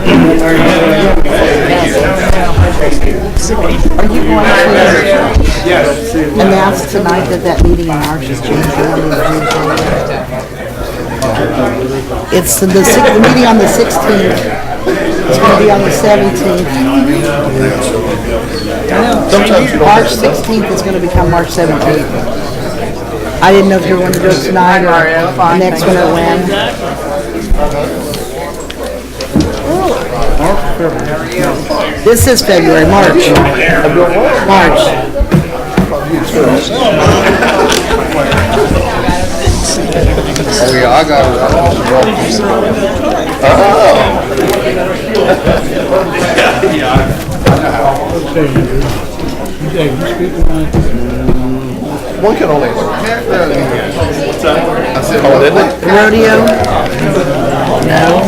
Are you going to announce tonight that that meeting in March is changing? It's the meeting on the 16th. It's going to be on the 17th. March 16th is going to become March 17th. I didn't know if you were going to do it tonight or the next one or when. This is February, March. March. Oh yeah, I got it. One can only. I said, oh, didn't it? Rodeo? No.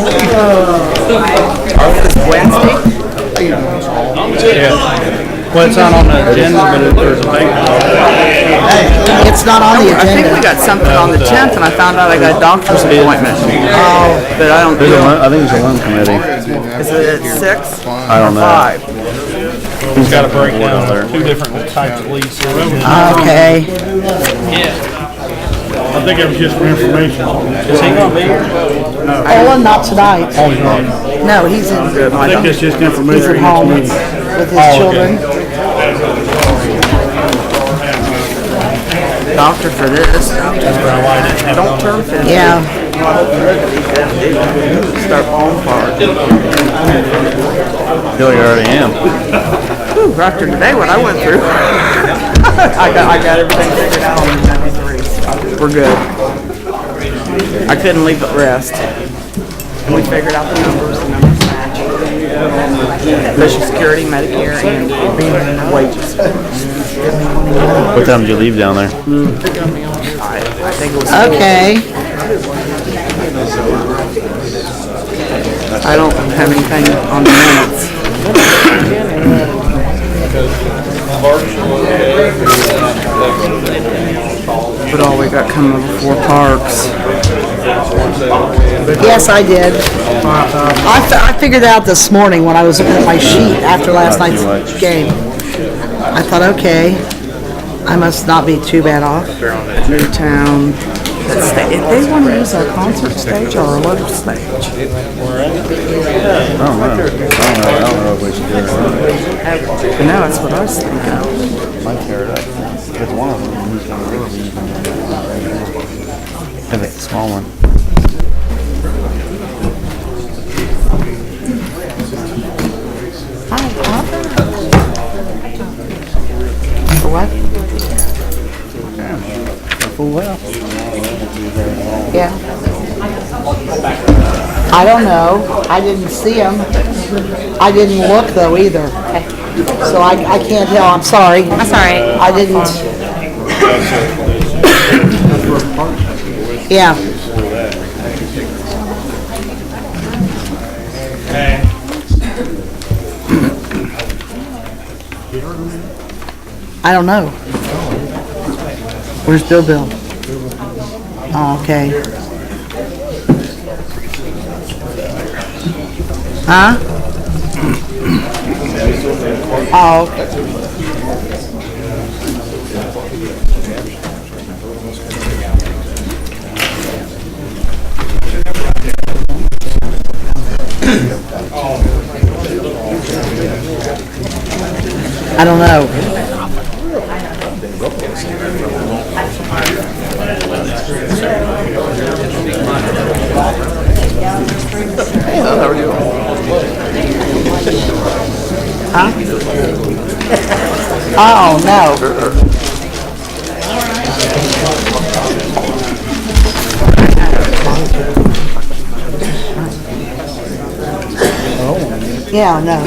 Wednesday? Yeah. Well, it's not on the agenda, but there's a big. It's not on the I think agenda. we got something on the 10th, and I found out I got a doctor's appointment. Oh, But I don't I know. think it's a loan committee. Is it at 6? I don't know. 5? He's got to break down two different types of leases. okay. I think it was just for information. Is he going to be here? No. Oh, not tonight. Oh, he's not. No, he's in. I think it's just He's information. at home with his children. Doctor for this. Don't turn 50. Yeah. Start falling apart. I feel like I already am. Ooh, after today, what I went through. I got everything figured out on the 93. We're good. I couldn't leave it rest. And we figured out the numbers match. Social Security, Medicare, and wages. What time did you leave down there? I think it was. Okay. I don't have anything on the minutes. But all we got coming before parks. Yes, I did. I figured out this morning when I was looking at my sheet after last night's game. I thought, okay, I must not be too bad off. Newtown. If they want to use our concert stage or our little stage. I don't know. I don't know if we should do it or not. No, that's what I was thinking. Might tear it up. Because one of them who's going to really be if it's a small one. For what? A full house. Yeah. I don't know. I didn't see him. I didn't look though either. So I can't tell. I'm sorry. That's all right. I didn't. Yeah. I don't know. Where's Bill? Oh, okay. Huh? Oh, okay. I don't know. Hey, how are you? Huh? Oh, no. Yeah, no.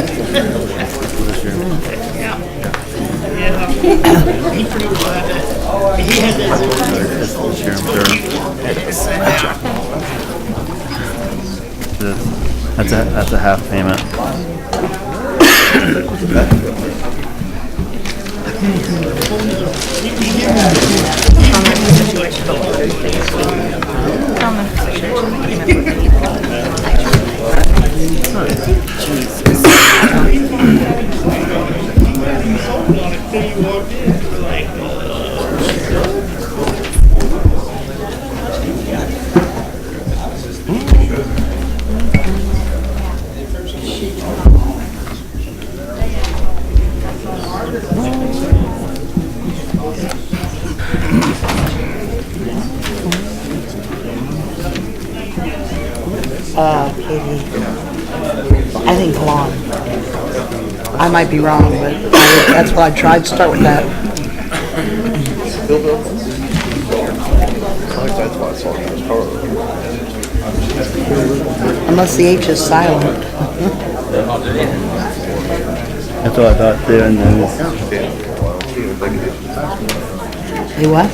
That's a half payment. I think lawn. I might be wrong, but that's what I tried. Start with that. Bill. I think that's why it's on his car. Unless the H is silent. That's what I thought too. And then Hey, what?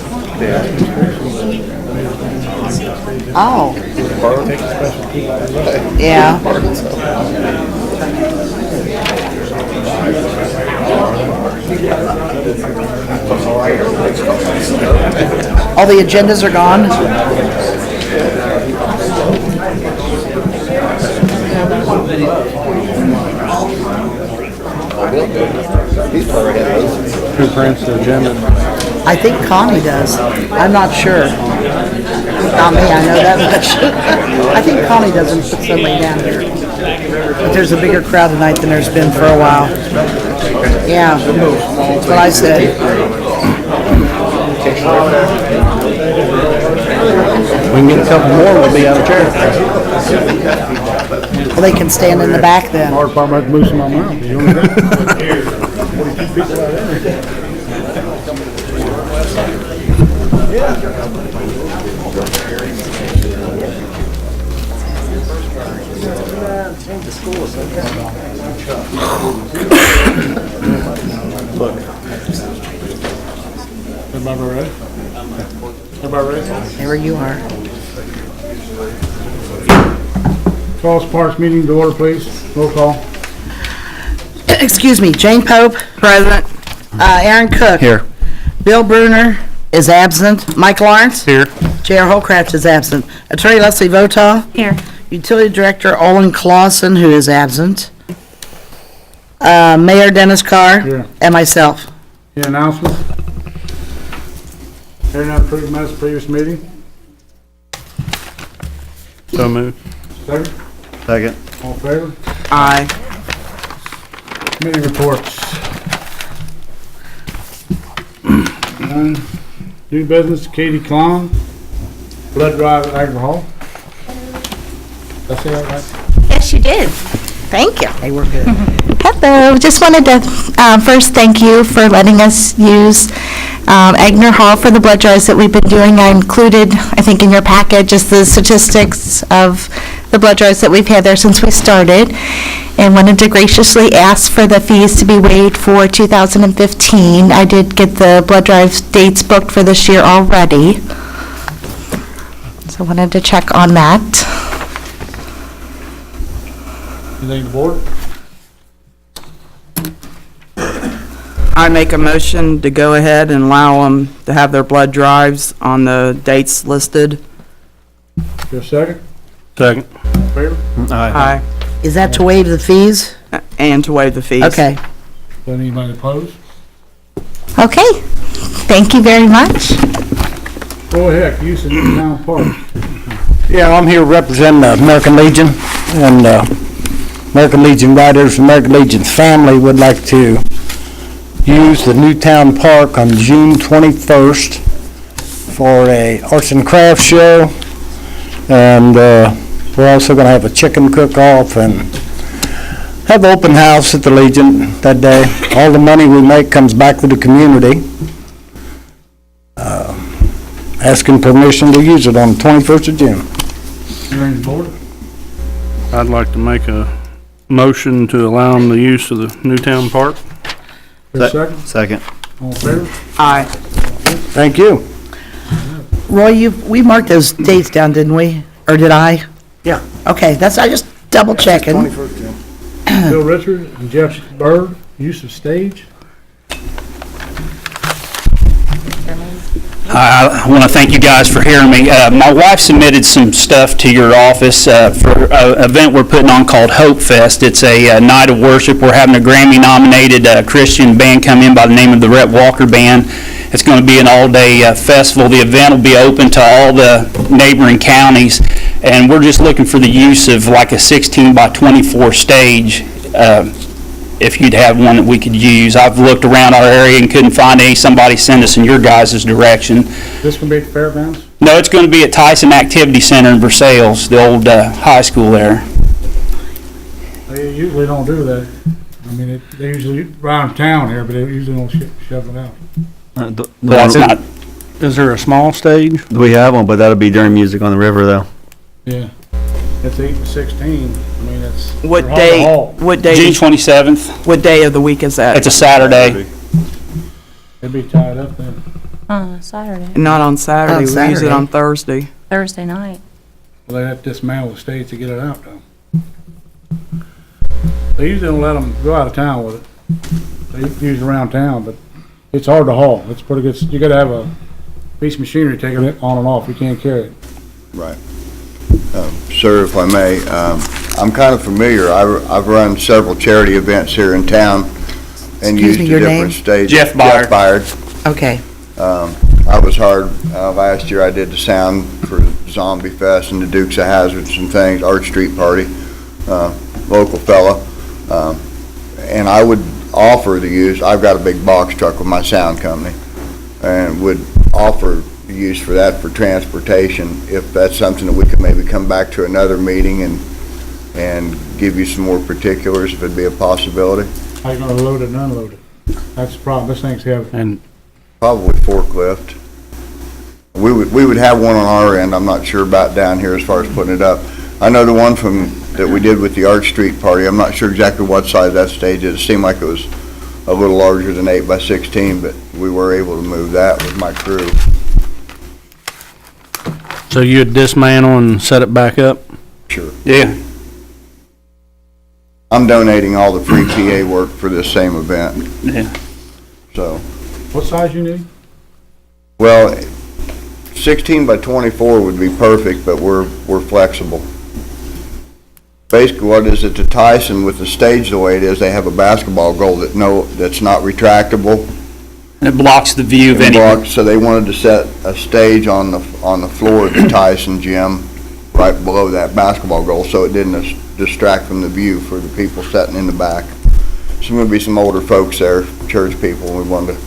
Oh. Yeah. All the agendas are gone. He's probably had those. who prints the agenda? I think Connie does. I'm not sure. Not me, I know that much. I think Connie doesn't put somebody down here. But there's a bigger crowd tonight than there's been for a while. Yeah, that's what I said. We can get a couple more, we'll be out of chair. Well, they can stand in the back then. Hard part about losing my mouth. You know that? Everybody ready? Everybody ready? There you are. Falls Parks meeting to order, please. Roll call. Excuse me, Jane Pope, Present. Aaron Cook. Here. Bill Bruner is absent. Mike Lawrence. Here. J.R. Holcraft is absent. Attorney Leslie Votaw. Here. Utility Director Olin Clausen, who is absent. Mayor Dennis Carr. Here. And myself. Any announcements? Hearing none, approved minutes of previous meeting. So moved. Second, Second. all in favor? Aye. Committee reports. None. New business, Katie Klon, blood drive at Agri Hall. That's it, right? Yes, you did. Thank you. Hey, we're good. Hello. Just wanted to first thank you for letting us use Agner Hall for the blood drives that we've been doing. I included, I think, in your packet just the statistics of the blood drives that we've had there since we started, and wanted to graciously ask for the fees to be waived for 2015. I did get the blood drive dates booked for this year already, so wanted to check on that. Anything to board? I make a motion to go ahead and allow them to have their blood drives on the dates listed. Your second, Second. favor? Aye. Is that to waive the fees? And to waive the fees. Okay. Anybody opposed? Okay. Thank you very much. Go ahead, use of the town park. Yeah, I'm here representing the American Legion, and American Legion Riders, American Legion's family would like to use the Newtown Park on June 21st for a arts and crafts show, and we're also going to have a chicken cook-off and have open house at the Legion that day. All the money we make comes back to the community. Asking permission to use it on the 21st of June. Hearing the board. I'd like to make a motion to allow them the use of the Newtown Park. Your second, Second. all in favor? Aye. Thank you. Roy, we marked those dates down, didn't we? Or did I? Yeah. Okay, I just double checking. 21st June. Bill Richards and Jeff Bird, use of stage. I want to thank you guys for hearing me. My wife submitted some stuff to your office for an event we're putting on called Hope Fest. It's a night of worship. We're having a Grammy-nominated Christian band come in by the name of the Rhett Walker Band. It's going to be an all-day festival. The event will be open to all the neighboring counties, and we're just looking for the use of like a 16 by 24 stage. If you'd have one that we could use. I've looked around our area and couldn't find any. Somebody sent us in your guys' direction. This can be at Fairgrounds? No, it's going to be at Tyson Activity Center in Versailles, the old high school there. usually don't do that. I mean, they usually around town here, but they usually don't shove it out. That's not, Is there a small stage? We have one, but that'll be during music on the river though. Yeah. It's 8 to 16. I mean, it's. What they're hard to day, haul. what day, June 27th. what day of the week is that? It's a Saturday. They'd be tied up then. Saturday, Not on Saturday, On we use Saturday. it on Thursday. Thursday night. Well, they have to dismantle the stage to get it out though. They usually don't let them go out of town with it. They use it around town, but it's hard to haul. It's pretty good. You gotta have a piece of machinery taking it on and off. You can't carry it. Right. Sir, if I may, I'm kind of familiar. I've run several charity events here in town and Excuse used me, a your different name? stage. Jeff Byard. Byard. Okay. I was hired last year. I did the sound for Zombie Fest and the Dukes of Hazzards and things, Art Street Party, local fella. And I would offer the use, I've got a big box truck with my sound company, and would offer the use for that for transportation, if that's something that we could maybe come back to another meeting and give you some more particulars, if it'd be a possibility. How you gonna load it and unload it? That's the problem. This thing's heavy. And Probably forklift. We would have one on our end. I'm not sure about down here as far as putting it up. I know the one that we did with the Art Street Party, I'm not sure exactly what size that stage is. It seemed like it was a little larger than 8 by 16, but we were able to move that with my crew. so you'd dismantle and set it back up? Sure. Yeah. I'm donating all the free PA work for this same event, Yeah. so. What size you need? Well, 16 by 24 would be perfect, but we're flexible. Basically, what is it to Tyson with the stage the way it is, they have a basketball goal that's not retractable. And it blocks the view of any, So they wanted to set a stage on the floor of the Tyson gym right below that basketball goal, so it didn't distract from the view for the people sitting in the back. So there's going to be some older folks there, church people, and we wanted to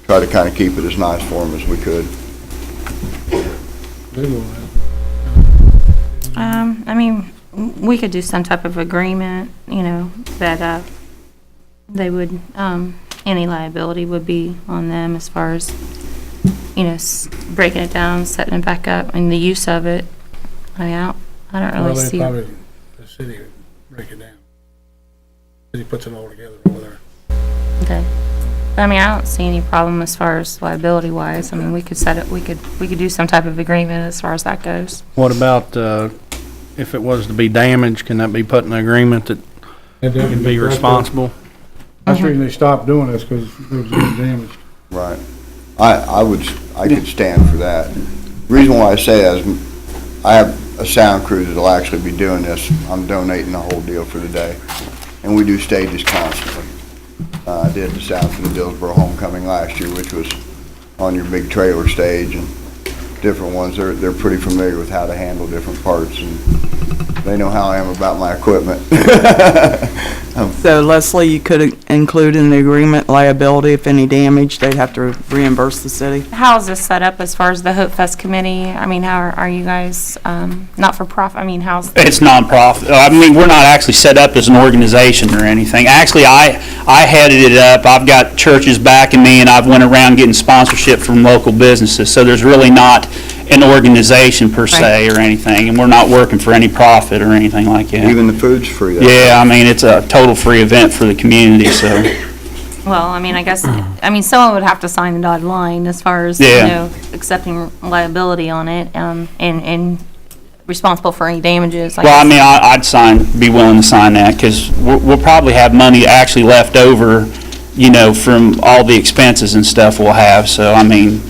try to kind of keep it as nice for them as we could. I mean, we could do some type of agreement, you know, that, they would, any liability would be on them as far as, you know, breaking it down, setting it back up, and the use of it. I mean, I don't really Well, see. probably, the city would break it down. City puts it all together over there. Okay. I mean, I don't see any problem as far as liability wise. I mean, we could set it, we could do some type of agreement as far as that goes. What about, if it was to be damaged, can that be put in an agreement that And you can be responsible? That's the reason they stopped doing this, because it was getting damaged. Right. I could stand for that. The reason why I say that is I have a sound crew that'll actually be doing this. I'm donating the whole deal for the day. And we do stages constantly. I did the sound for the Dillsboro Homecoming last year, which was on your big trailer stage and different ones. They're pretty familiar with how to handle different parts, and they know how I am about my equipment. So Leslie, you could include in the agreement liability if any damage, they'd have to reimburse the city. How is this set up as far as the Hope Fest committee? I mean, how are you guys, not for profit? I mean, how's? it's nonprofit. I mean, we're not actually set up as an organization or anything. Actually, I headed it up. I've got churches backing me, and I've went around getting sponsorship from local businesses. So there's really not an organization per se or anything, and we're not working for any profit or anything like that. Even the food's free. Yeah, I mean, it's a total free event for the community, so. Well, I mean, I guess, someone would have to sign the dotted line as far as, you Yeah. know, accepting liability on it, and responsible for any damages. Well, I mean, I'd be willing to sign that, because we'll probably have money actually left over, you know, from all the expenses and stuff we'll have, so, I mean,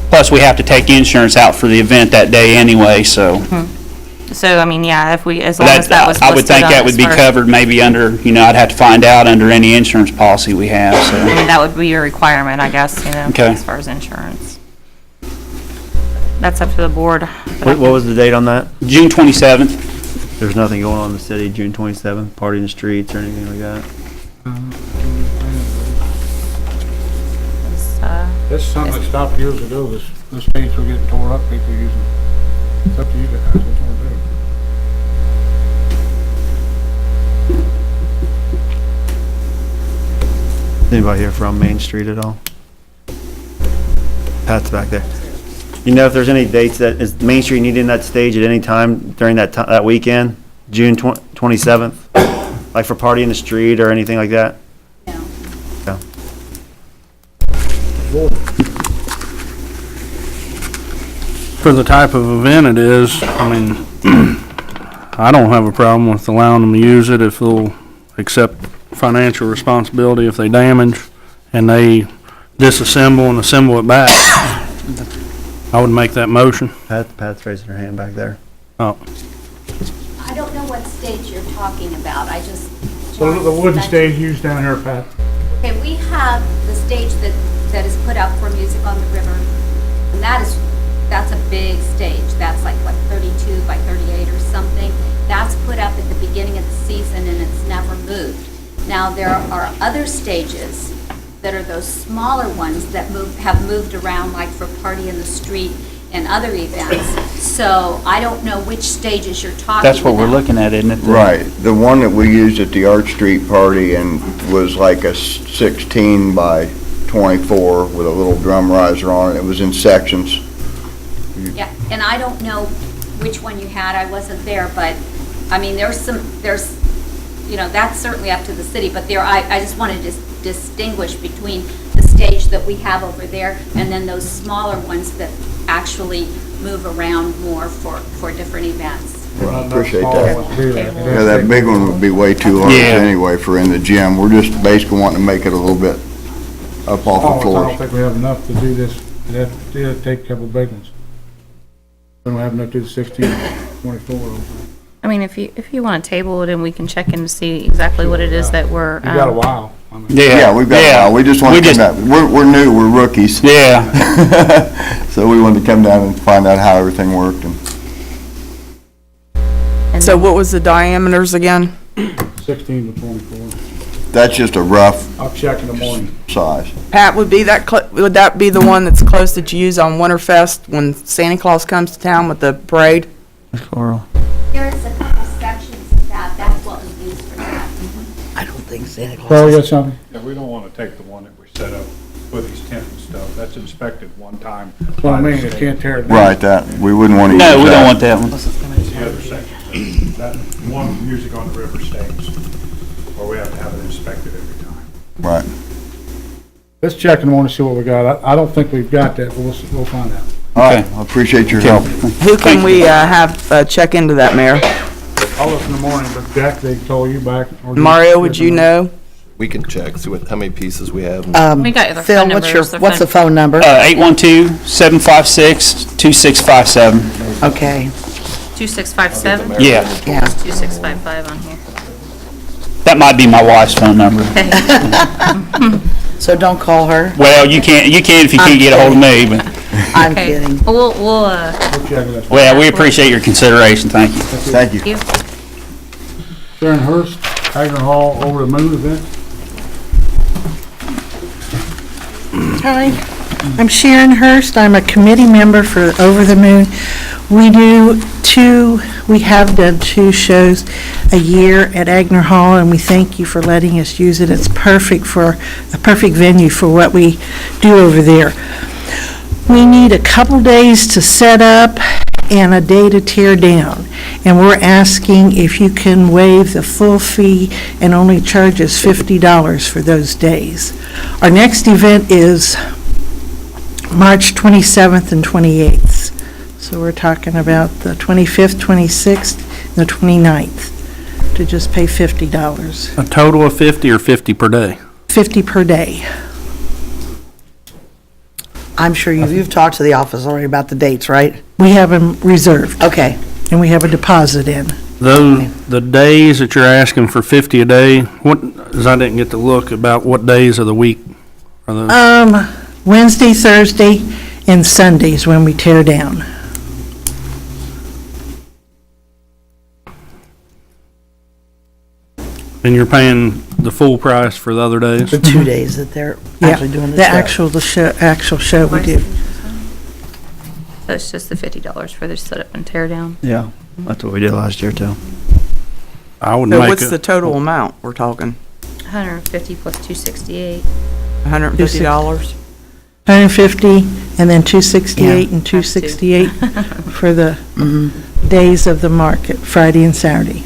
plus we have to take insurance out for the event that day anyway, so. So, I mean, yeah, as long as that was listed I would think on that would as be far as- covered maybe under, you know, I'd have to find out under any insurance policy we have, I so. mean, that would be your requirement, I guess, you know, Okay. as far as insurance. That's up to the board. What was the date on that? June 27th. There's nothing going on in the city, June 27th, party in the streets or anything like that? This is something that stopped years ago. The states were getting tore up, people using it. It's up to you guys, what you want to do. Anybody here from Main Street at all? Pat's back there. You know if there's any dates that, is Main Street needing that stage at any time during that weekend? June 27th? Like for party in the street or anything like that? No. No. For the type of event it is, I mean, I don't have a problem with allowing them to use it if they'll accept financial responsibility if they damage and they disassemble and assemble it back. I would make that motion. Pat's raising her hand back there. Oh, I don't know what stage you're talking about. I just. So the wooden stage used down here, Pat. Okay, we have the stage that is put up for Music on the River, and that's a big stage. That's like, what, 32 by 38 or something. That's put up at the beginning of the season, and it's never moved. Now, there are other stages that are those smaller ones that have moved around, like for Party in the Street and other events. So I don't know which stages you're talking about. That's what we're looking at, isn't it? Right, the one that we used at the Arch Street party and was like a 16 by 24 with a little drum riser on it. It was in sections. Yeah, and I don't know which one you had. I wasn't there, but, I mean, there's, that's certainly up to the city, but I just wanted to distinguish between the stage that we have over there and then those smaller ones that actually move around more for different events. Appreciate that. Okay. Yeah, that big one would be way too large anyway for in the gym. We're just basically wanting to make it a little bit up off the I don't floors. think we have enough to do this. We'd have to take a couple big ones. We don't have enough to do the 16, 24. I mean, if you want to table it and we can check in to see exactly what it is that we're. You got a while. I mean, Yeah, we've got a while. We just want to come down. We're new, we're rookies. Yeah. So we wanted to come down and find out how everything worked. And So what was the diameters again? 16 to 24. That's just a rough I'll check in the morning. size. Pat, would that be the one that's close that you use on Winterfest when Santa Claus comes to town with the parade? Coral. There's a couple sections of that. That's what we use for that. I don't think Santa Claus. Carl, you got something? Yeah, we don't want to take the one that we set up for these tents and stuff. That's inspected one time. Well, I mean, it can't tear it down. Right, that, we wouldn't want to use that. No, we don't want that one. It's the other section. That one Music on the River stays, or we have to have it inspected every time. Right. Let's check in the morning, see what we got. I don't think we've got that, but we'll find out. All right, I appreciate your help. Who can we have check into that, Mayor? I'll look in the morning, but Jack, they told you back. or you- Mario, would you know? We can check, see how many pieces we have. We got their Phil, phone what's the phone number? 812-756-2657. Okay, 2657? Yeah, yeah. 2655 on here. that might be my wife's phone number. So don't call her. Well, you can if you can't get a hold of me, but, I'm Okay. kidding. We'll We'll check it out. well, we appreciate your consideration, thank you. Thank you. you. Sharon Hurst, Agner Hall Over the Moon event. Hi, I'm Sharon Hurst. I'm a committee member for Over the Moon. We have done 2 shows a year at Agner Hall, and we thank you for letting us use it. It's a perfect venue for what we do over there. We need a couple days to set up and a day to tear down. And we're asking if you can waive the full fee and only charge us $50 for those days. Our next event is March 27th and 28th. So we're talking about the 25th, 26th, and the 29th to just pay $50. a total of 50 or 50 per day? 50 per day. I'm sure you've talked to the office already about the dates, right? We have them reserved. Okay. And we have a deposit in. The days that you're asking for 50 a day, as I didn't get to look about what days of the week are those? Wednesday, Thursday, and Sundays when we tear down. And you're paying the full price for the other days? The 2 days that they're actually doing the show. The actual show we do. So it's just the $50 for the setup and tear down. Yeah, that's what we did last year too. I would So make what's it. the total amount we're talking? 150 plus 268. $150? 150, and then 268 and 268 for the days of the market, Friday and Saturday.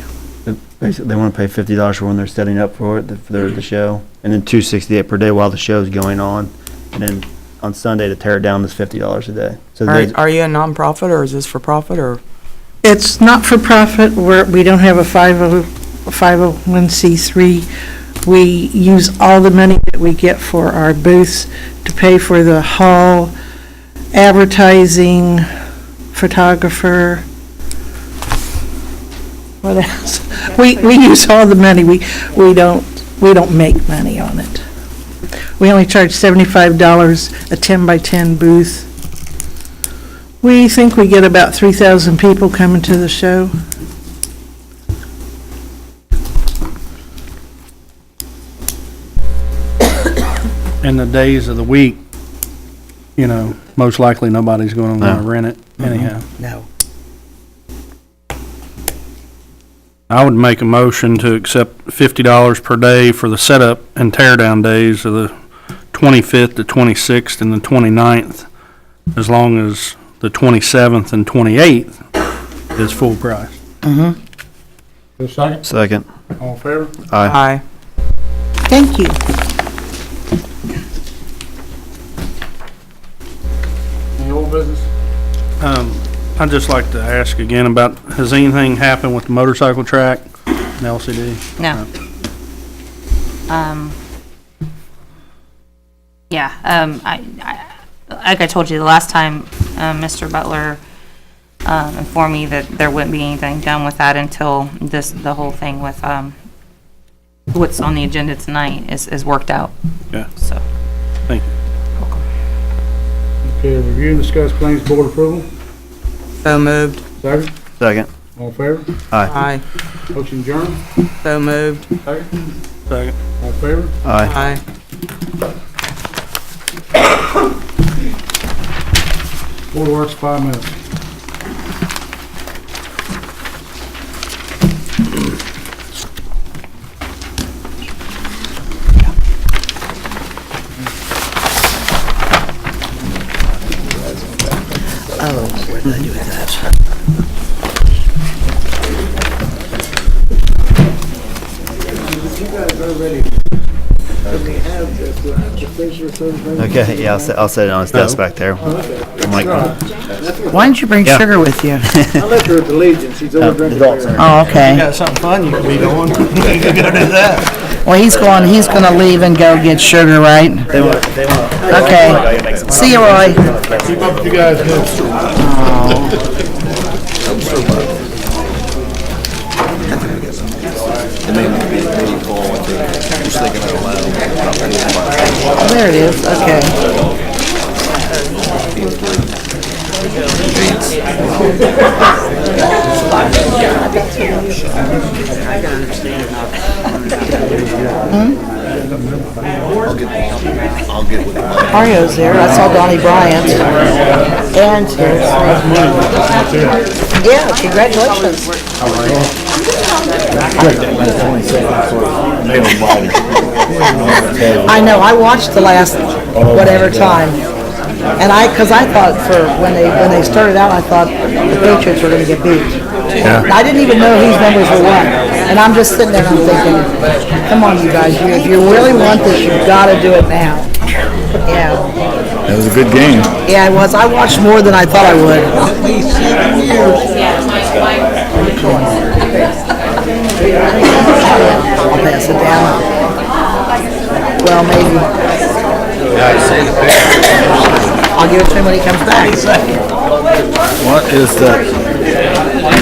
Basically, they want to pay $50 for when they're setting up for it, for the show, and then $268 per day while the show's going on, and then on Sunday to tear it down is $50 a day. So Are you a nonprofit, or is this for profit, or? It's not for profit, we don't have a 501c3. We use all the money that we get for our booths to pay for the hall, advertising, photographer. What else? We use all the money. We don't make money on it. We only charge $75 a 10 by 10 booth. We think we get about 3,000 people coming to the show. And the days of the week, you know, most likely nobody's going to want to rent it anyhow. No. I would make a motion to accept $50 per day for the setup and tear down days of the 25th, the 26th, and the 29th, as long as the 27th and 28th is full price. For a second, Second. all in favor? Aye. Thank you. Any old business? I'd just like to ask again about, has anything happened with the motorcycle track and LCD? No. Yeah, like I told you the last time, Mr. Butler informed me that there wouldn't be anything done with that until the whole thing with what's on the agenda tonight is worked out. Yeah. So. Thank you. Okay, review and discuss claims board approval. So moved. Second, Second. all in favor? Aye. Motion adjourned. So moved. Second, Second. all in favor? Aye. Aye. Board works 5 minutes. Oh, what did I do with that? Okay, yeah, I'll set it on his desk back there. I'm like, Why didn't you bring Yeah. sugar with you? I left her at the Legion, she's over drinking beer. Oh, okay. Got something fun you could be doing. You could go do that. Well, he's gonna leave and go get sugar, right? Okay. See you, Roy. Keep up with you guys. Oh, there it is, okay. Mario's there, I saw Donnie Bryant. And yeah, congratulations. I know, I watched the last whatever time. And cause I thought when they started out, I thought the Patriots were gonna get beat. Yeah. I didn't even know whose numbers were what. And I'm just sitting there and I'm thinking, come on, you guys, if you really want this, you've gotta do it now. Yeah. It was a good game. Yeah, it was. I watched more than I thought I would. I'll pass it down. Well, maybe. I'll give it to him when he comes back. What is that? You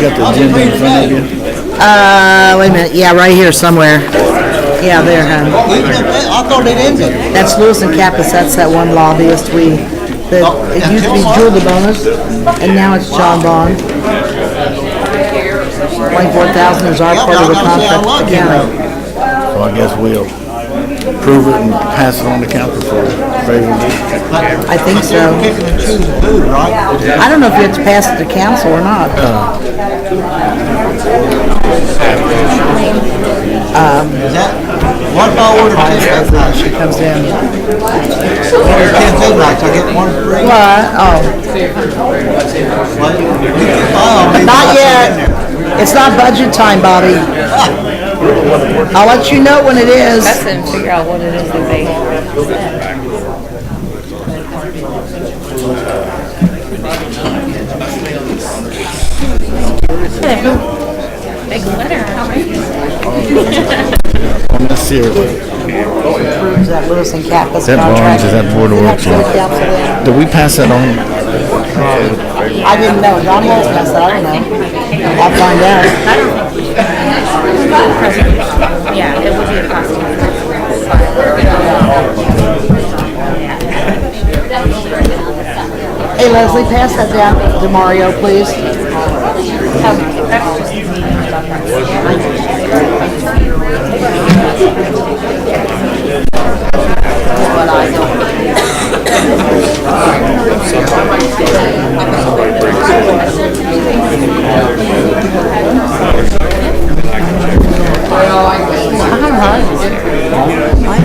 got the agenda in front of you? Wait a minute. Yeah, right here somewhere. Yeah, there, hon. I thought it ended. That's Lewis and Kappas. That's that one lobbyist it used to be Jewel DeBonis, and now it's John Bond. 24,000 is our part of the contract with the county. So I guess we'll approve it and pass it on to council for favorable. I think so. I don't know if you have to pass it to council or not. What if I order 10 nights? She comes in. Order 10 nights, I get one free. What? Oh. Not yet. It's not budget time, Bobby. I'll let you know when it is. That's it, figure out what it is that they. Big letter. On this here, Approves that Lewis and Kappa's that contract. Barnes is that Board of Works. Did we pass that on? I didn't know. John Wall's passed that. I don't know. I'll find out. Yeah, it would be a costume. Hey, Leslie, pass that down to Mario, please.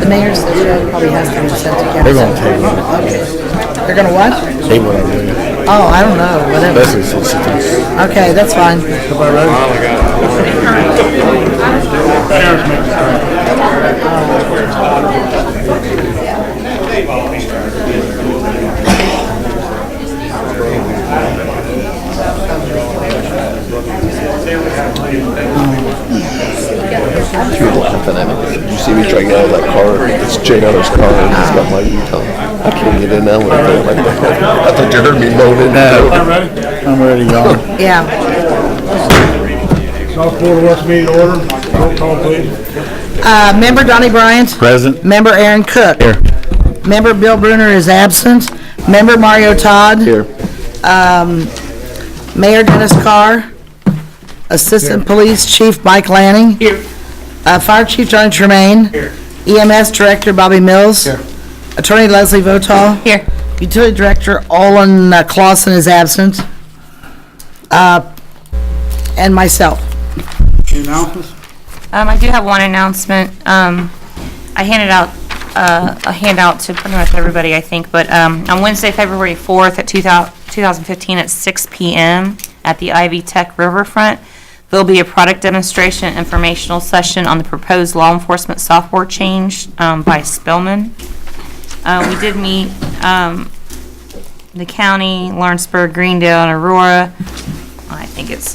The mayor says she probably has to consent to council. They're gonna table it. Okay. They're gonna what? Table it, I believe. Oh, I don't know, whatever. That's what she thinks. Okay, that's fine. She was laughing at me. Did you see me trying to get out of that car? It's Jay Otter's car and he's got my Utah. I can't get in that one. I thought you heard me moaning. No. I'm ready, y'all. Yeah. South Board of West meeting order. Roll call, please. Member Donnie Bryant. Present. Member Aaron Cook. Here. Member Bill Bruner is absent. Member Mario Todd. Here. Mayor Dennis Carr. Assistant Police Chief Mike Lanning. Here. Fire Chief Johnny Tremaine. Here. EMS Director Bobby Mills. Here. Attorney Leslie Votaw. Here. Utility Director Olin Clausen is absent. And myself. Any announcements? I do have one announcement. I handed out a handout to pretty much everybody, I think, but on Wednesday, February 4th at 2015 at 6 p.m. at the Ivy Tech Riverfront, there'll be a product demonstration informational session on the proposed law enforcement software change by Spillman. We did meet the county, Lawrenceburg, Greendale, and Aurora. I think it's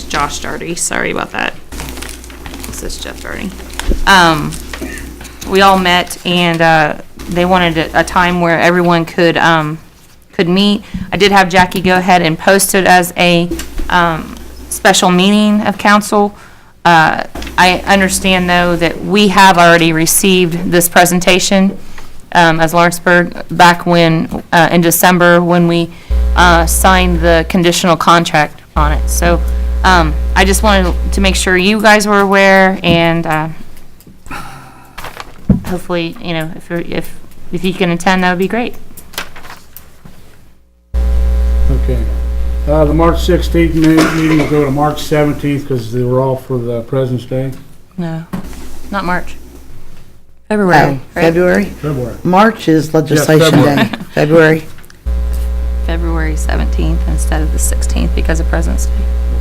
Josh Darty. Sorry about that. This is Jeff Darty. We all met, and they wanted a time where everyone could meet. I did have Jackie go ahead and post it as a special meeting of council. I understand, though, that we have already received this presentation as Lawrenceburg back when, in December, when we signed the conditional contract on it. So I just wanted to make sure you guys were aware, and hopefully, you know, if you can attend, that would be great. Okay. The March 16th meeting will go to March 17th because they were all for the President's Day. No, not March. February. Oh, right? February? February. March is legislation February. day. February. February 17th instead of the 16th because of President's Day.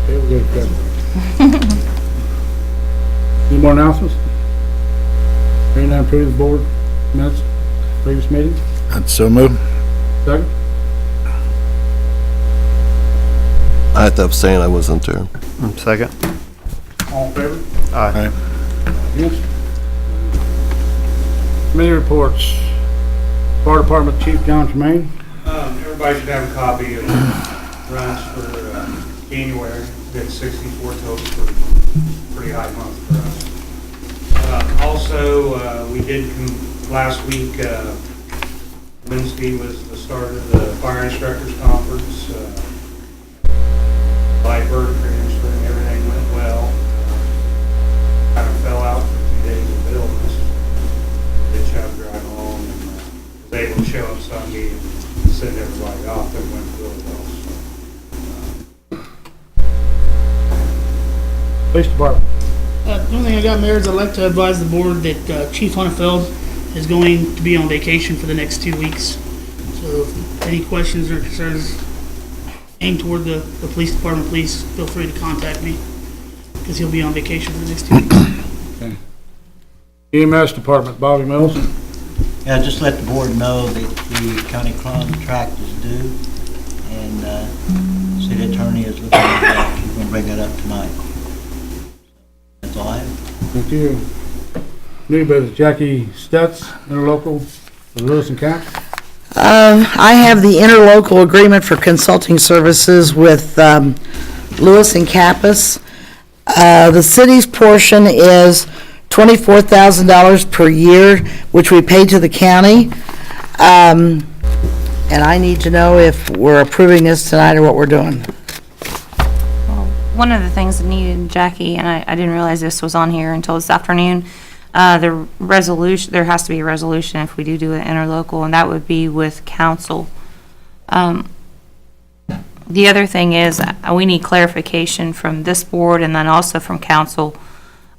Okay, we'll go to February. Any more announcements? Hearing none, approve the board minutes, previous meeting. I'd so move. Second? I have to abstain, I wasn't there. Second. All in favor? Aye. Against? Committee reports. Fire Department Chief John Tremaine. Everybody should have a copy of the runs for January. We had 64 total for the month. Pretty high month for us. Also, we did, last week, Wednesday was the start of the Fire Instructors Conference. Light-bird transferring, everything went well. Kind of fell out for 2 days of illness. Did job driving along and was able to show up Sunday and send everybody off. It went really well. Police Department. The only thing I got, Mayor, is I'd like to advise the board that Chief Honnefeld is going to be on vacation for the next 2 weeks. So if any questions or concerns aimed toward the police department, please feel free to contact me, because he'll be on vacation for the next 2 weeks. Okay. EMS department, Bobby Mills. Yeah, just let the board know that the county contract is due, and city attorney is looking at that. She's going to bring that up tonight. That's all I have. Thank you. New business, Jackie Stutz, interlocal, for Lewis and Cap. I have the interlocal agreement for consulting services with Lewis and Kappas. The city's portion is $24,000 per year, which we pay to the county. And I need to know if we're approving this tonight or what we're doing. One of the things that needed, Jackie, and I didn't realize this was on here until this afternoon, the resolution, there has to be a resolution if we do an interlocal, and that would be with council. The other thing is, we need clarification from this board and then also from council.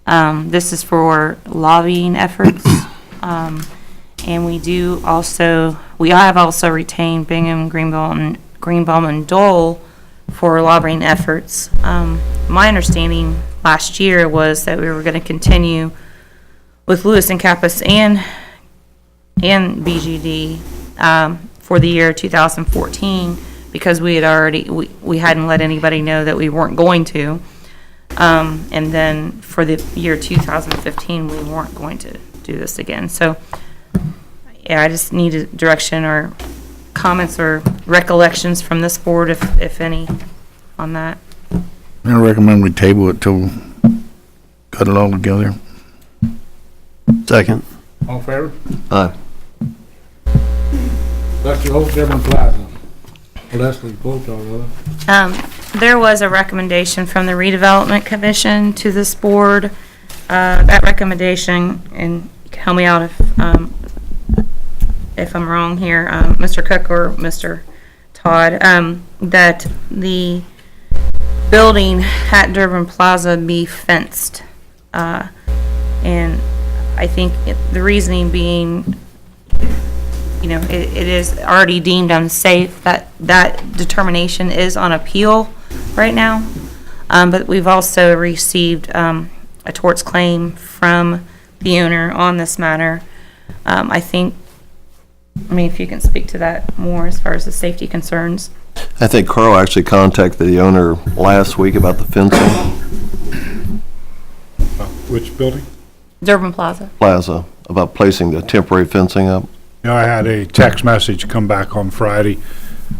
This is for lobbying efforts. And we have also retained Bingham, Greenbaum and Dole for lobbying efforts. My understanding last year was that we were going to continue with Lewis and Kappas and BGD for the year 2014, because we hadn't let anybody know that we weren't going to. And then for the year 2015, we weren't going to do this again. So, yeah, I just need a direction or comments or recollections from this board, if any, on that. I recommend we table it till cut it all together. Second. All in favor? Aye. Lester Holt, Dearborn Plaza. Leslie Boltar, There was a recommendation from the redevelopment commission to this board. That recommendation, and help me out if I'm wrong here, Mr. Cook or Mr. Todd, that the building at Dearborn Plaza be fenced. And I think the reasoning being, it is already deemed unsafe. That determination is on appeal right now. But we've also received a torts claim from the owner on this matter. If you can speak to that more as far as the safety concerns. I think Carl actually contacted the owner last week about the fencing. which building? Dearborn Plaza. Plaza, about placing the temporary fencing up. I had a text message come back on Friday.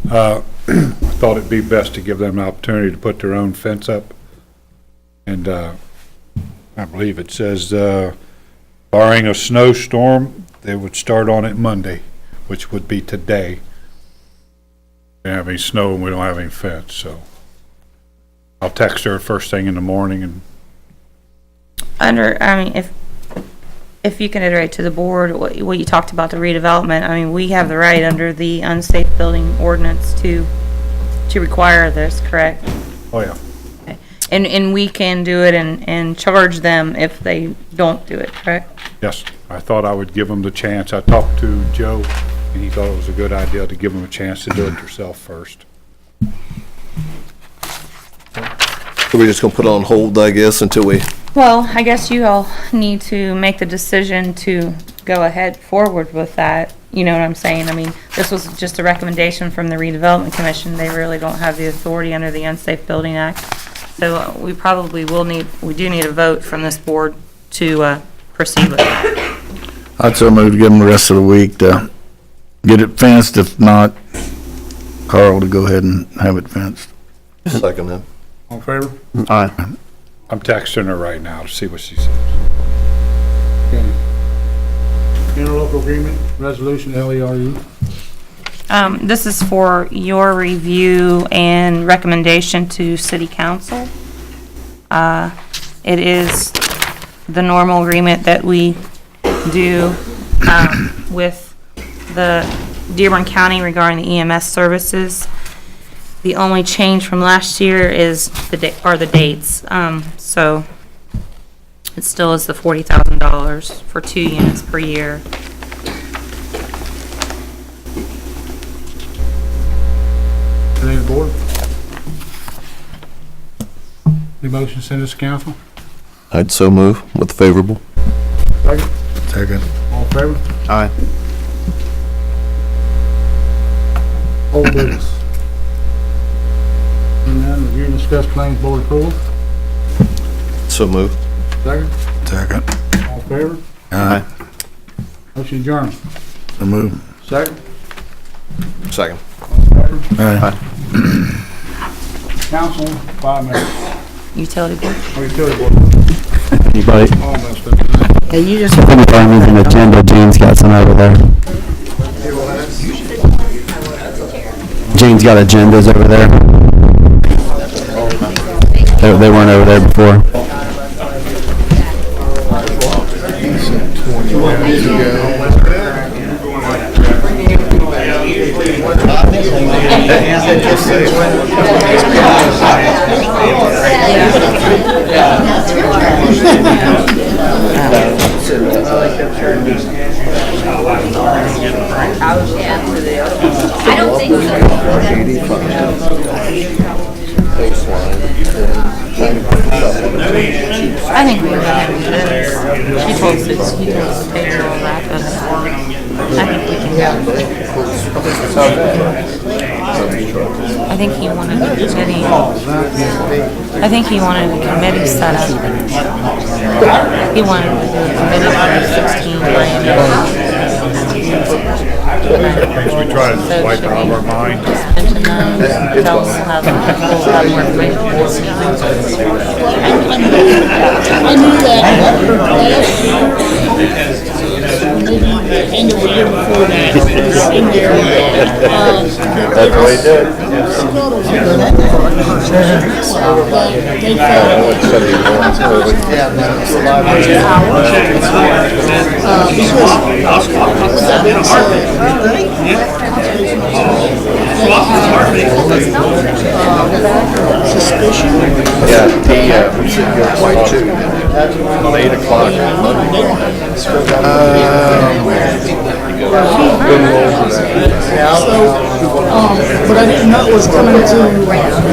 I thought it'd be best to give them an opportunity to put their own fence up. And I believe it says, barring a snowstorm, they would start on it Monday, which would be today. We don't have any snow and we don't have any fence, so I'll text her first thing in the morning. And if you can iterate to the board what you talked about, the redevelopment, we have the right under the unsafe building ordinance to require this, correct? Oh, yeah. Okay. And we can do it and charge them if they don't do it, correct? Yes, I thought I would give them the chance. I talked to Joe, and he thought it was a good idea to give them a chance to do it themselves first. So we're just gonna put it on hold, I guess, until we... Well, I guess you all need to make the decision to go ahead forward with that. You know what I'm saying? This was just a recommendation from the redevelopment commission. They really don't have the authority under the Unsafe Building Act. So we probably we do need a vote from this board to proceed with that. I'd so move to give them the rest of the week to get it fenced. If not, Carl to go ahead and have it fenced. Second that. All in favor? Aye. I'm texting her right now to see what she says. Okay. Interlocal agreement, resolution, LERU. This is for your review and recommendation to City Council. It is the normal agreement that we do with the Dearborn County regarding the EMS services. The only change from last year is the dates. So It still is the $40,000 for 2 units per year. Any of the board? Any motion to send this to council? I'd so move with favorable. Second. All in favor? Aye. Old business. And then review and discuss claims board approval. So move. Second. Second. All in favor? Aye. Motion adjourned. So move. Second. Second. All in favor? Aye. Council, 5 minutes. Utility board? Or utility board. Anybody? Almost. Yeah, you just. Anybody needs an agenda, Gene's got some over there. Gene's got agendas over there. They weren't over there before. I don't think I think we would have this. He told us to pay her all that, but I think we can. I think he wanted a committee. I think he wanted a committee set up. He wanted to do a committee for 16 grand. As we try to wipe it out of our mind. Mention them, tell us how we'll have more information. I knew that last year, maybe the end of the year before that, in there. That's what he did. They found suspicion. Yeah, he said you're quite too. On 8 o'clock on Monday. But I didn't know it was coming to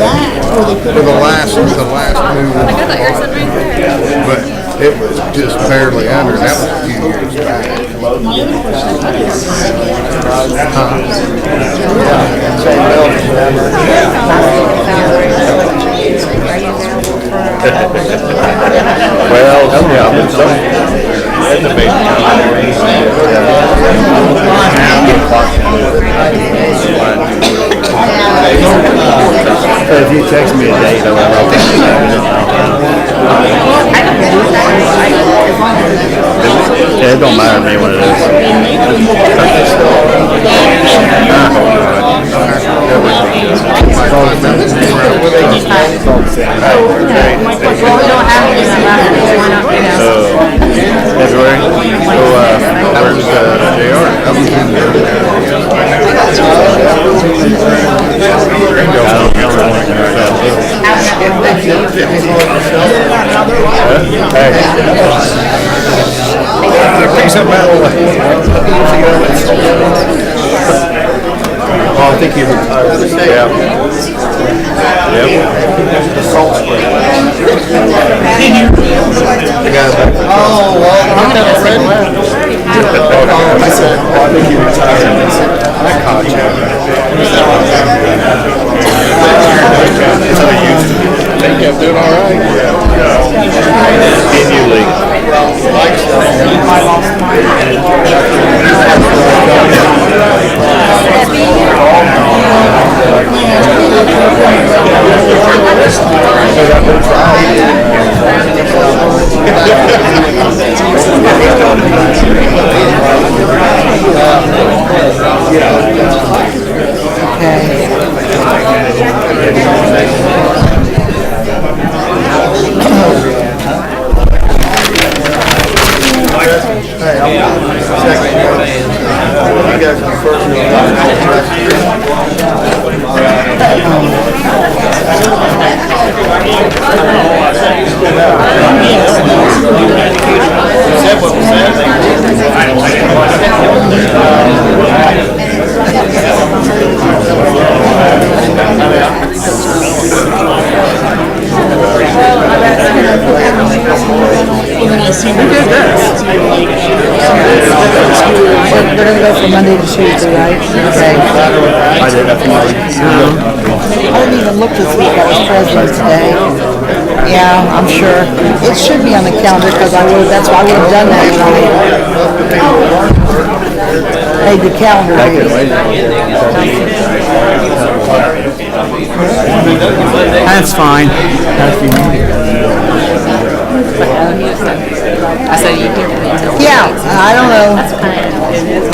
that, or they could have. The last move. But it was just barely under. That was a few years back. My other question is, Well, yeah, I'm in some, in the big So if you text me a date, I will. Yeah, it don't matter to me what it is. February? So, where's JR? Oh, I think he retired. Yeah. Yep. Oh, well, I'm not ready. I said, oh, I think he retired. I caught you. That's how he used to be. I think I'm doing all right. Yeah. In you league. yes. did this? They're gonna go from Monday to Tuesday, right? Okay. I did, I think. I didn't even look to see if that was President's Day. Yeah, I'm sure. It should be on the calendar, because that's why I would have done that tonight. Hey, the calendar date. That's fine. I said you can do it until. Yeah, I don't know.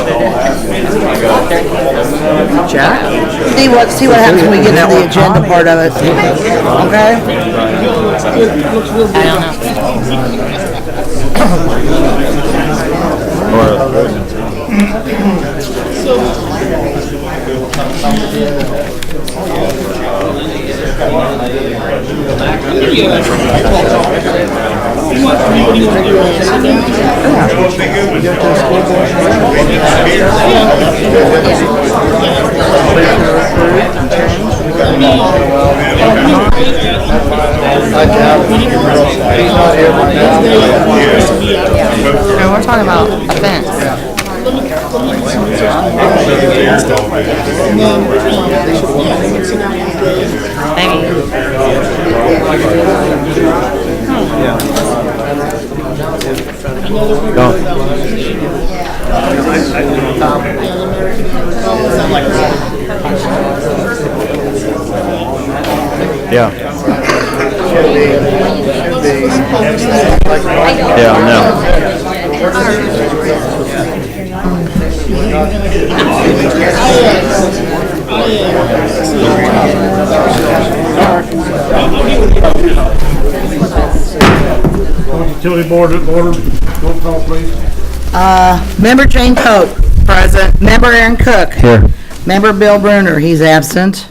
Jack? See what happens when we get to the agenda part of it. Okay? I don't know. No, we're talking about events. Yeah. Yeah, I know. Utility board, roll call, please. Member Jane Pope. Present. Member Aaron Cook. Here. Member Bill Bruner, he's absent.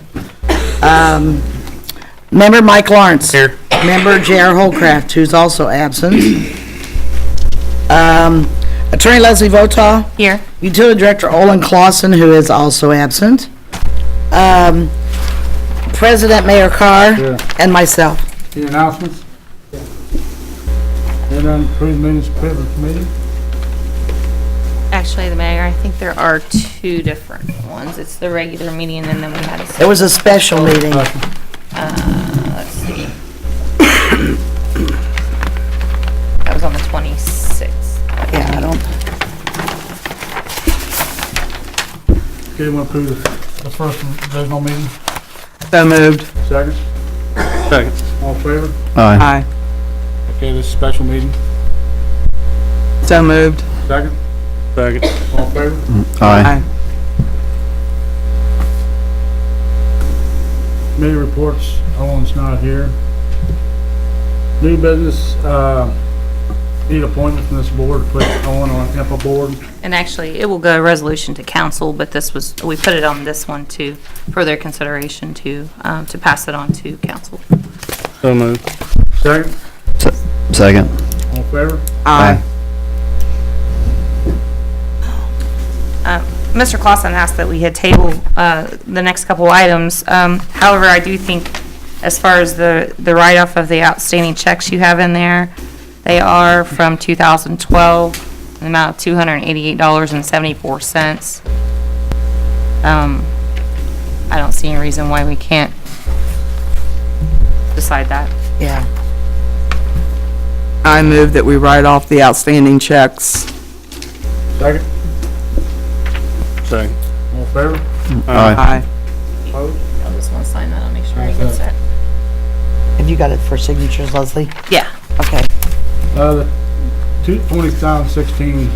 Member Mike Lawrence. Here. Member J.R. Holcraft, who's also absent. Attorney Leslie Votaw. Here. Utility Director Olin Clausen, who is also absent. President Mayor Carr. Here. And myself. Any announcements? Any approved minutes, privilege meeting? Actually, the mayor, I think there are two different ones. It's the regular meeting and then we had a. There was a special meeting. Let's see. That was on the 26th. Yeah, I don't. Okay, want to approve the first provisional meeting? So moved. Second? Second. All in favor? Aye. Okay, this is special meeting. So moved. Second? Second. All in favor? Aye. Committee reports, Owen's not here. New business, need appointment from this board to put Owen on IMPA board. And actually, it will go resolution to council, but this was, we put it on this one to, for their consideration to pass it on to council. So moved. Second? Second. All in favor? Aye. Mr. Clausen asked that we had tabled the next couple items. However, I do think as far as the write-off of the outstanding checks you have in there, they are from 2012, the amount of $288.74. I don't see any reason why we can't decide that. Yeah. I move that we write off the outstanding checks. Second? Second. All in favor? Aye. Opposed? I'll just want to sign that, I'll make sure I get that. Have you got it for signatures, Leslie? Yeah. Okay. The 2016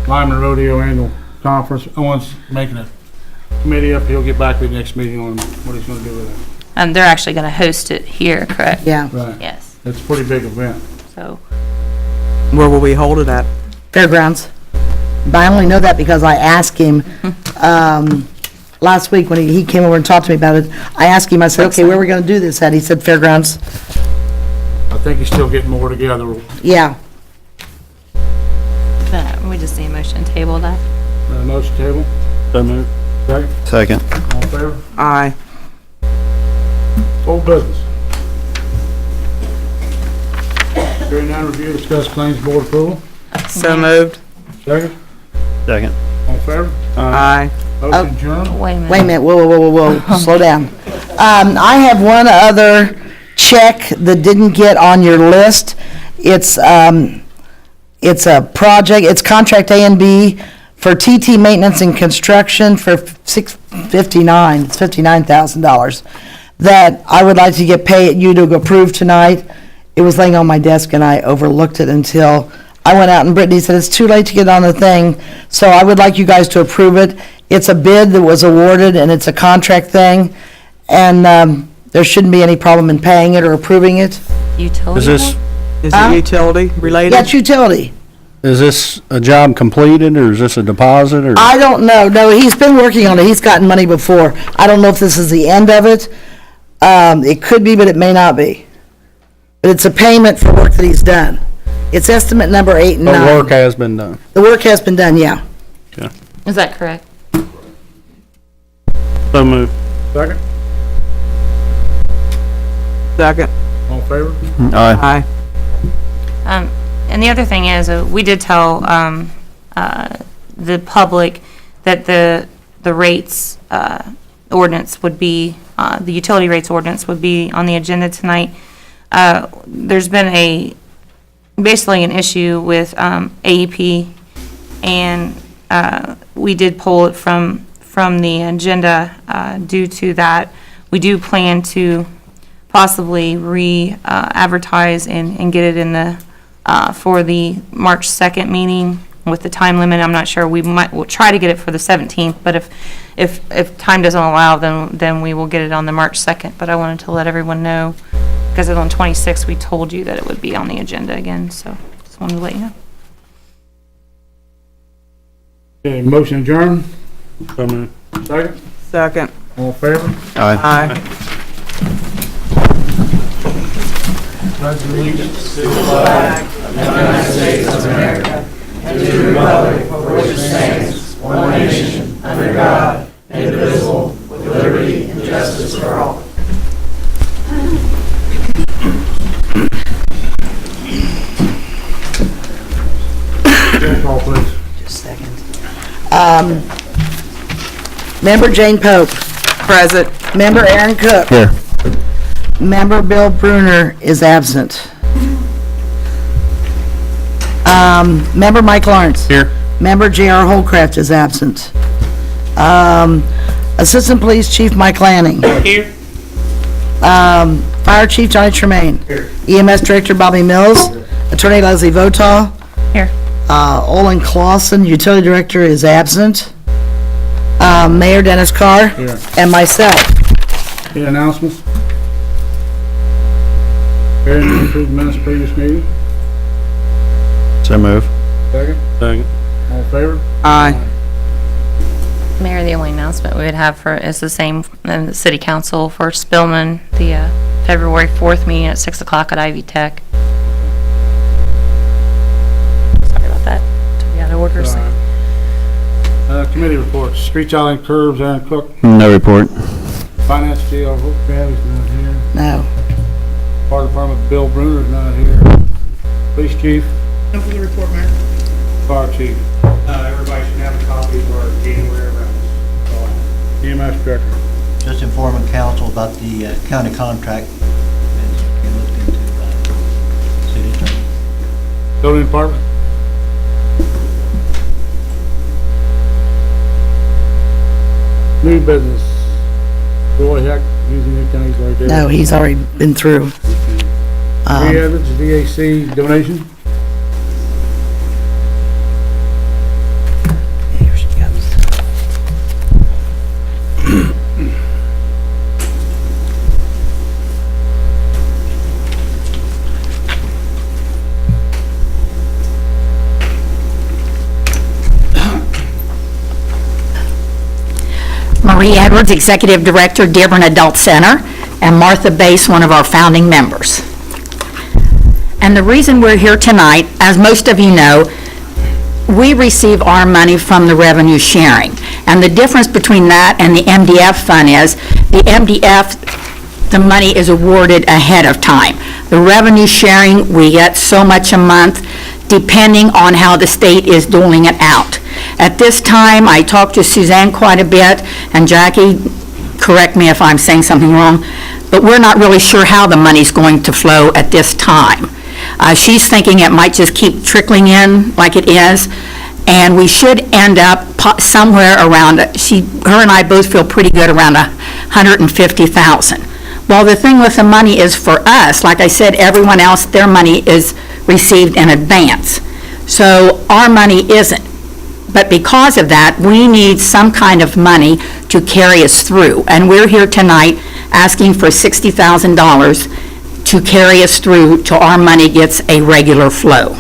Lyman Rodeo Annual Conference, Owen's making a committee up, he'll get back to the next meeting on what he's gonna do with it. And they're actually going to host it here, correct? Yeah. Right. Yes, It's a pretty big event. so. Where will we hold it at? Fairgrounds. But I only know that because I asked him, last week when he came over and talked to me about it. I asked him, I said, okay, where are we gonna do this at? He said Fairgrounds. I think he's still getting more together. Yeah. We just need a motion to table that. Motion table, So moved. second, Second. all in favor? Aye. Old business. Hearing none, review, discuss claims, board approval. So moved. Second, Second. all in favor? Aye. Motion adjourned. Wait a minute. Wait a minute, whoa, slow down. I have one other check that didn't get on your list. It's a project, it's contract A and B for TT maintenance and construction for $59,000 that I would like to get you to approve tonight. It was laying on my desk and I overlooked it until I went out and Brittany said it's too late to get on the thing. So I would like you guys to approve it. It's a bid that was awarded and it's a contract thing. And there shouldn't be any problem in paying it or approving it. Utility? Is this, Is it utility related? Yeah, it's utility. is this a job completed, or is this a deposit, or? I don't know. No, he's been working on it. He's gotten money before. I don't know if this is the end of it. It could be, but it may not be. But it's a payment for work that he's done. It's estimate number 8 and 9. The work has been done. The work has been done, yeah. Okay. Is that correct? So moved. Second, Second. all in favor? Aye. And the other thing is, we did tell the public that the rates ordinance would be, the utility rates ordinance would be on the agenda tonight. There's been basically an issue with AEP, and we did pull it from the agenda due to that. We do plan to possibly re-advertise and get it in the, for the March 2nd meeting with the time limit. I'm not sure. We'll try to get it for the 17th, but if time doesn't allow, then we will get it on the March 2nd. But I wanted to let everyone know, because on 26th, we told you that it would be on the agenda again, so just wanted to let you know. Okay, motion adjourned. So moved. Second, Second. all in favor? Aye. Roll call, please. Just a second. Member Jane Pope. Present. Member Aaron Cook. Here. Member Bill Bruner is absent. Member Mike Lawrence. Here. Member J.R. Holcraft is absent. Assistant Police Chief Mike Lanning. Here. Fire Chief Johnny Tremaine. EMS Director Bobby Mills. Attorney Leslie Votaw. Here. Olin Clausen, Utility Director, is absent. Mayor Dennis Carr. Here. And myself. Any announcements? Hearing none, approve the minutes of previous meeting. So move. Second, Second. all in favor? Aye. Mayor, the only announcement we would have is the same in the city council for Spillman, the February 4th meeting at 6 o'clock at Ivy Tech. Sorry about that. Took me out of order. so. Committee reports, streets, island, curbs, Aaron Cook, No report. finance, J.R. Holcraft is not here. No. Fire department, Bill Bruner's not here. Police chief, No further report, Mayor. fire chief, Everybody should have a copy of our January records. EMS director. Just informing council about the county contract that's being looked into by city attorney. Building department. New business. Roy Heck, using the county's right there. No, he's already been through. Evans, VAC donation. Here she comes. Marie Edwards, Executive Director, Dearborn Adult Center, and Martha Bass, one of our founding members. And the reason we're here tonight, as most of you know, we receive our money from the revenue sharing. And the difference between that and the MDF fund is, the MDF, the money is awarded ahead of time. The revenue sharing, we get so much a month, depending on how the state is doling it out. At this time, I talked to Suzanne quite a bit, and Jackie, correct me if I'm saying something wrong, but we're not really sure how the money's going to flow at this time. She's thinking it might just keep trickling in like it is, and we should end up somewhere around, her and I both feel pretty good, around $150,000. Well, the thing with the money is, for us, like I said, everyone else, their money is received in advance. So our money isn't. But because of that, we need some kind of money to carry us through. And we're here tonight asking for $60,000 to carry us through till our money gets a regular flow.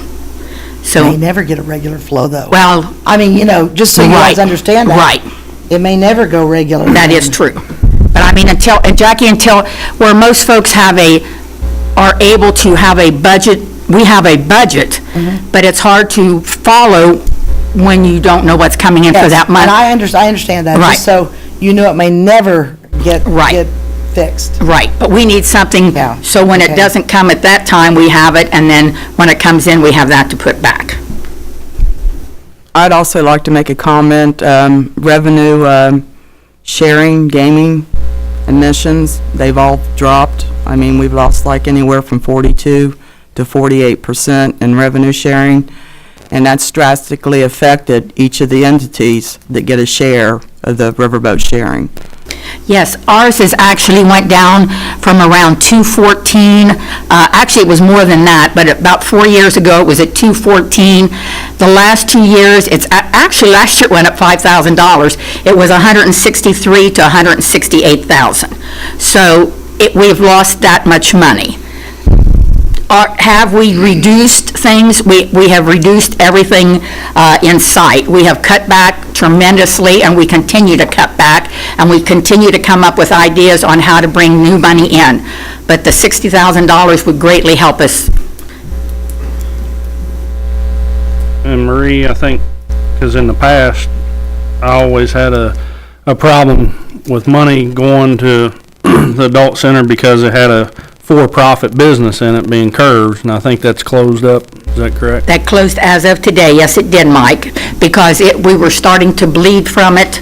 So, May never get a regular flow, though. well, I mean, just so you guys Right, understand that. right. It may never go regular. that is true. But I mean, Jackie, until where most folks are able to have a budget, we have a budget, but it's hard to follow when you don't know what's coming in for Yes, that month. And I understand that. Right. Just so you know, it may never get fixed. Right, but we need something, so when it okay. doesn't come at that time, we have it, and then when it comes in, we have that to put back. I'd also like to make a comment, revenue, sharing, gaming, admissions, they've all dropped. I mean, we've lost like anywhere from 42 to 48% in revenue sharing, and that's drastically affected each of the entities that get a share of the riverboat sharing. Yes, ours is actually went down from around 214, actually it was more than that, but about 4 years ago, it was at 214. The last 2 years, actually last year it went up $5,000. It was 163 to 168,000. So we've lost that much money. Have we reduced things? We have reduced everything in sight. We have cut back tremendously, and we continue to cut back, and we continue to come up with ideas on how to bring new money in. But the $60,000 would greatly help us. And Marie, I think, because in the past, I always had a problem with money going to the adult center because it had a for-profit business in it, being Curves, and I think that's closed up. Is that correct? That closed as of today. Yes, it did, Mike, because we were starting to bleed from it,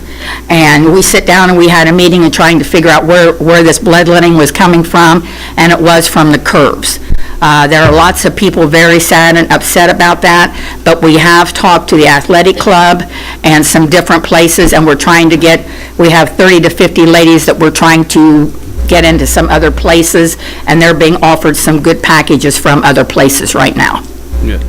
and we sit down and we had a meeting and trying to figure out where this bloodletting was coming from, and it was from the Curves. There are lots of people very sad and upset about that, but we have talked to the athletic club and some different places, and we're trying to we have 30 to 50 ladies that we're trying to get into some other places, and they're being offered some good packages from other places right now. Good.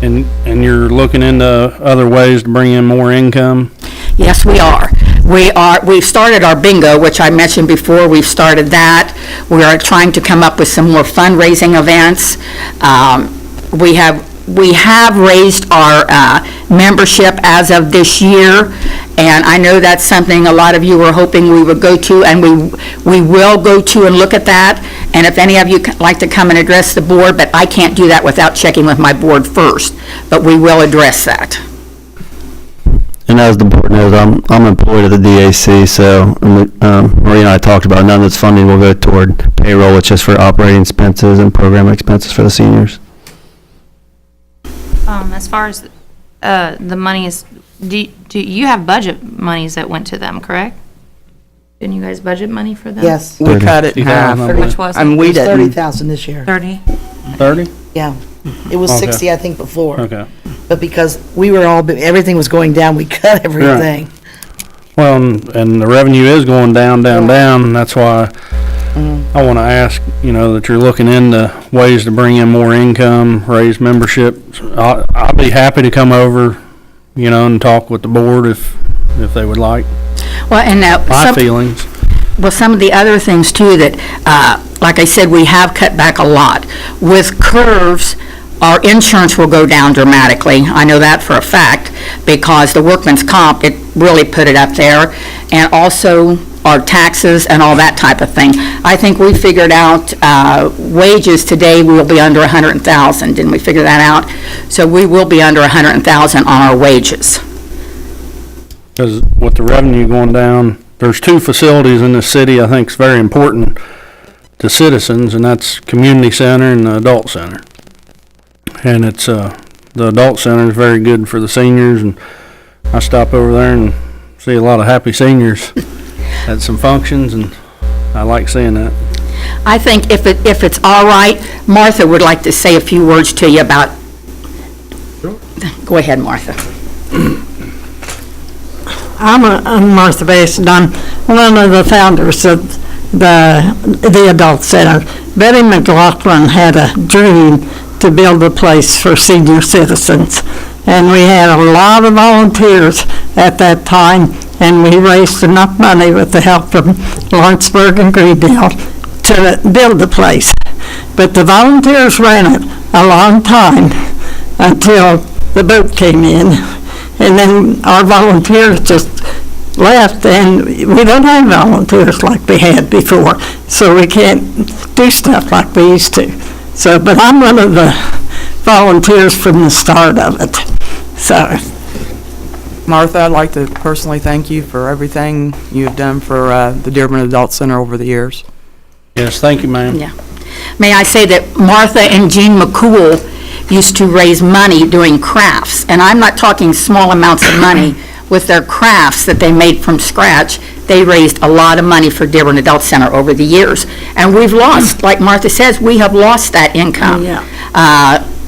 And you're looking into other ways to bring in more income? Yes, we are. We've started our bingo, which I mentioned before. We've started that. We are trying to come up with some more fundraising events. We have raised our membership as of this year, and I know that's something a lot of you were hoping we would go to, and we will go to and look at that. And if any of you like to come and address the board, but I can't do that without checking with my board first, but we will address that. And as the board knows, I'm employed at the DAC, so Marie and I talked about none of this funding will go toward payroll. It's just for operating expenses and program expenses for the seniors. As far as the monies, do you have budget monies that went to them, correct? Didn't you guys budget money for them? Yes. We cut it in half. How much was it? And we It was didn't. 30,000 this year. 30? 30? Yeah. It was Okay. 60, I think, before. Okay. But because everything was going down, we cut everything. Well, and the revenue is going down, and that's why I want to ask, that you're looking into ways to bring in more income, raise membership. I'll be happy to come over, and talk with the board if they would like. Well, and My feelings. Well, some of the other things too that, like I said, we have cut back a lot. With Curves, our insurance will go down dramatically. I know that for a fact, because the workman's comp, it really put it up there. And also our taxes and all that type of thing. I think we figured out wages today, we will be under 100,000. Didn't we figure that out? So we will be under 100,000 on our wages. Because with the revenue going down, there's two facilities in the city I think is very important to citizens, and that's community center and the adult center. And it's, the adult center is very good for the seniors, and I stop over there and see a lot of happy seniors at some functions, and I like seeing that. I think if it's all right, Martha would like to say a few words to you about. Sure. Go ahead, Martha. I'm Martha Bass, and I'm one of the founders of the Adult Center. Betty McLaughlin had a dream to build a place for senior citizens, and we had a lot of volunteers at that time, and we raised enough money with the help from Lawrenceburg and Greendale to build the place. But the volunteers ran it a long time until the boat came in, and then our volunteers just left, and we don't have volunteers like we had before, so we can't do stuff like we used to. So, but I'm one of the volunteers from the start of it. So, Martha, I'd like to personally thank you for everything you've done for the Dearborn Adult Center over the years. Yes, thank you, ma'am. Yeah. May I say that Martha and Jean McCool used to raise money doing crafts, and I'm not talking small amounts of money. With their crafts that they made from scratch, they raised a lot of money for Dearborn Adult Center over the years. And we've lost, like Martha says, we have lost that income.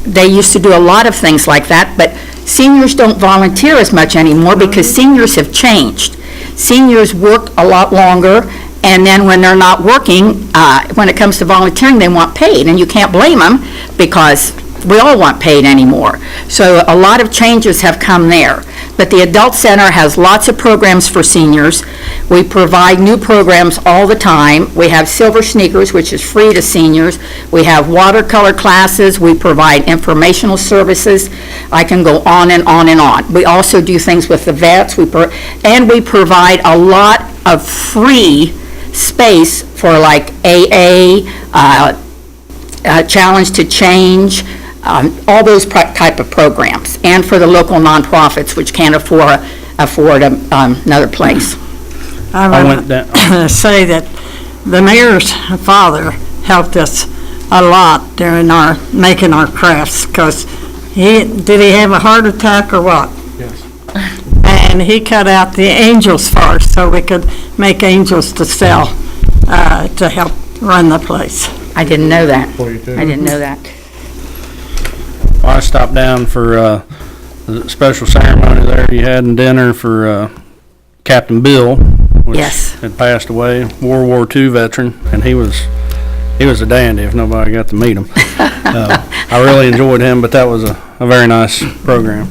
They used to do a lot of things like that, but seniors don't volunteer as much anymore because seniors have changed. Seniors work a lot longer, and then when they're not working, when it comes to volunteering, they want paid, and you can't blame them because we all want paid anymore. So a lot of changes have come there. But the Adult Center has lots of programs for seniors. We provide new programs all the time. We have Silver Sneakers, which is free to seniors. We have watercolor classes. We provide informational services. I can go on and on and on. We also do things with the vets. And we provide a lot of free space for like AA, Challenge to Change, all those type of programs, and for the local nonprofits which can't afford another place. I want to say that the mayor's father helped us a lot during making our crafts, because did he have a heart attack or what? Yes. And he cut out the angels for us so we could make angels to sell to help run the place. I didn't know that. I didn't know that. Well, I stopped down for the special ceremony there you had in dinner for Captain Bill, which had passed away, World War II veteran, and he was a dandy if nobody got to meet him. I really enjoyed him, but that was a very nice program.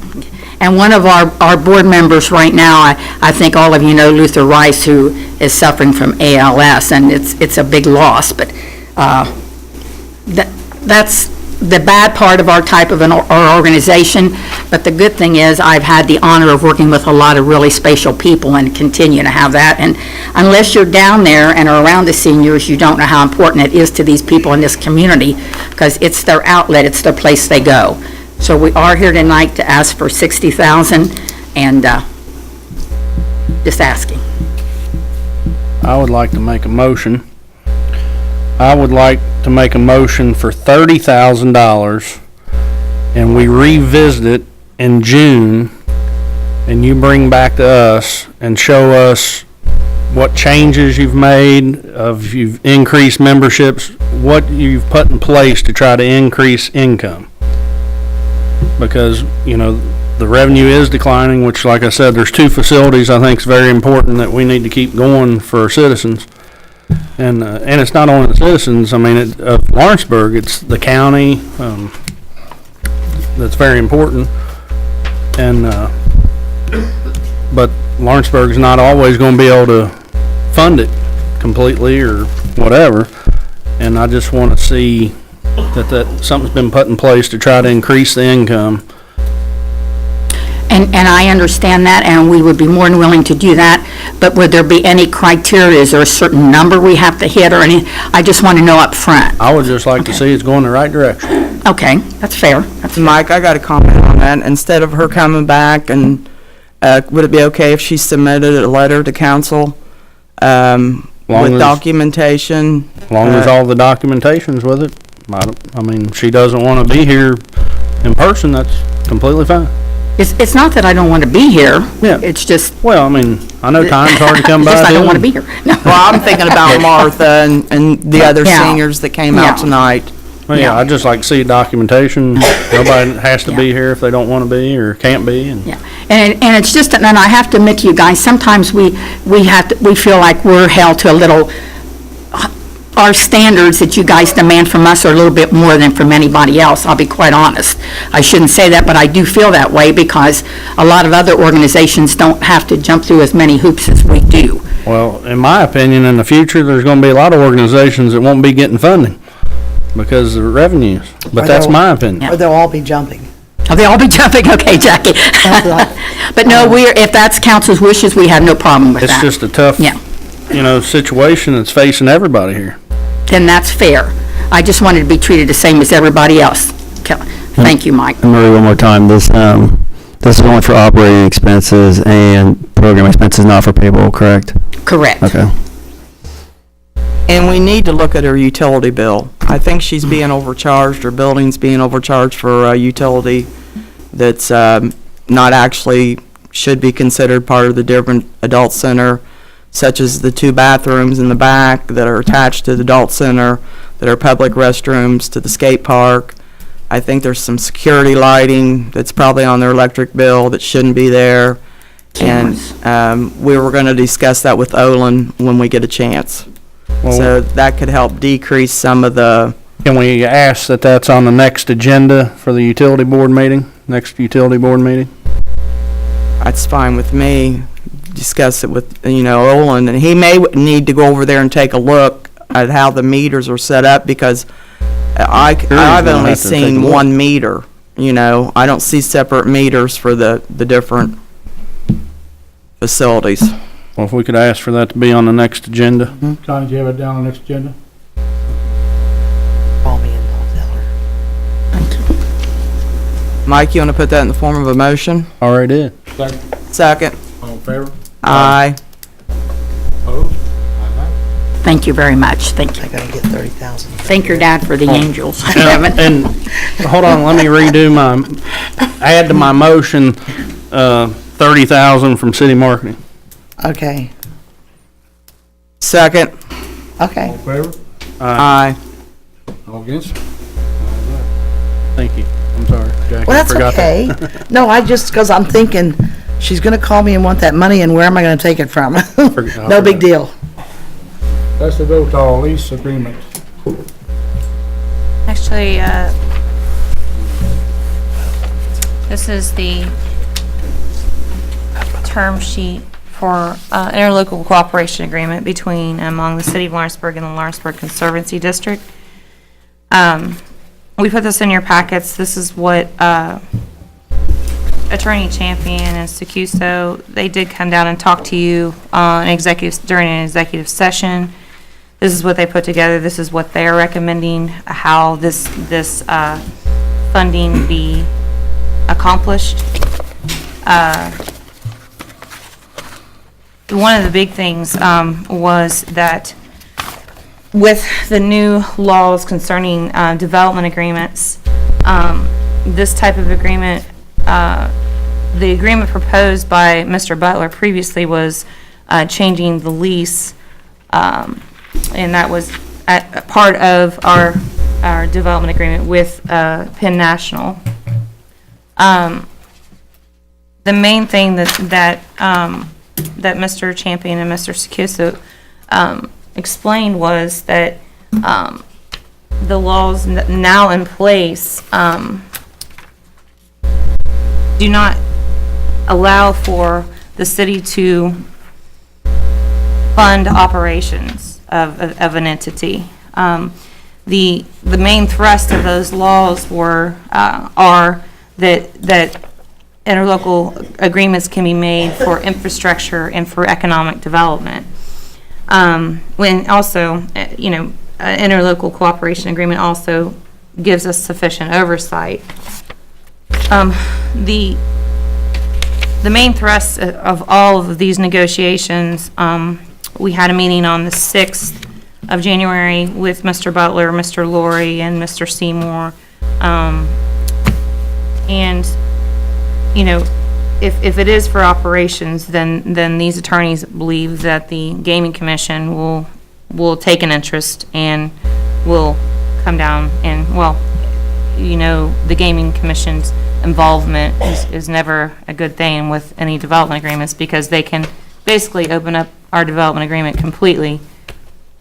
And one of our board members right now, I think all of you know Luther Rice, who is suffering from ALS, and it's a big loss, but that's the bad part of our type of our organization. But the good thing is I've had the honor of working with a lot of really special people and continue to have that. And unless you're down there and are around the seniors, you don't know how important it is to these people in this community, because it's their outlet, it's their place they go. So we are here tonight to ask for $60,000, and just asking. I would like to make a motion. I would like to make a motion for $30,000, and we revisit it in June, and you bring back to us and show us what changes you've made, you've increased memberships, what you've put in place to try to increase income. Because, the revenue is declining, which, like I said, there's 2 facilities I think is very important that we need to keep going for our citizens. And it's not only the citizens, of Lawrenceburg, it's the county, that's very important. And, but Lawrenceburg's not always gonna be able to fund it completely or whatever. And I just wanna see that something's been put in place to try to increase the income. And I understand that, and we would be more than willing to do that, but would there be any criteria? Is there a certain number we have to hit or any? I just want to know up front. I would just like to see it's going the right direction. Okay, that's fair. Mike, I got a comment on that. Instead of her coming back, and would it be okay if she submitted a letter to council Long with as- documentation. As long as all the documentation's with it, I mean, she doesn't want to be here in person, that's completely fine. It's not that I don't want to be here. Yeah. It's just. Well, I mean, I know time's hard to come by. It's just I don't too. want to be here. No. Well, I'm thinking about Martha and the other Yeah. seniors that came out Yeah. tonight. Well, yeah, I'd just like to see documentation. Nobody has to be here if they don't want to be or can't be, and. Yeah, and it's just, and I have to admit to you guys, sometimes we feel like we're held to a little, our standards that you guys demand from us are a little bit more than from anybody else, I'll be quite honest. I shouldn't say that, but I do feel that way because a lot of other organizations don't have to jump through as many hoops as we do. Well, in my opinion, in the future, there's gonna be a lot of organizations that won't be getting funding because of revenues, but that's my opinion. Or they'll all be jumping. Oh, they all be jumping, okay, Jackie. But no, if that's council's wishes, we have no problem with that. It's just a tough, Yeah. situation that's facing everybody here. Then that's fair. I just wanted to be treated the same as everybody else. Thank you, Mike. And Marie, one more time, this is only for operating expenses and program expenses, not for payroll, correct? Correct. Okay. And we need to look at her utility bill. I think she's being overcharged, her building's being overcharged for a utility that's not actually, should be considered part of the Dearborn Adult Center, such as the 2 bathrooms in the back that are attached to the adult center, that are public restrooms to the skate park. I think there's some security lighting that's probably on their electric bill that shouldn't be there. And we were gonna discuss that with Olin when we get a chance. So that could help decrease some of the. Can we ask that that's on the next agenda for the utility board meeting, next utility board meeting? That's fine with me. Discuss it with, Olin, and he may need to go over there and take a look at how the meters are set up, because I've only seen one meter, I don't see separate meters for the different facilities. Well, if we could ask for that to be on the next agenda. Connie, do you have it down on the next agenda? Call me and I'll tell her. Mike, you want to put that in the form of a motion? Already did. Second. All in favor? Aye. Opposed? Thank you very much. Thank you. I gotta get 30,000. Thank your dad for the angels. And, hold on, let me redo add to my motion, 30,000 from city marketing. Okay, Second. okay. All in favor? Aye. All against? Thank you. I'm sorry, Jackie. Well, that's forgot okay. that. No, because I'm thinking, she's gonna call me and want that money, and where am I gonna take it from? No big deal. That's the Votal lease agreement. Actually, this is the term sheet for interlocal cooperation agreement between among the City of Lawrenceburg and the Lawrenceburg Conservancy District. We put this in your packets. This is what Attorney Champion and Secuso, they did come down and talk to you during an executive session. This is what they put together. This is what they're recommending, how this funding be accomplished. One of the big things was that with the new laws concerning development agreements, this type of agreement, the agreement proposed by Mr. Butler previously was changing the lease, and that was a part of our development agreement with Penn National. The main thing that Mr. Champion and Mr. Secuso explained was that the laws now in place do not allow for the city to fund operations of an entity. The main thrust of those laws are that interlocal agreements can be made for infrastructure and for economic development. When also, interlocal cooperation agreement also gives us sufficient oversight. The main thrust of all of these negotiations we had a meeting on the 6th of January with Mr. Butler, Mr. Laurie, and Mr. Seymour. And, you know, if it is for operations, then these attorneys believe that the Gaming Commission will take an interest and will come down and, well, you know, the Gaming Commission's involvement is never a good thing with any development agreements, because they can basically open up our development agreement completely.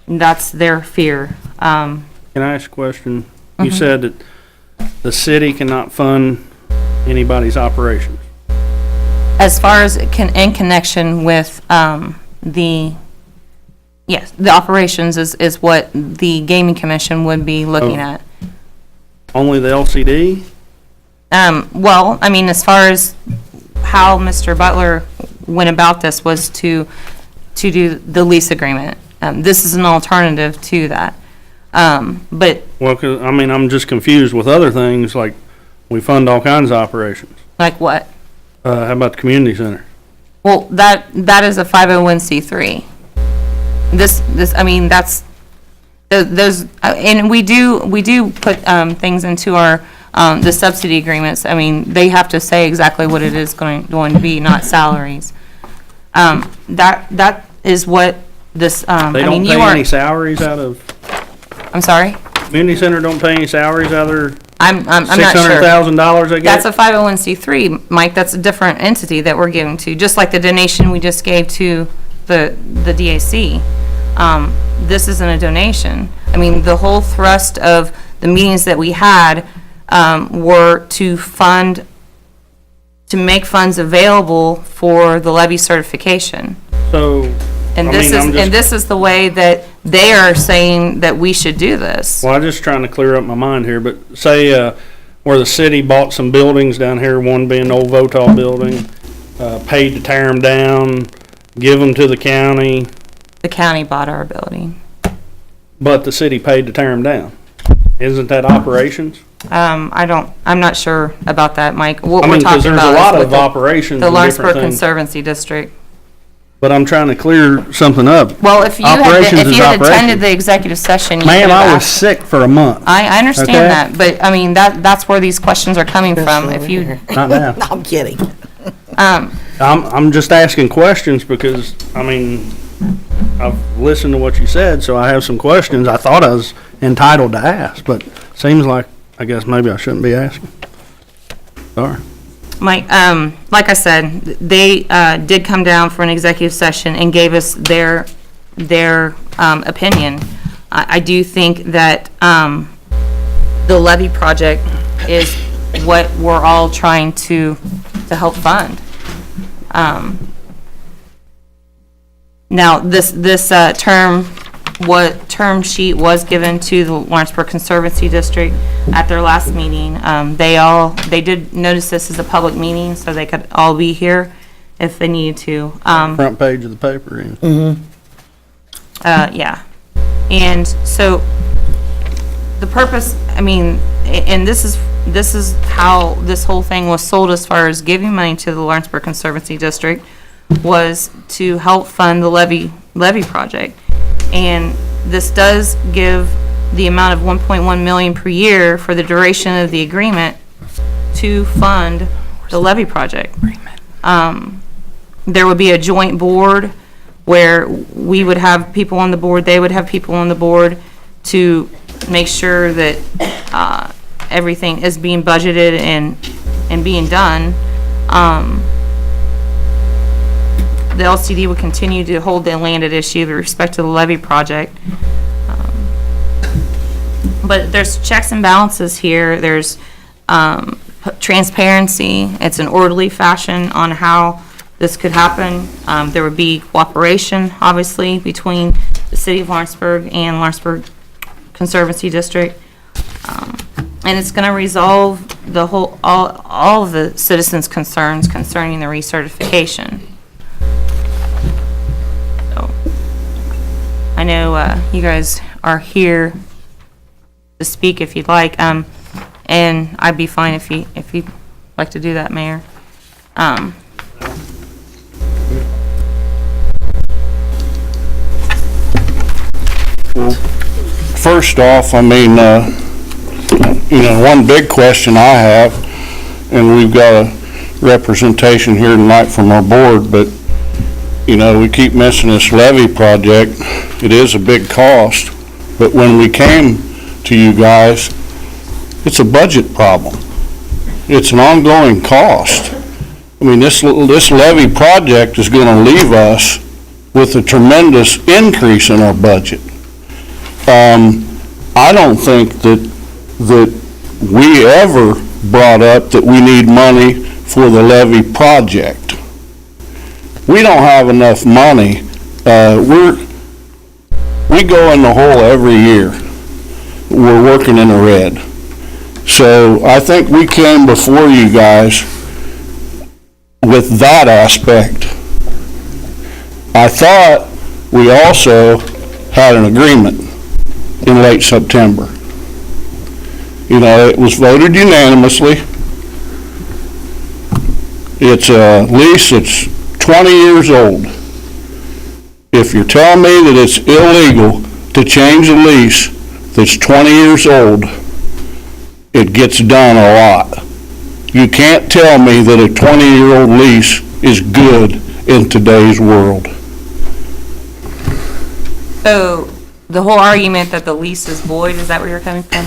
That's their fear. Can I ask a question? You said that the city cannot fund anybody's operations. As far as in connection with the operations is what the Gaming Commission would be looking at. Only the LCD? Well, I mean, as far as how Mr. Butler went about this was to do the lease agreement. This is an alternative to that. But. Well, 'cause, I mean, I'm just confused with other things, like we fund all kinds of operations. Like what? How about the community center? Well, that is a 501c3. I mean, that's, those, and we do put things into our, the subsidy agreements. I mean, they have to say exactly what it is going to be, not salaries. That is what this, They I don't mean, pay you are. any salaries out of, I'm sorry? community center don't pay any salaries out of their I'm not sure. $600,000 they get? That's a 501c3, Mike. That's a different entity that we're giving to, just like the donation we just gave to the DAC. This isn't a donation. I mean, the whole thrust of the meetings that we had were to make funds available for the levy certification. So, And I this mean, is, I'm just- and this is the way that they are saying that we should do this. Well, I'm just trying to clear up my mind here, but say, where the city bought some buildings down here, one being the old Votal building, paid to tear them down, give them to the county, The county bought our building. but the city paid to tear them down. Isn't that operations? I'm not sure about that, Mike. What I we're mean, 'cause talking there's a about lot is of with operations the and different Lawrenceburg things. Conservancy District. But I'm trying to clear something up. Well, if you had, Operations if is you had attended operations. the executive session, you Ma'am, could have I was asked. sick for a month. I understand Okay? that, but I mean, that's where these questions are coming from. If you, Not now. No, I'm kidding. I'm just asking questions because, I mean, I've listened to what you said, so I have some questions I thought I was entitled to ask, but seems like, I guess maybe I shouldn't be asking. Sorry. Mike, like I said, they did come down for an executive session and gave us their opinion. I do think that the levy project is what we're all trying to help fund. Now, this term sheet was given to the Lawrenceburg Conservancy District at their last meeting. They did notice this as a public meeting, so they could all be here if they needed to. Front page of the paper. Yeah. And so the purpose, I mean, and this is how this whole thing was sold as far as giving money to the Lawrenceburg Conservancy District, was to help fund the levy project. And this does give the amount of 1.1 million per year for the duration of the agreement to fund the levy project. There would be a joint board where we would have people on the board, they would have people on the board to make sure that everything is being budgeted and being done. The LCD would continue to hold the landed issue with respect to the levy project. But there's checks and balances here. There's transparency. It's an orderly fashion on how this could happen. There would be cooperation, obviously, between the city of Lawrenceburg and Lawrenceburg Conservancy District. And it's going to resolve the all of the citizens' concerns concerning the recertification. So, I know you guys are here to speak if you'd like, and I'd be fine if you'd like to do that, Mayor. First off, I mean, one big question I have, and we've got a representation here tonight from our board, but, we keep missing this levy project. It is a big cost, but when we came to you guys, it's a budget problem. It's an ongoing cost. I mean, this levy project is gonna leave us with a tremendous increase in our budget. I don't think that we ever brought up that we need money for the levy project. We don't have enough money. We go in the hole every year. We're working in the red. So I think we came before you guys with that aspect. I thought we also had an agreement in late September. It was voted unanimously. It's a lease that's 20 years old. If you're telling me that it's illegal to change a lease that's 20 years old, it gets done a lot. You can't tell me that a 20-year-old lease is good in today's world. So the whole argument that the lease is void, is that where you're coming from?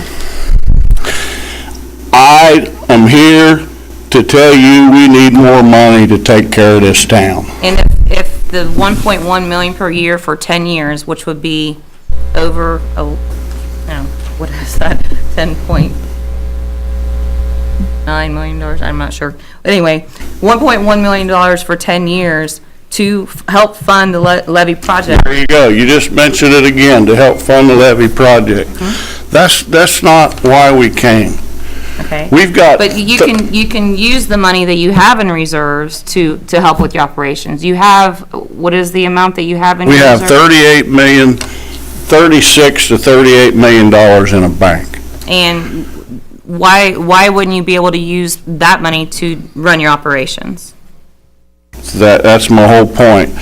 I am here to tell you we need more money to take care of this town. And if the 1.1 million per year for 10 years, which would be over, what is that, $10.9 million, I'm not sure. But anyway, $1.1 million for 10 years to help fund the levy project. There you go. You just mentioned it again, to help fund the levy project. That's not why we came. Okay. We've got. But you can use the money that you have in reserves to help with your operations. You have, what is the amount that you have in We reserves? have $36 to $38 million in a bank. And why wouldn't you be able to use that money to run your operations? That's my whole point.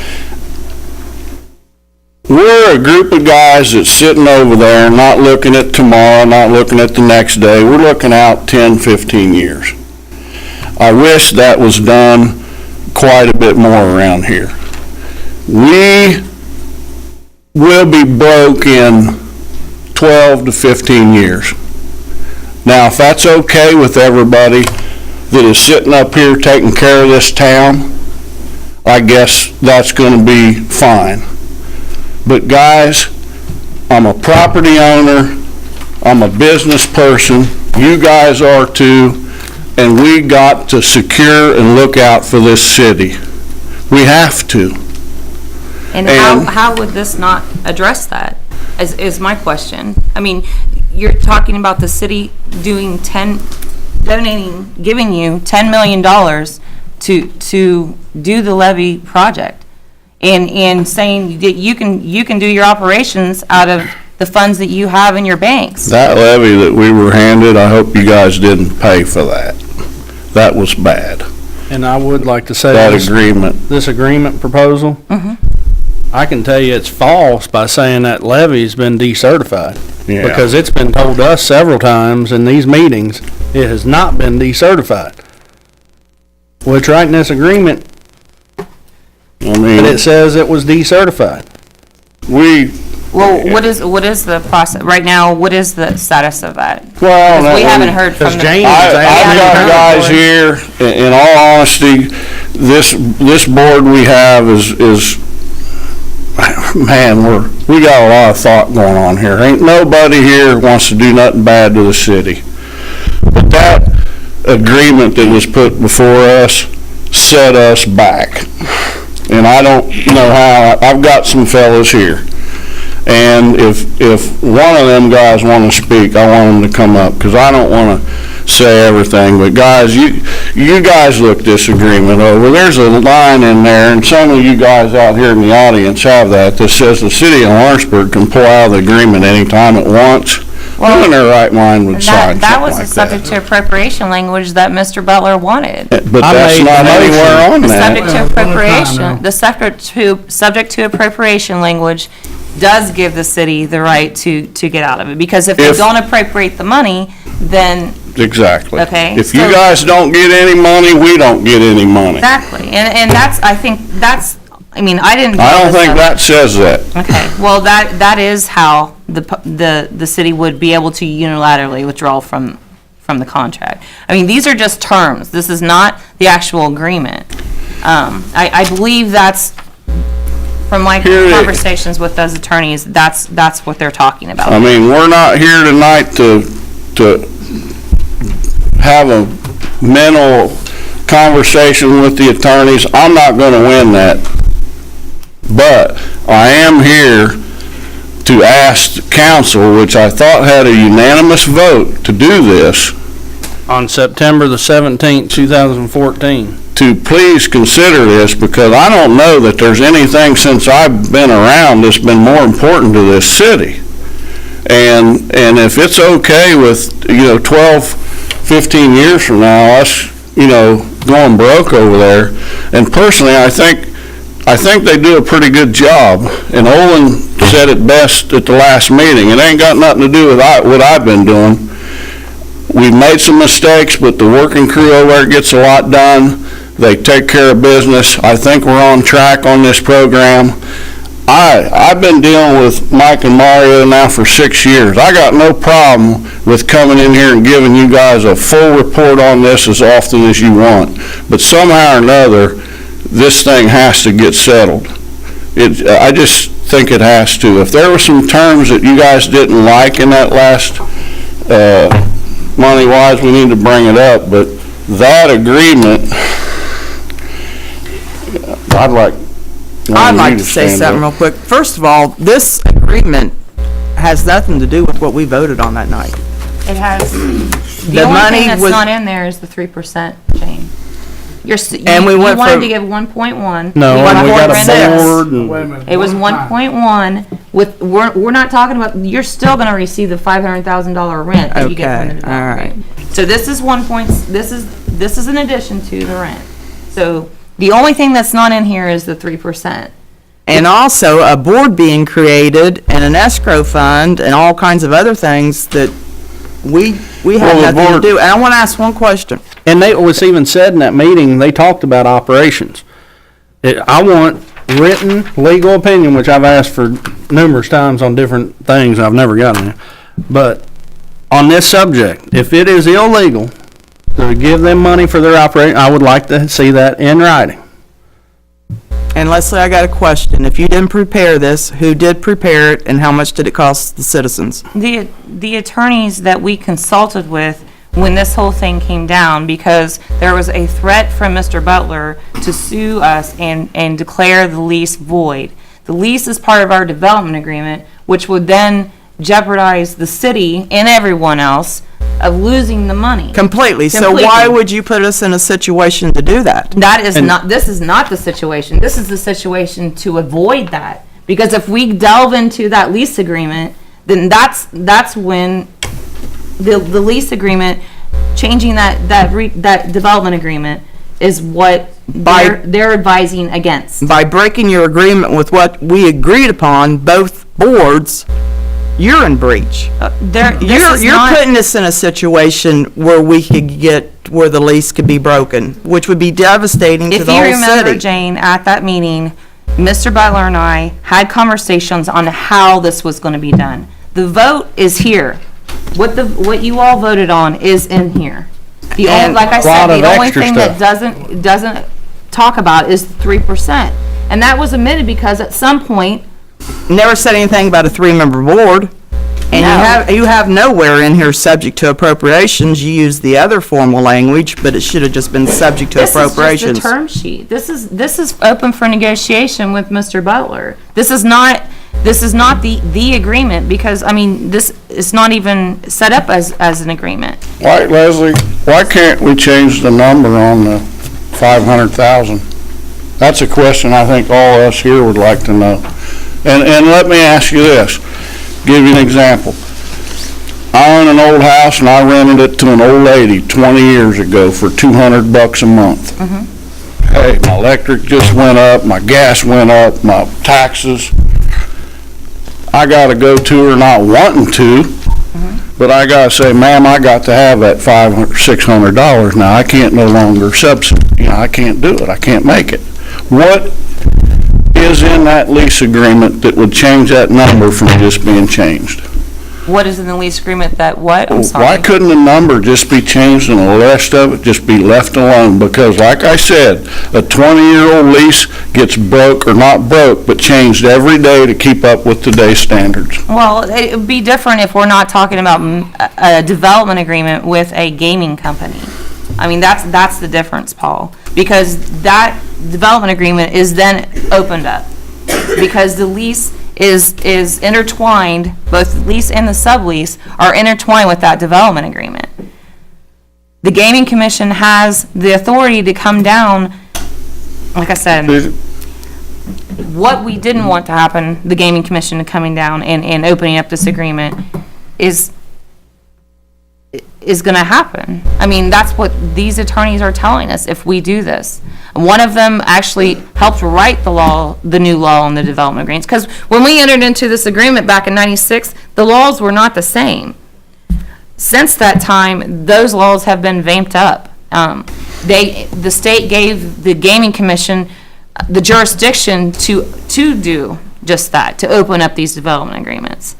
We're a group of guys that's sitting over there, not looking at tomorrow, not looking at the next day. We're looking out 10, 15 years. I wish that was done quite a bit more around here. We will be broke in 12 to 15 years. Now, if that's okay with everybody that is sitting up here taking care of this town, I guess that's going to be fine. But guys, I'm a property owner, I'm a business person, you guys are too, and we got to secure and look out for this city. We have to. And how would this not address that, is my question. I mean, you're talking about the city giving you $10 million to do the levy project. And saying that you can do your operations out of the funds that you have in your banks. That levy that we were handed, I hope you guys didn't pay for that. That was bad. And I would like to say that this agreement proposal, I can tell you it's false by saying that levy's been decertified. Yeah. Because it's been told to us several times in these meetings, it has not been decertified. Well, it's right in this agreement. But it says it was decertified. What is the process right now? What is the status of that? Well, we haven't heard from the. I've got guys here. In all honesty, this board we have is man, we got a lot of thought going on here. Ain't nobody here wants to do nothing bad to the city. But that agreement that was put before us set us back. And I don't know how. I've got some fellas here. And if one of them guys want to speak, I want them to come up, because I don't want to say everything. But guys, you guys look this agreement over. There's a line in there, and some of you guys out here in the audience have that says the city of Lawrenceburg can pull out of the agreement anytime it wants. Who in their right mind would sign That something was the like subject that? to appropriation language that Mr. Butler wanted. But that's not anywhere on The that. subject to appropriation, the subject to appropriation language does give the city the right to get out of it, because if they don't appropriate the money, then, Exactly. Okay, If you so- guys don't get any money, we don't get any money. exactly, and that's, I think, I mean, I didn't. I don't think that says that. Okay, well, that is how the city would be able to unilaterally withdraw from the contract. I mean, these are just terms, this is not the actual agreement. I believe that's, from my conversations with those attorneys, that's what they're talking about. I mean, we're not here tonight to have a mental conversation with the attorneys. I'm not gonna win that. But I am here to ask the council, which I thought had a unanimous vote to do this, On September the 17th, 2014. to please consider this, because I don't know that there's anything since I've been around that's been more important to this city. And if it's okay with, 12, 15 years from now, us, going broke over there, and personally, I think they do a pretty good job. And Olin said it best at the last meeting. It ain't got nothing to do with what I've been doing. We've made some mistakes, but the working crew over there gets a lot done. They take care of business. I think we're on track on this program. I've been dealing with Mike and Mario now for 6 years. I got no problem with coming in here and giving you guys a full report on this as often as you want. But somehow or another, this thing has to get settled. I just think it has to. If there were some terms that you guys didn't like in that last, money-wise, we need to bring it up, but that agreement, I'd like I'd you to say stand something up. real quick. First of all, this agreement has nothing to do with what we voted on that night. It has, The the only money thing that's was- not in there is the 3%, Jane. And we You went wanted from- to give 1.1. No, We and we got a went board from and. It was 1.1 with, we're not talking about, you're still gonna receive the $500,000 rent that you get from the Okay, all right. development. So this is this is in addition to the rent. So the only thing that's not in here is the 3%. And also a board being created and an escrow fund and all kinds of other things that we had Well, the nothing to board- do. And I want to ask one question. And it was even said in that meeting, they talked about operations. I want written legal opinion, which I've asked for numerous times on different things, I've never gotten it. But on this subject, if it is illegal to give them money for their operation, I would like to see that in writing. And Leslie, I got a question. If you didn't prepare this, who did prepare it and how much did it cost the citizens? The attorneys that we consulted with when this whole thing came down, because there was a threat from Mr. Butler to sue us and declare the lease void. The lease is part of our development agreement, which would then jeopardize the city and everyone else of losing the money. Completely. So why would you put us in a situation to do that? That is not, this is not the situation. This is the situation to avoid that. Because if we delve into that lease agreement, then that's when the lease agreement, changing that development agreement is what they're advising against. By breaking your agreement with what we agreed upon, both boards, you're in breach. You're putting us in a situation where we could get, where the lease could be broken, which would be devastating to the whole If you remember, city. Jane, at that meeting, Mr. Butler and I had conversations on how this was going to be done. The vote is here. What you all voted on is in here. The only, like I said, the only thing that doesn't talk about is the 3%. And that was omitted because at some point, Never said anything about a three-member board. And you have nowhere in here subject to appropriations. You use the other formal language, but it should have just been subject to appropriations. this is just the term sheet. This is open for negotiation with Mr. Butler. This is not the agreement, because, I mean, this is not even set up as an agreement. Why, Leslie, why can't we change the number on the 500,000? That's a question I think all of us here would like to know. And let me ask you this, give you an example. I own an old house and I rented it to an old lady 20 years ago for $200 a month. Hey, my electric just went up, my gas went up, my taxes. I gotta go to her not wanting to, but I gotta say, ma'am, I got to have that $500, $600 now. I can't no longer subsidy, I can't do it, I can't make it. What is in that lease agreement that would change that number from just being changed? What is in the lease agreement that what? I'm sorry. Why couldn't the number just be changed and the rest of it just be left alone? Because like I said, a 20-year-old lease gets broke, or not broke, but changed every day to keep up with today's standards. Well, it would be different if we're not talking about a development agreement with a gaming company. I mean, that's the difference, Paul, because that development agreement is then opened up, because the lease is intertwined, both the lease and the sublease are intertwined with that development agreement. The Gaming Commission has the authority to come down, like I said, what we didn't want to happen, the Gaming Commission coming down and opening up this agreement is going to happen. I mean, that's what these attorneys are telling us if we do this. One of them actually helped write the new law on the development agreements, because when we entered into this agreement back in '96, the laws were not the same. Since that time, those laws have been vamped up. The state gave the Gaming Commission the jurisdiction to do just that, to open up these development agreements.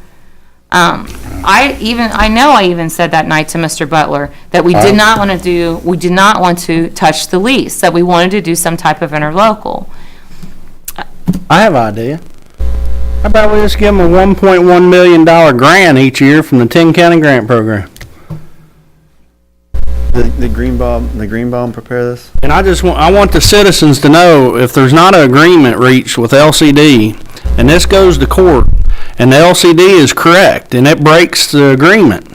I even said that night to Mr. Butler that we did not want to touch the lease, that we wanted to do some type of interlocal. I have an idea. How about we just give them a $1.1 million grant each year from the 10-county grant program? The Greenbaum prepare this? And I want the citizens to know, if there's not an agreement reached with LCD, and this goes to court, and the LCD is correct, and it breaks the agreement,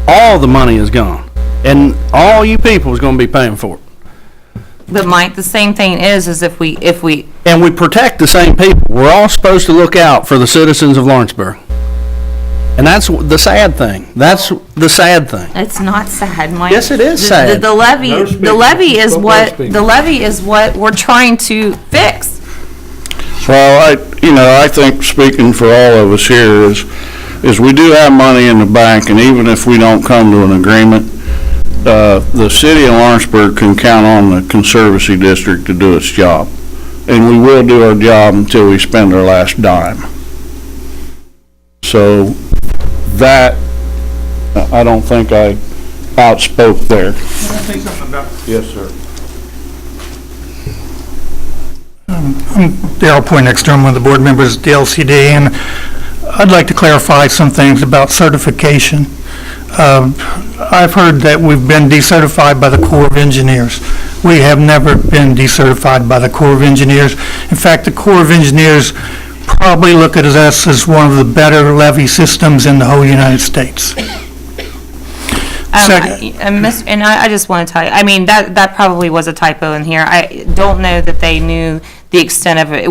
all the money is gone, and all you people is going to be paying for it. But Mike, the same thing is if we And we protect the same people. We're all supposed to look out for the citizens of Lawrenceburg. And that's the sad thing. That's the sad thing. It's not sad, Mike. Yes, it is sad. The levy is what we're trying to fix. Well, I think speaking for all of us here is we do have money in the bank, and even if we don't come to an agreement, the city of Lawrenceburg can count on the Conservancy District to do its job. And we will do our job until we spend our last dime. So that, I don't think I outspoke there. Can I say something about? Yes, sir. I'm Darrell Poindexter, I'm one of the board members at the LCD, and I'd like to clarify some things about certification. I've heard that we've been decertified by the Corps of Engineers. We have never been decertified by the Corps of Engineers. In fact, the Corps of Engineers probably look at us as one of the better levee systems in the whole United States. And I just want to tell you, I mean, that probably was a typo in here. I don't know that they knew the extent of it.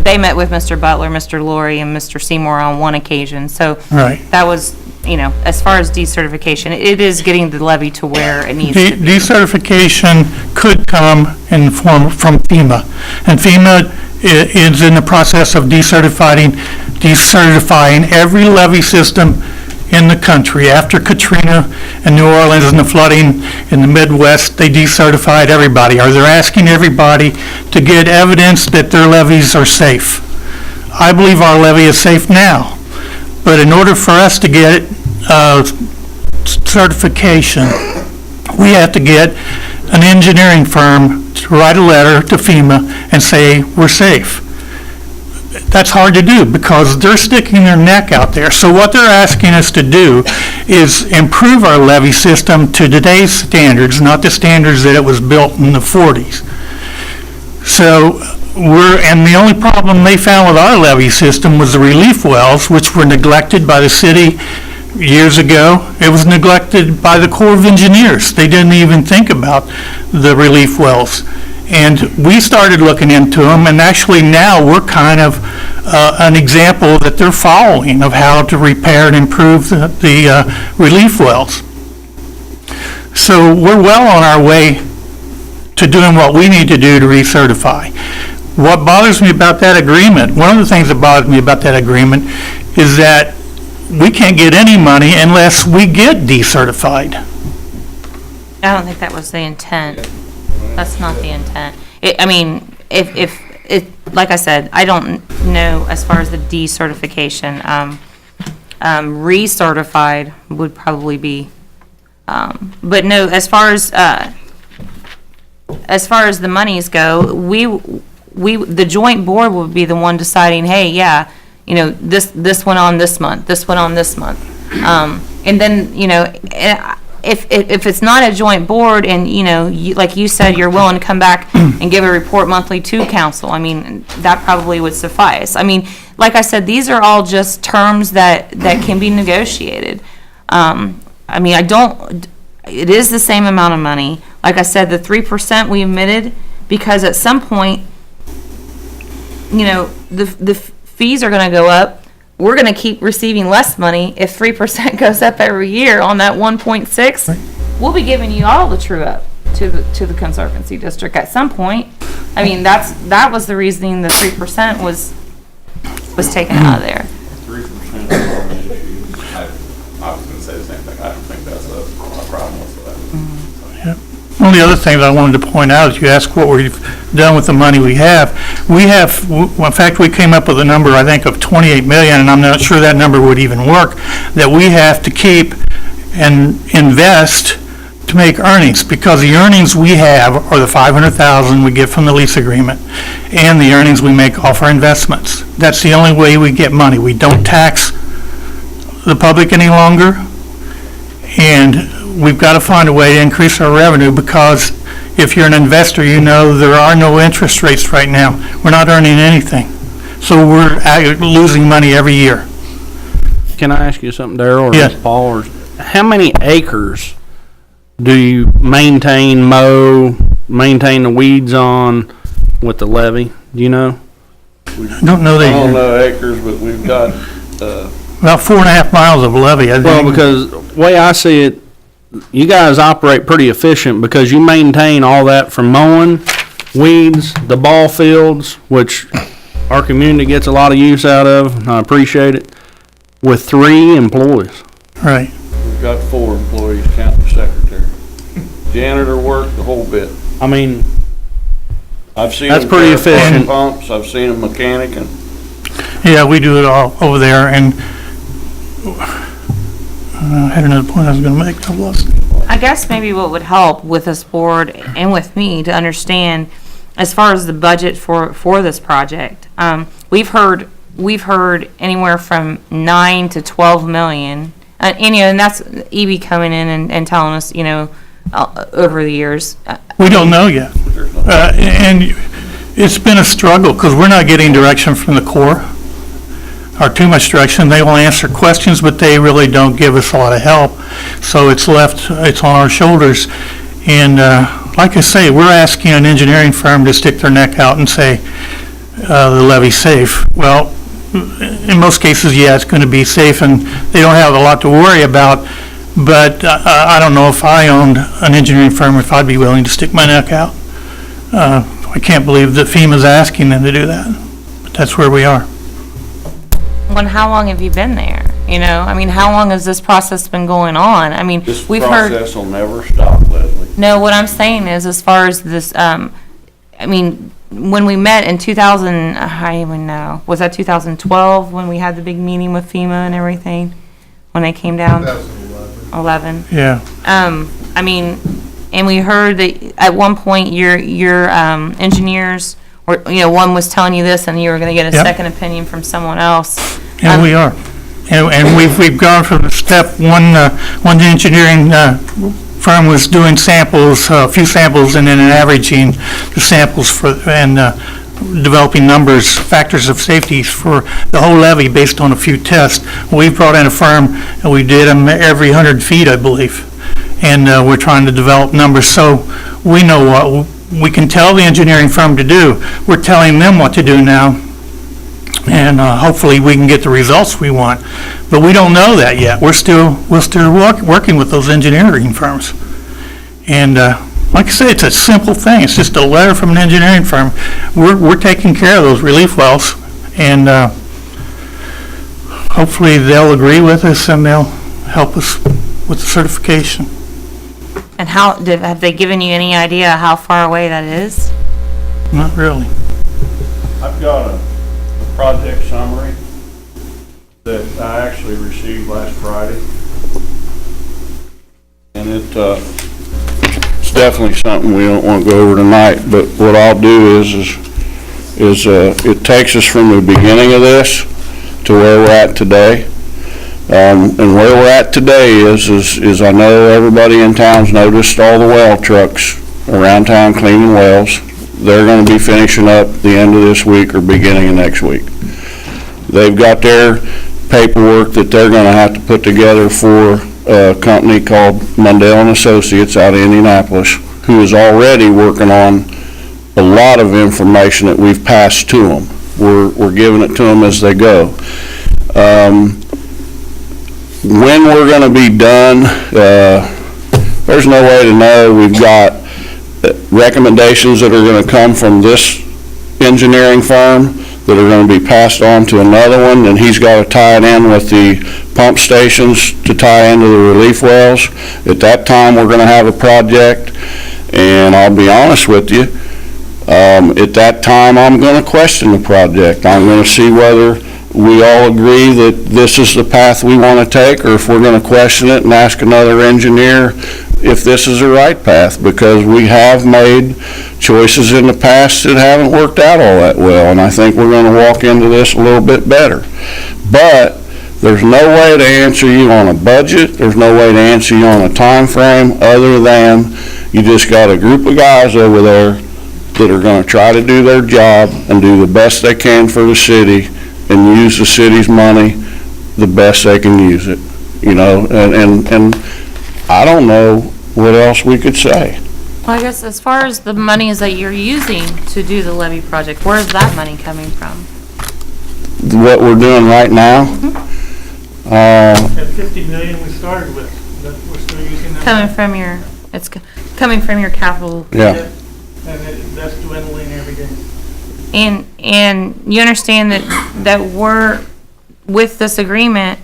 They met with Mr. Butler, Mr. Laurie, and Mr. Seymour on one occasion, so right. That was, as far as decertification, it is getting the levy to where it needs to be. Decertification could come in form from FEMA, and FEMA is in the process of decertifying every levee system in the country. After Katrina and New Orleans and the flooding in the Midwest, they decertified everybody. They're asking everybody to get evidence that their levees are safe. I believe our levee is safe now, but in order for us to get certification, we have to get an engineering firm to write a letter to FEMA and say we're safe. That's hard to do because they're sticking their neck out there. So what they're asking us to do is improve our levee system to today's standards, not the standards that it was built in the 40s. So and the only problem they found with our levee system was the relief wells, which were neglected by the city years ago. It was neglected by the Corps of Engineers. They didn't even think about the relief wells. And we started looking into them, and actually now we're kind of an example that they're following of how to repair and improve the relief wells. So we're well on our way to doing what we need to do to recertify. What bothers me about that agreement, one of the things that bothers me about that agreement is that we can't get any money unless we get decertified. I don't think that was the intent. That's not the intent. I mean, if like I said, I don't know as far as the decertification. Recertified would probably be, but no, as far as the monies go, the joint board would be the one deciding, hey, yeah, you know, this went on this month, this went on this month. And then, you know, if it's not a joint board and, you know, like you said, you're willing to come back and give a report monthly to council, I mean, that probably would suffice. I mean, like I said, these are all just terms that can be negotiated. I mean, it is the same amount of money. Like I said, the 3% we admitted, because at some point, you know, the fees are going to go up. We're going to keep receiving less money if 3% goes up every year on that 1.6. We'll be giving you all the true up to the Conservancy District at some point. I mean, that was the reasoning the 3% was taken out of there. 3% I was going to say the same thing. I don't think that's a problem whatsoever. One of the other things I wanted to point out is you asked what we've done with the money we have. In fact, we came up with a number, I think, of 28 million, and I'm not sure that number would even work, that we have to keep and invest to make earnings, because the earnings we have are the 500,000 we get from the lease agreement and the earnings we make off our investments. That's the only way we get money. We don't tax the public any longer, and we've got to find a way to increase our revenue, because if you're an investor, you know there are no interest rates right now. We're not earning anything. So we're losing money every year. Can I ask you something, Darrell, or Yeah. Paul? Or how many acres do you maintain the weeds on with the levee? Do you know? I don't know I don't know acres, but we've got, about 4.5 miles of levee, I think. Well, because the way I see it, you guys operate pretty efficient because you maintain all that from mowing, weeds, the ball fields, which our community gets a lot of use out of, and I appreciate it, with 3 employees. Right. we've got 4 employees, counting the secretary. Janitor work, the whole bit. I mean, I've seen that's them pretty repair efficient. pumps, I've seen them mechanic, and Yeah, we do it all over there, and I had another point I was gonna make, I've lost it. I guess maybe what would help with this board and with me to understand, as far as the budget for this project, we've heard anywhere from 9 to 12 million, and you know, and that's EB coming in and telling us, you know, over the years. We don't know yet. And it's been a struggle, because we're not getting direction from the Corps, or too much direction. They will answer questions, but they really don't give us a lot of help. So it's on our shoulders. And like I say, we're asking an engineering firm to stick their neck out and say the levee's safe. Well, in most cases, yeah, it's going to be safe, and they don't have a lot to worry about. But I don't know if I owned an engineering firm, if I'd be willing to stick my neck out. I can't believe that FEMA's asking them to do that, but that's where we are. Well, how long have you been there? You know, I mean, how long has this process been going on? I mean, this we've heard. process will never stop, Leslie. No, what I'm saying is, as far as this, I mean, when we met in 2000, I don't even know, was that 2012 when we had the big meeting with FEMA and everything? When they came down? 2011. Yeah. I mean, and we heard that at one point your engineers, or, you know, one was telling you this and you were going to get a Yep. second opinion from someone else. And we are. And we've gone from the step one, when the engineering firm was doing samples, a few samples, and then averaging the samples and developing numbers, factors of safety for the whole levee based on a few tests. We brought in a firm, and we did them every 100 feet, I believe. And we're trying to develop numbers, so we know what we can tell the engineering firm to do. We're telling them what to do now. And hopefully we can get the results we want. But we don't know that yet. We're still working with those engineering firms. And like I say, it's a simple thing. It's just a letter from an engineering firm. We're taking care of those relief wells, and hopefully they'll agree with us and they'll help us with the certification. And have they given you any idea how far away that is? Not really. I've got a project summary that I actually received last Friday. And it's definitely something we don't want to go over tonight, but what I'll do is it takes us from the beginning of this to where we're at today. And where we're at today is I know everybody in town's noticed all the well trucks around town cleaning wells. They're going to be finishing up the end of this week or beginning of next week. They've got their paperwork that they're going to have to put together for a company called Mundell and Associates out of Indianapolis, who is already working on a lot of information that we've passed to them. We're giving it to them as they go. When we're going to be done, there's no way to know. We've got recommendations that are going to come from this engineering firm that are going to be passed on to another one, and he's got to tie it in with the pump stations to tie into the relief wells. At that time, we're going to have a project, and I'll be honest with you, at that time, I'm going to question the project. I'm going to see whether we all agree that this is the path we want to take, or if we're going to question it and ask another engineer if this is the right path, because we have made choices in the past that haven't worked out all that well, and I think we're going to walk into this a little bit better. But there's no way to answer you on a budget, there's no way to answer you on a time frame, other than you just got a group of guys over there that are going to try to do their job and do the best they can for the city and use the city's money the best they can use it, you know, and I don't know what else we could say. Well, I guess as far as the monies that you're using to do the levy project, where's that money coming from? What we're doing right now, That 50 million we started with, that we're still using that. Coming from your capital. yeah. And that's dwindling every day. And you understand that we're, with this agreement,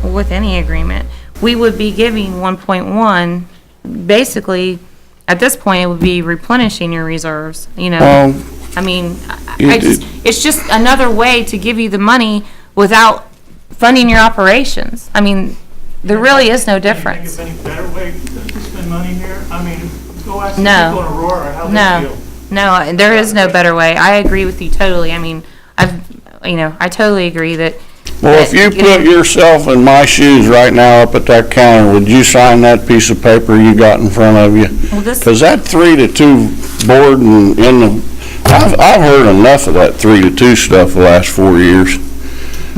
with any agreement, we would be giving 1.1, basically, at this point, it would be replenishing your reserves, you know? I mean, it's just another way to give you the money without funding your operations. I mean, there really is no difference. Can you think of any better way to spend money here? I mean, go ask the No. people in Aurora how they feel. No, there is no better way. I agree with you totally. I mean, I totally agree that. Well, if you put yourself in my shoes right now up at that counter, would you sign that piece of paper you got in front of you? Because that 3-2 board I've heard enough of that 3-2 stuff the last 4 years.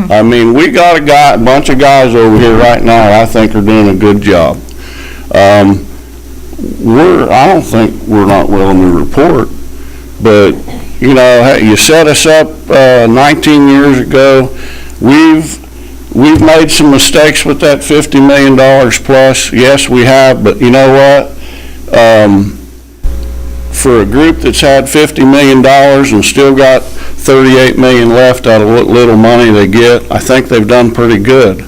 I mean, we got a bunch of guys over here right now I think are doing a good job. I don't think we're not willing to report, but, you know, hey, you set us up 19 years ago. We've made some mistakes with that $50 million plus. Yes, we have, but you know what? For a group that's had $50 million and still got $38 million left out of what little money they get, I think they've done pretty good.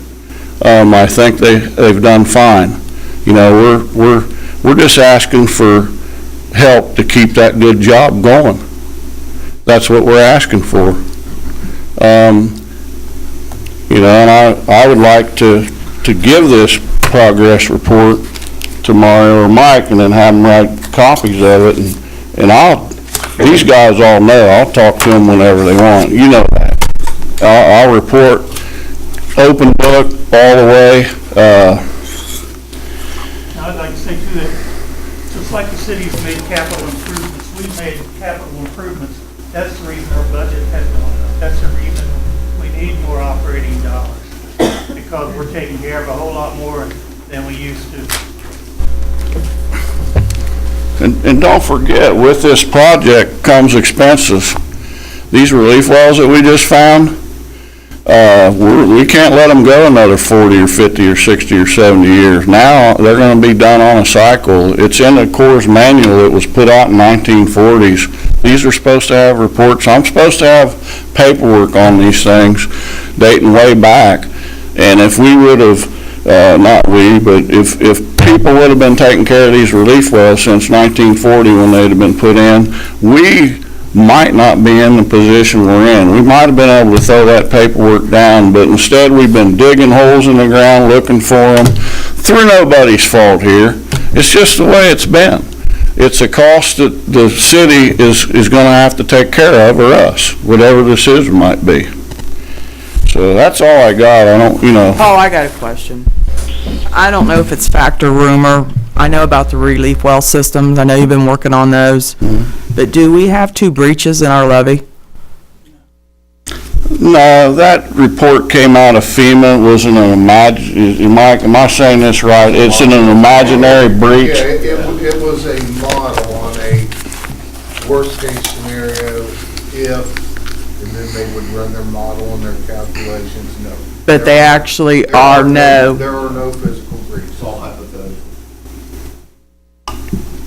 I think they've done fine. You know, we're just asking for help to keep that good job going. That's what we're asking for. You know, and I would like to give this progress report to Mario or Mike and then have them write copies of it, and these guys all know, I'll talk to them whenever they want, you know that. I'll report open book all the way. I'd like to say too that, just like the city's made capital improvements, we've made capital improvements. That's the reason our budget has gone up. That's the reason we need more operating dollars, because we're taking care of a whole lot more than we used to. And don't forget, with this project comes expenses. These relief wells that we just found, we can't let them go another 40 or 50 or 60 or 70 years. Now, they're gonna be done on a cycle. It's in the Corps manual that was put out in 1940s. These are supposed to have reports. I'm supposed to have paperwork on these things dating way back. And if we would have, not we, but if people would have been taking care of these relief wells since 1940 when they'd have been put in, we might not be in the position we're in. We might have been able to throw that paperwork down, but instead we've been digging holes in the ground looking for them through nobody's fault here. It's just the way it's been. It's a cost that the city is going to have to take care of, or us, whatever the decision might be. So that's all I got. I don't, Paul, I got a question. I don't know if it's fact or rumor. I know about the relief well systems. I know you've been working on those. But do we have 2 breaches in our levee? No, that report came out of FEMA. It wasn't am I saying this right? It's in an imaginary breach. Yeah, it was a model on a worst case scenario if, and then they would run their model and their calculations, no. But they actually are no. There are no physical breaches. It's all hypothetical.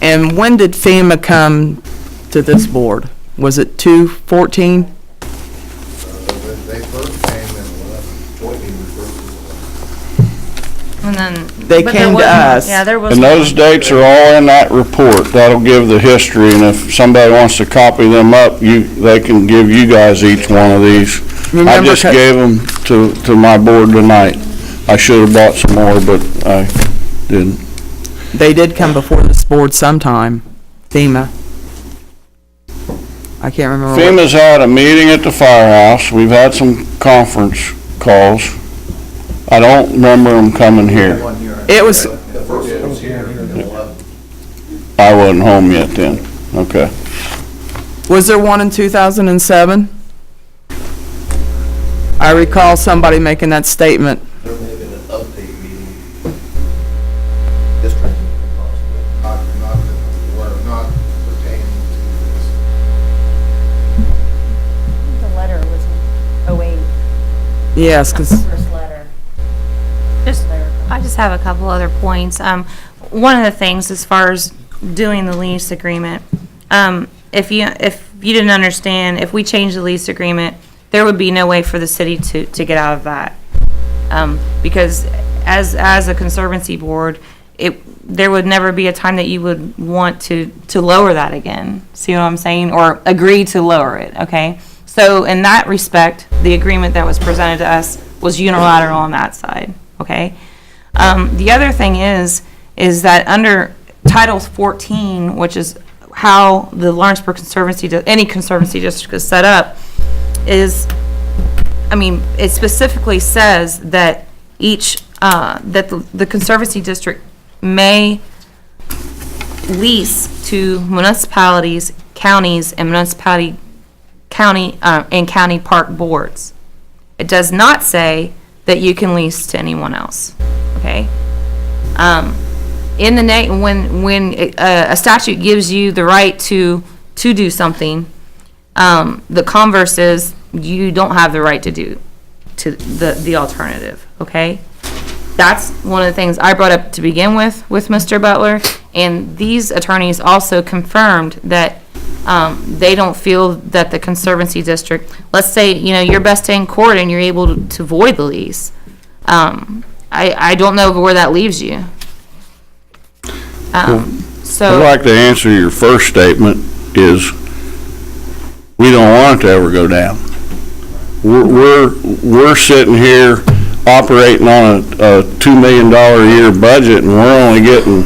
And when did FEMA come to this board? Was it 2/14? They first came in 11, 20 And then. They but came there to wasn't- us. Yeah, there was. And those one. dates are all in that report. That'll give the history, and if somebody wants to copy them up, they can give you guys each one of these. I Remember just gave them to my board tonight. I should have bought some more, but I didn't. They did come before this board sometime, FEMA. I can't remember. FEMA's had a meeting at the firehouse. We've had some conference calls. I don't remember them coming here. It was, I wasn't home yet then. Okay. was there one in 2007? I recall somebody making that statement. There may have been an update meeting. This time, possibly. not pertaining The letter was in 08. Yes, because First letter. I just have a couple other points. One of the things as far as doing the lease agreement, if you didn't understand, if we change the lease agreement, there would be no way for the city to get out of that. Because as a conservancy board, there would never be a time that you would want to lower that again. See what I'm saying? Or agree to lower it, okay? So in that respect, the agreement that was presented to us was unilateral on that side, okay? The other thing is that under Title 14, which is how the Lawrenceburg Conservancy, any conservancy district is set up, it specifically says that that the conservancy district may lease to municipalities, counties, and county park boards. It does not say that you can lease to anyone else, okay? When a statute gives you the right to do something, the converse is you don't have the right to do the alternative, okay? That's one of the things I brought up to begin with Mr. Butler, and these attorneys also confirmed that they don't feel that the conservancy district, let's say, you're best in court and you're able to void the lease. I don't know where that leaves you. I'd like to answer your first statement is we don't want it to ever go down. We're sitting here operating on a $2 million a year budget, and we're only getting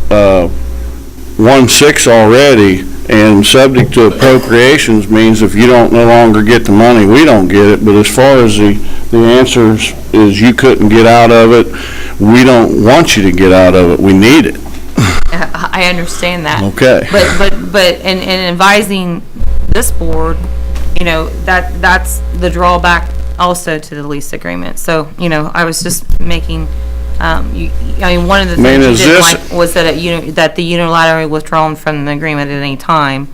1.6 already, and subject to appropriations means if you don't no longer get the money, we don't get it. But as far as the answer is you couldn't get out of it, we don't want you to get out of it. We need it. I understand that. Okay. But in advising this board, that's the drawback also to the lease agreement. So, I was just making, one of the things you didn't like was that that the unilaterally withdrawn from the agreement at any time.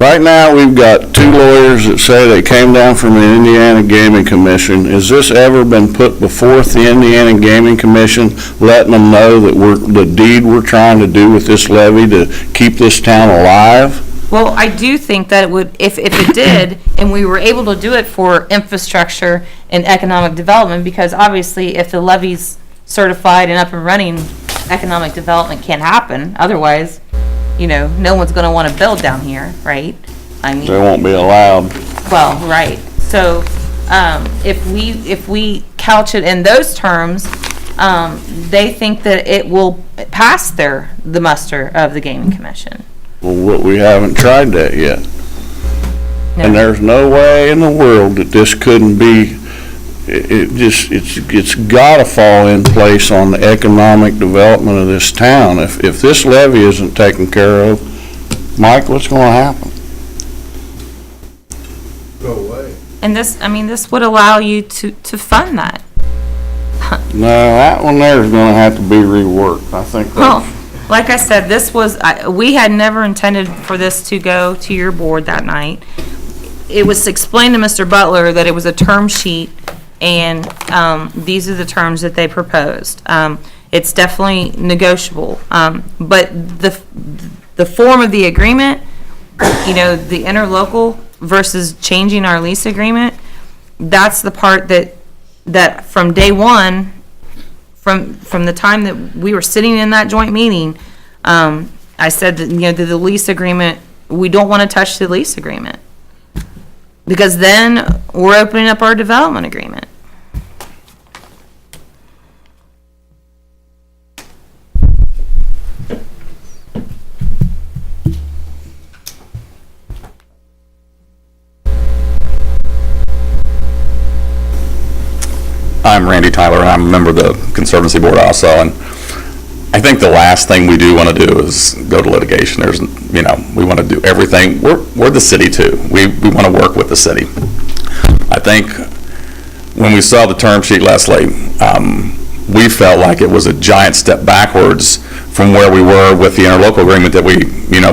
Right now, we've got 2 lawyers that say they came down from the Indiana Gaming Commission. Has this ever been put before the Indiana Gaming Commission, letting them know that the deed we're trying to do with this levy to keep this town alive? Well, I do think that it would, if it did, and we were able to do it for infrastructure and economic development, because obviously if the levee's certified and up and running, economic development can't happen. Otherwise, no one's gonna wanna build down here, right? I mean. They won't be allowed. Well, right. So, if we couch it in those terms, they think that it will pass the muster of the Gaming Commission. Well, we haven't tried that yet. And there's no way in the world that this couldn't be, it's gotta fall in place on the economic development of this town. If this levy isn't taken care of, Mike, what's gonna happen? Go away. And this would allow you to fund that. No, that one there is gonna have to be reworked. I think Well, like I said, we had never intended for this to go to your board that night. It was explained to Mr. Butler that it was a term sheet, and these are the terms that they proposed. It's definitely negotiable, but the form of the agreement, the interlocal versus changing our lease agreement, that's the part that from day one, from the time that we were sitting in that joint meeting, I said that, the lease agreement, we don't want to touch the lease agreement. Because then we're opening up our development agreement. I'm Randy Tyler, and I'm a member of the Conservancy Board also, and I think the last thing we do want to do is go to litigation. We want to do everything. We're the city too. We want to work with the city. I think when we saw the term sheet, Leslie, we felt like it was a giant step backwards from where we were with the interlocal agreement that we,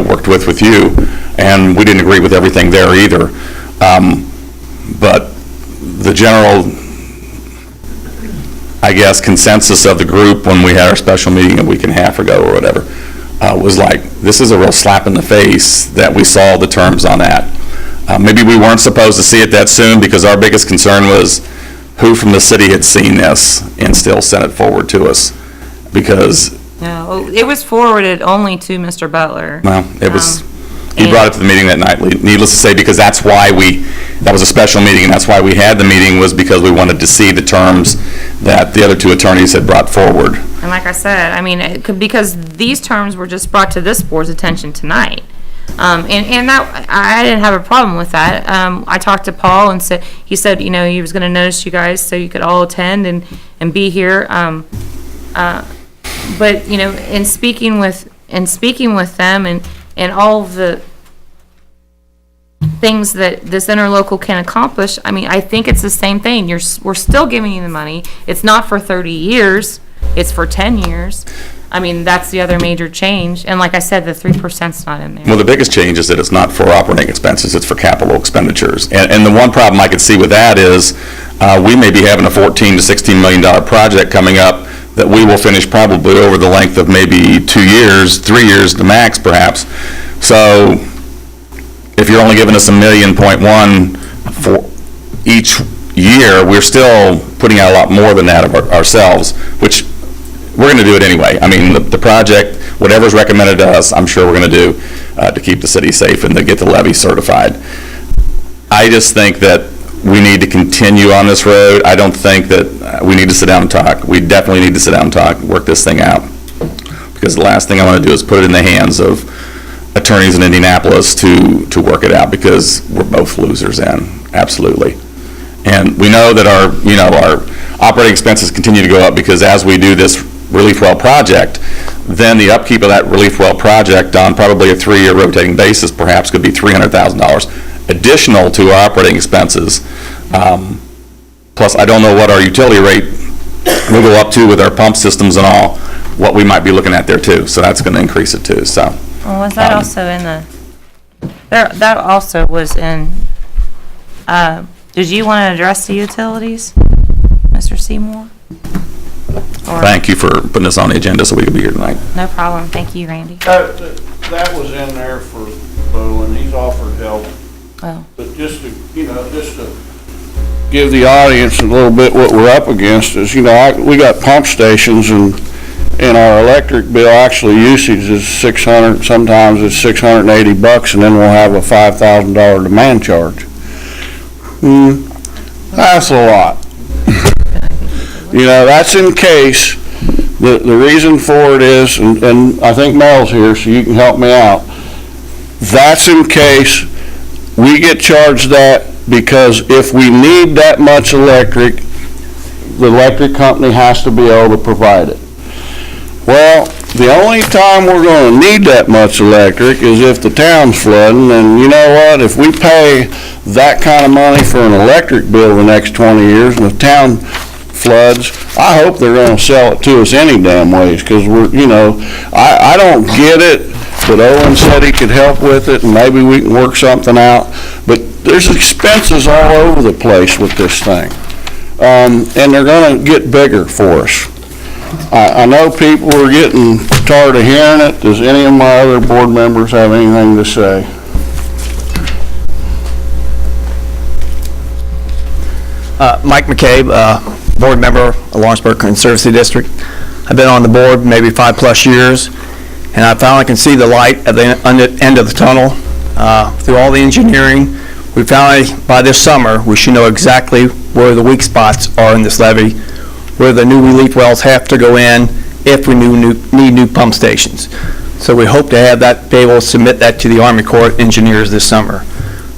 worked with you, and we didn't agree with everything there either. But the general, I guess, consensus of the group when we had our special meeting a week and a half ago or whatever, was like, this is a real slap in the face that we saw the terms on that. Maybe we weren't supposed to see it that soon, because our biggest concern was who from the city had seen this and still sent it forward to us, because. No, it was forwarded only to Mr. Butler. Well, it was, he brought it to the meeting that night, needless to say, because that's why that was a special meeting, and that's why we had the meeting, was because we wanted to see the terms that the other 2 attorneys had brought forward. And like I said, because these terms were just brought to this board's attention tonight. And that, I didn't have a problem with that. I talked to Paul and he said, he was gonna notice you guys so you could all attend and be here. But, in speaking with them and all of the things that this interlocal can accomplish, I think it's the same thing. We're still giving you the money. It's not for 30 years, it's for 10 years. That's the other major change. And like I said, the 3%'s not in there. Well, the biggest change is that it's not for operating expenses, it's for capital expenditures. And the one problem I could see with that is, we may be having a $14 to $16 million project coming up that we will finish probably over the length of maybe 2 years, 3 years to max perhaps. So if you're only giving us $1.1 million for each year, we're still putting out a lot more than that of ourselves, which we're going to do it anyway. The project, whatever's recommended to us, I'm sure we're going to do to keep the city safe and to get the levy certified. I just think that we need to continue on this road. I don't think that we need to sit down and talk. We definitely need to sit down and talk, work this thing out. Because the last thing I want to do is put it in the hands of attorneys in Indianapolis to work it out, because we're both losers in, absolutely. And we know that our operating expenses continue to go up, because as we do this relief well project, then the upkeep of that relief well project on probably a 3-year rotating basis perhaps could be $300,000 additional to our operating expenses. Plus, I don't know what our utility rate will go up to with our pump systems and all, what we might be looking at there too. So that's going to increase it too. So. Well, was that also in That also was in, did you want to address the utilities, Mr. Seymour? Or- Thank you for putting us on the agenda so we could be here tonight. No problem. Thank you, Randy. That was in there for Bo, and he's offered help. Oh. But just to give the audience a little bit what we're up against is, we got pump stations and our electric bill actually usage is 600, sometimes it's $680, and then we'll have a $5,000 demand charge. That's a lot. That's in case, the reason for it is, and I think Mel's here, so you can help me out. That's in case we get charged that, because if we need that much electric, the electric company has to be able to provide it. Well, the only time we're going to need that much electric is if the town's flooding, and you know what? If we pay that kind of money for an electric bill the next 20 years and the town floods, I hope they're going to sell it to us any damn ways, because I don't get it, but Owen said he could help with it, and maybe we can work something out. But there's expenses all over the place with this thing, and they're going to get bigger for us. I know people are getting tired of hearing it. Does any of my other board members have anything to say? Mike McCabe, board member of Lawrenceburg Conservancy District. I've been on the board maybe 5+ years, and I finally can see the light at the end of the tunnel. Through all the engineering, we finally, by this summer, we should know exactly where the weak spots are in this levee, where the new relief wells have to go in if we need new pump stations. So we hope to have that, be able to submit that to the Army Corps of Engineers this summer,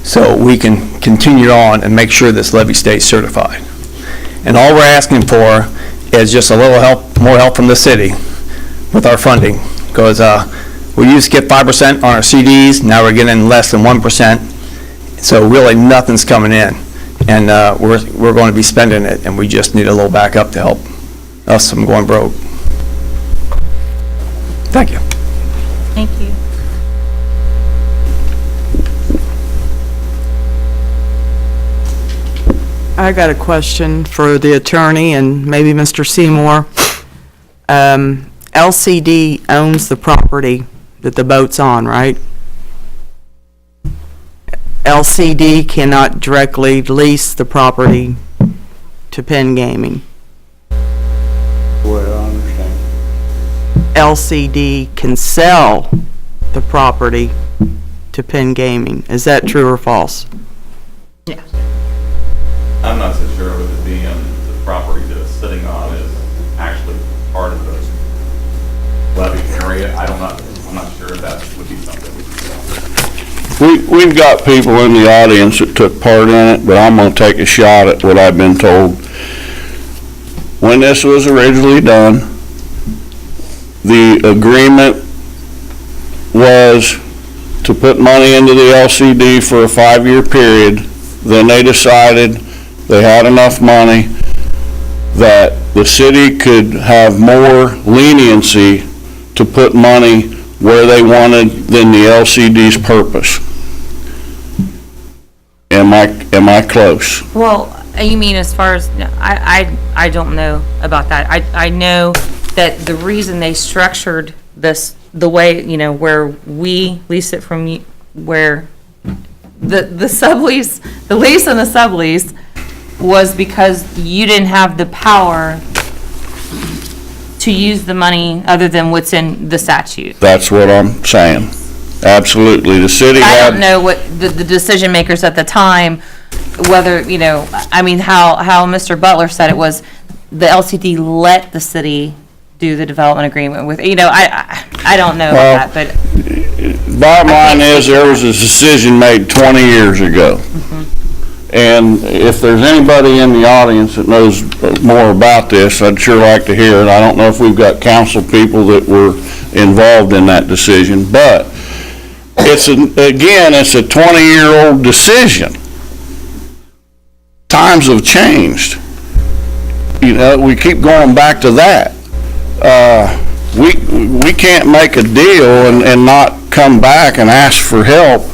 so we can continue on and make sure this levee stays certified. And all we're asking for is just a little help, more help from the city with our funding, because we used to get 5% on our CDs, now we're getting less than 1%, so really nothing's coming in. And we're going to be spending it, and we just need a little backup to help us from going broke. Thank you. Thank you. I got a question for the attorney and maybe Mr. Seymour. LCD owns the property that the boat's on, right? LCD cannot directly lease the property to Penn Gaming. The way I understand. LCD can sell the property to Penn Gaming. Is that true or false? I'm not so sure with it being the property that it's sitting on is actually part of the levee area. I'm not sure if that would be something we could do. We've got people in the audience that took part in it, but I'm going to take a shot at what I've been told. When this was originally done, the agreement was to put money into the LCD for a 5-year period. Then they decided they had enough money that the city could have more leniency to put money where they wanted than the LCD's purpose. Am I close? Well, you mean as far as, I don't know about that. I know that the reason they structured this, the way, where we lease it from, where the sublease, the lease and the sublease was because you didn't have the power to use the money other than what's in the statute. That's what I'm saying. Absolutely. The city I had... don't know what the decision makers at the time, whether, how Mr. Butler said it was, the LCD let the city do the development agreement with, I don't know about that, but. Bottom line is, there was a decision made 20 years ago. And if there's anybody in the audience that knows more about this, I'd sure like to hear it. I don't know if we've got council people that were involved in that decision, but it's a 20-year-old decision. Times have changed. We keep going back to that. We can't make a deal and not come back and ask for help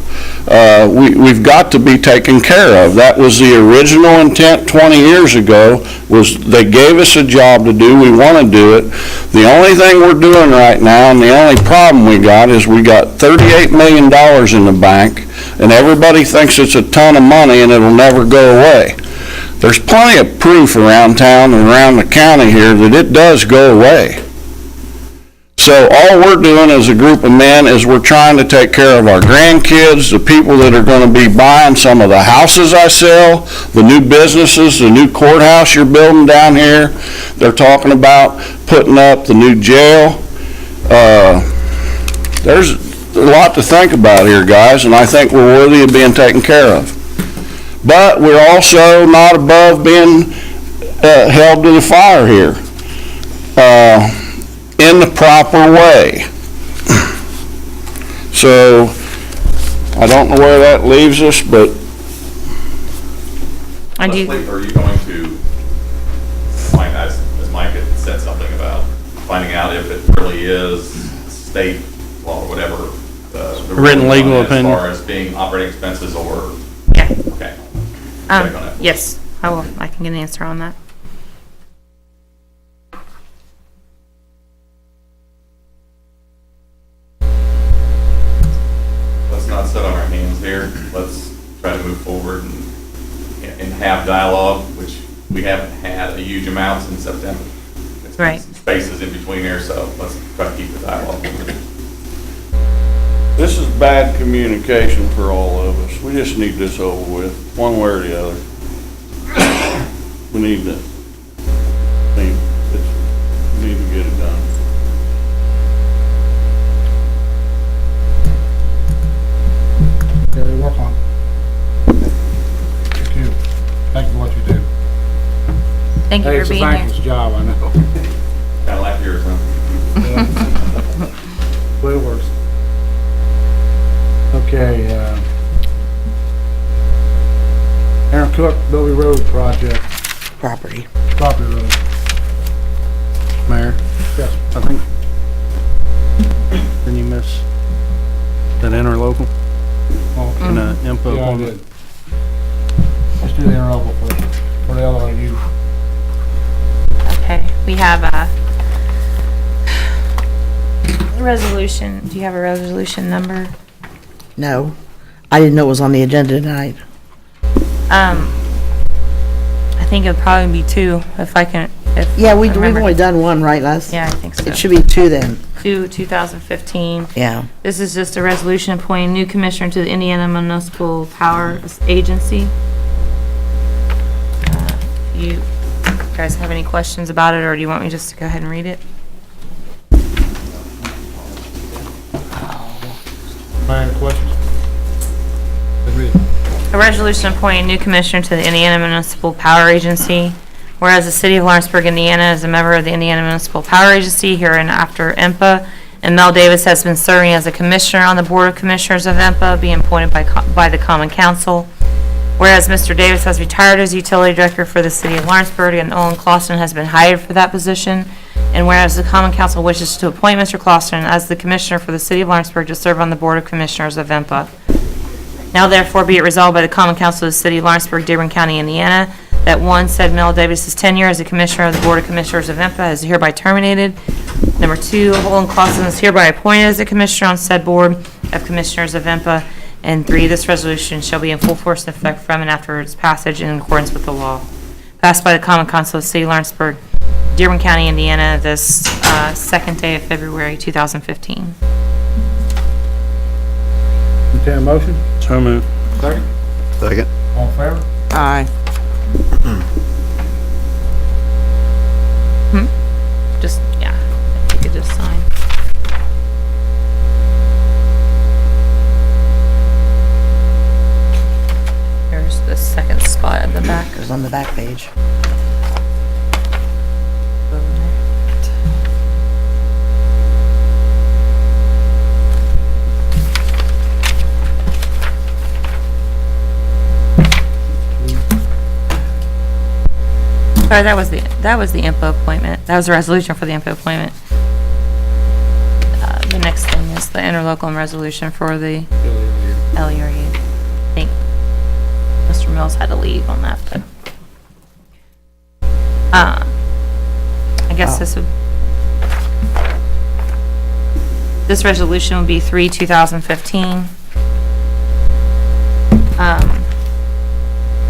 we've got to be taken care of. That was the original intent 20 years ago, was they gave us a job to do, we want to do it. The only thing we're doing right now, and the only problem we got, is we got $38 million in the bank, and everybody thinks it's a ton of money and it'll never go away. There's plenty of proof around town and around the county here that it does go away. So all we're doing as a group of men is we're trying to take care of our grandkids, the people that are going to be buying some of the houses I sell, the new businesses, the new courthouse you're building down here. They're talking about putting up the new jail. There's a lot to think about here, guys, and I think we're worthy of being taken care of. But we're also not above being held to the fire here. In the proper way. So, I don't know where that leaves us, but Leslie, are you going to find out, as Mike had said something about, finding out if it really is state law or whatever, the Written legal opinion. as far as being operating expenses or? Yeah. Okay. Yes, I will. I can get an answer on that. Let's not sit on our hands here. Let's try to move forward and have dialogue, which we haven't had a huge amount since September. It's been Right. some spaces in between here, so let's try to keep the dialogue moving. this is bad communication for all of us. We just need this over with, one way or the other. We need to get it done. Yeah, they work on it. Thank you. Thank you for what you do. Thank you Hey, for it's a being here. thankless job, I know. Kind of like yours, huh? Well, it works. Okay, Aaron Cook, Billy Road project, Property. property road. Mayor, Yes. I think, didn't you miss that interlocal and info? Yeah, I did. Let's do the interlocal for the LRU. Okay, we have a resolution. Do you have a resolution number? No, I didn't know it was on the agenda tonight. I think it'd probably be two, if I can, if. Yeah, I we've remember. only done one, right, Les? Yeah, I think so. It should be two then. 2015. Yeah. This is just a resolution appointing new commissioner to the Indiana Municipal Power Agency. You guys have any questions about it, or do you want me just to go ahead and read it? Any questions? A resolution appointing new commissioner to the Indiana Municipal Power Agency. Whereas the city of Lawrenceburg, Indiana is a member of the Indiana Municipal Power Agency hereinafter IMPA, and Mel Davis has been serving as a commissioner on the Board of Commissioners of IMPA, being appointed by the Common Council. Whereas Mr. Davis has retired as utility director for the city of Lawrenceburg, and Owen Clausen has been hired for that position. And whereas the Common Council wishes to appoint Mr. Clausen as the commissioner for the city of Lawrenceburg to serve on the Board of Commissioners of IMPA. Now therefore be it resolved by the Common Council of the City of Lawrenceburg, Dearborn County, Indiana, that one, said Mel Davis's tenure as a commissioner of the Board of Commissioners of IMPA is hereby terminated. Number two, Olin Clausen is hereby appointed as a commissioner on said Board of Commissioners of IMPA. And three, this resolution shall be in full force and effect from and after its passage in accordance with the law. Passed by the Common Council of the City of Lawrenceburg, Dearborn County, Indiana, this second day of February 2015. Entertain a motion? So moved. Second? Second. All in favor? Aye. Just, yeah, if you could just sign. Here's the second spot at the back. It was on the back page. Sorry, that was the IMPA appointment. That was a resolution for the IMPA appointment. The next thing is the interlocal resolution for the LURU. else had to leave on that, but. I guess this resolution would be 3/2015.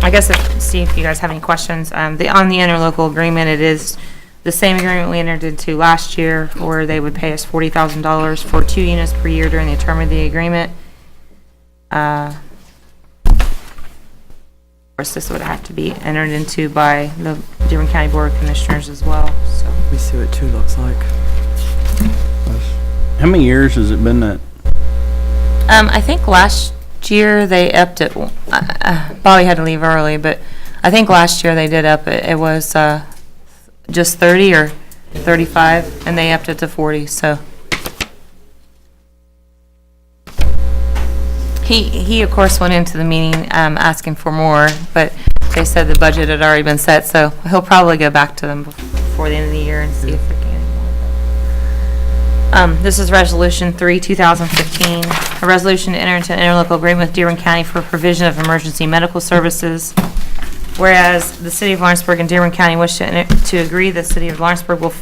I guess see if you guys have any questions. On the interlocal agreement, it is the same agreement we entered into last year, where they would pay us $40,000 for 2 units per year during the term of the agreement. Of course, this would have to be entered into by the Dearborn County Board of Commissioners as well, so. Let me see what 2 looks like. How many years has it been that? I think last year they upped it. Bobby had to leave early, but I think last year they did up it. It was just 30 or 35, and they upped it to 40. So he of course went into the meeting asking for more, but they said the budget had already been set, so he'll probably go back to them before the end of the year and see if they can. This is Resolution 3/2015, a resolution to enter into an interlocal agreement with Dearborn County for provision of emergency medical services. Whereas the City of Lawrenceburg and Dearborn County wish to agree, the City of Lawrenceburg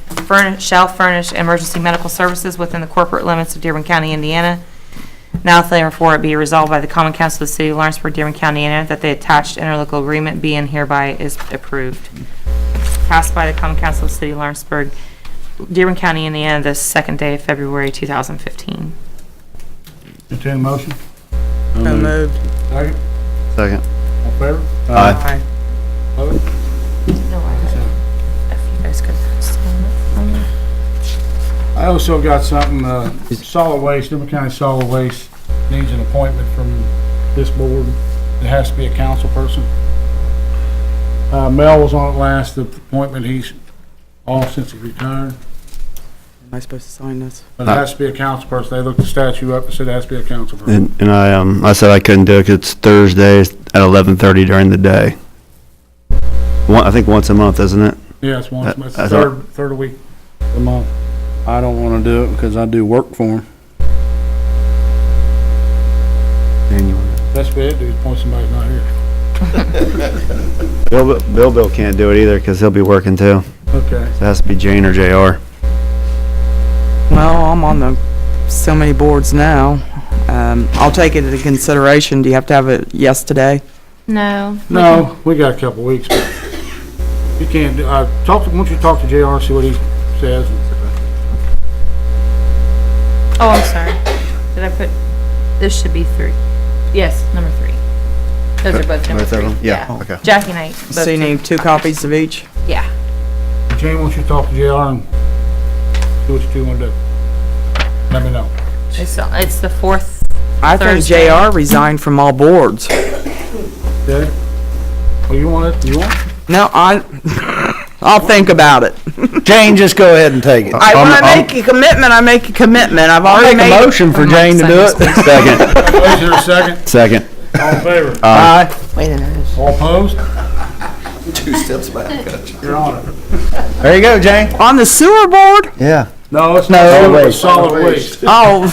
shall furnish emergency medical services within the corporate limits of Dearborn County, Indiana. Now therefore it be resolved by the Common Council of the City of Lawrenceburg, Dearborn County, Indiana, that the attached interlocal agreement be and hereby is approved. Passed by the Common Council of the City of Lawrenceburg, Dearborn County, Indiana, the 2nd day of February 2015. Entertain motion? So moved. Second? Second. All in favor? Aye. Opposed? No, if you guys could sign it for me. I also got something, solid waste, Dearborn County Solid Waste needs an appointment from this board. It has to be a council person. Mel was on it last, the appointment, he's off since he retired. Am I supposed to sign this? But it has to be a council person. They looked the statute up and said it has to be a council person. And I said I couldn't do it 'cause it's Thursdays at 11:30 during the day. I think once a month, isn't it? Yeah, it's once, it's the I thought- third week of the month. I don't want to do it because I do work for them. That's it, dude, point somebody's not here. Bill can't do it either because he'll be working too. Okay. So it has to be Jane or JR. Well, I'm on so many boards now. I'll take it into consideration. Do you have to have it yesterday? No. No, we got a couple weeks, but you can't do, why don't you talk to JR, see what he says. Oh, I'm sorry. Did I put, this should be 3. Yes, number 3. Those are both number Both of 3. them? Yeah, okay. Jackie and I. So you need 2 copies of each? Yeah. Jane, why don't you talk to JR and see what you two want to do? Let me know. It's the 4th I think Thursday. JR resigned from all boards. Okay? Well, you want it? You want it? No, I'll think about it. Jane, just go ahead and take it. When I make a commitment, I make a commitment. I've already Make made a motion for Jane to do it. Second. Is there a second? Second. All in favor? Aye. Wait a minute. All opposed? 2 steps back. You're on it. There you go, Jane. On the sewer board? Yeah. No, it's No, not waste. solid waste. Oh,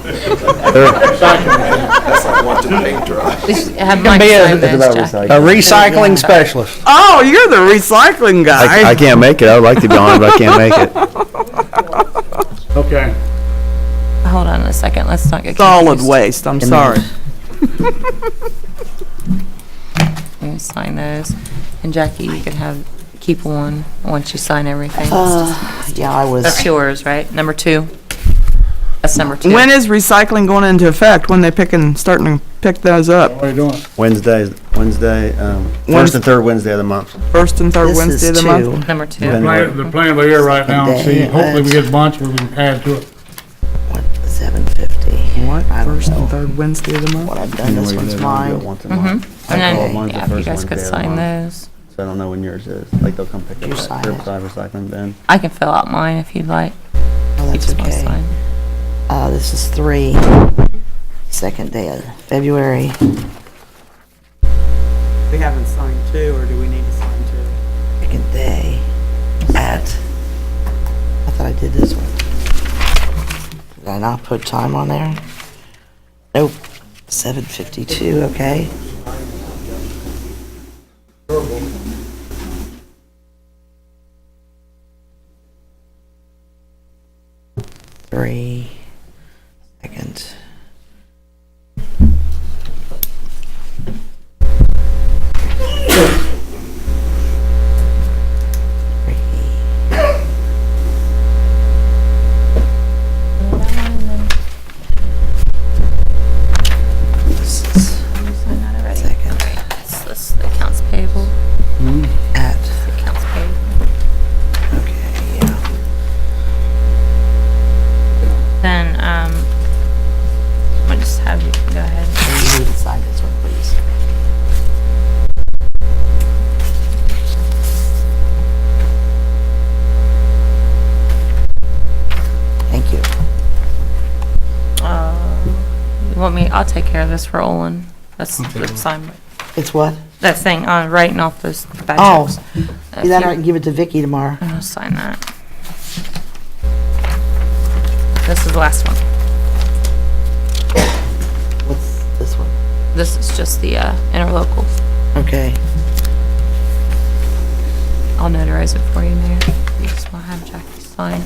That's like watching paint dry. Have Can Mike be sign a those, Jackie. recycling specialist. oh, you're the recycling guy. I can't make it. I would like to be on it, but I can't make it. Okay. Hold on a second. Let's not get Solid confused. waste, I'm sorry. Let me sign those. And Jackie, you can keep one once you sign everything. Yeah, I was. That's yours, right? Number 2? That's number 2. When is recycling going into effect? When they starting to pick those up? What are you doing? Wednesday, first and third Wednesday of the month. First and third This Wednesday of is the month? 2. Number 2. They're playing by ear right now and see, hopefully we get a bunch where we can add to it. 750. What? I don't First know and third Wednesday of the month? what I've done. This one's mine. Once a month. And then, Mine's the yeah, if you first guys could Wednesday of the sign month. those. So I don't know when yours is. Like they'll come pick You up sign that it. curbside recycling bin. I can fill out mine if you'd like. Oh, that's You just wanna okay. sign. This is 3. 2nd day of February. We haven't signed 2, or do we need to sign 2? 2nd day at, I thought I did this one. Did I not put time on there? Nope. 7:52, okay. 3 seconds. This is the accounts payable. At, Accounts payable. okay, yeah. Then, I'll just have you go ahead. You need to sign this one, please. Thank you. You want me, I'll take care of this for Olin. That's the sign. It's what? That thing, writing off those bad Oh, checks. do that or I can give it to Vicky tomorrow. I'll sign that. This is the last one. What's this one? This is just the, interlocal. Okay. I'll notarize it for you, Mayor. You just want to have Jackie sign.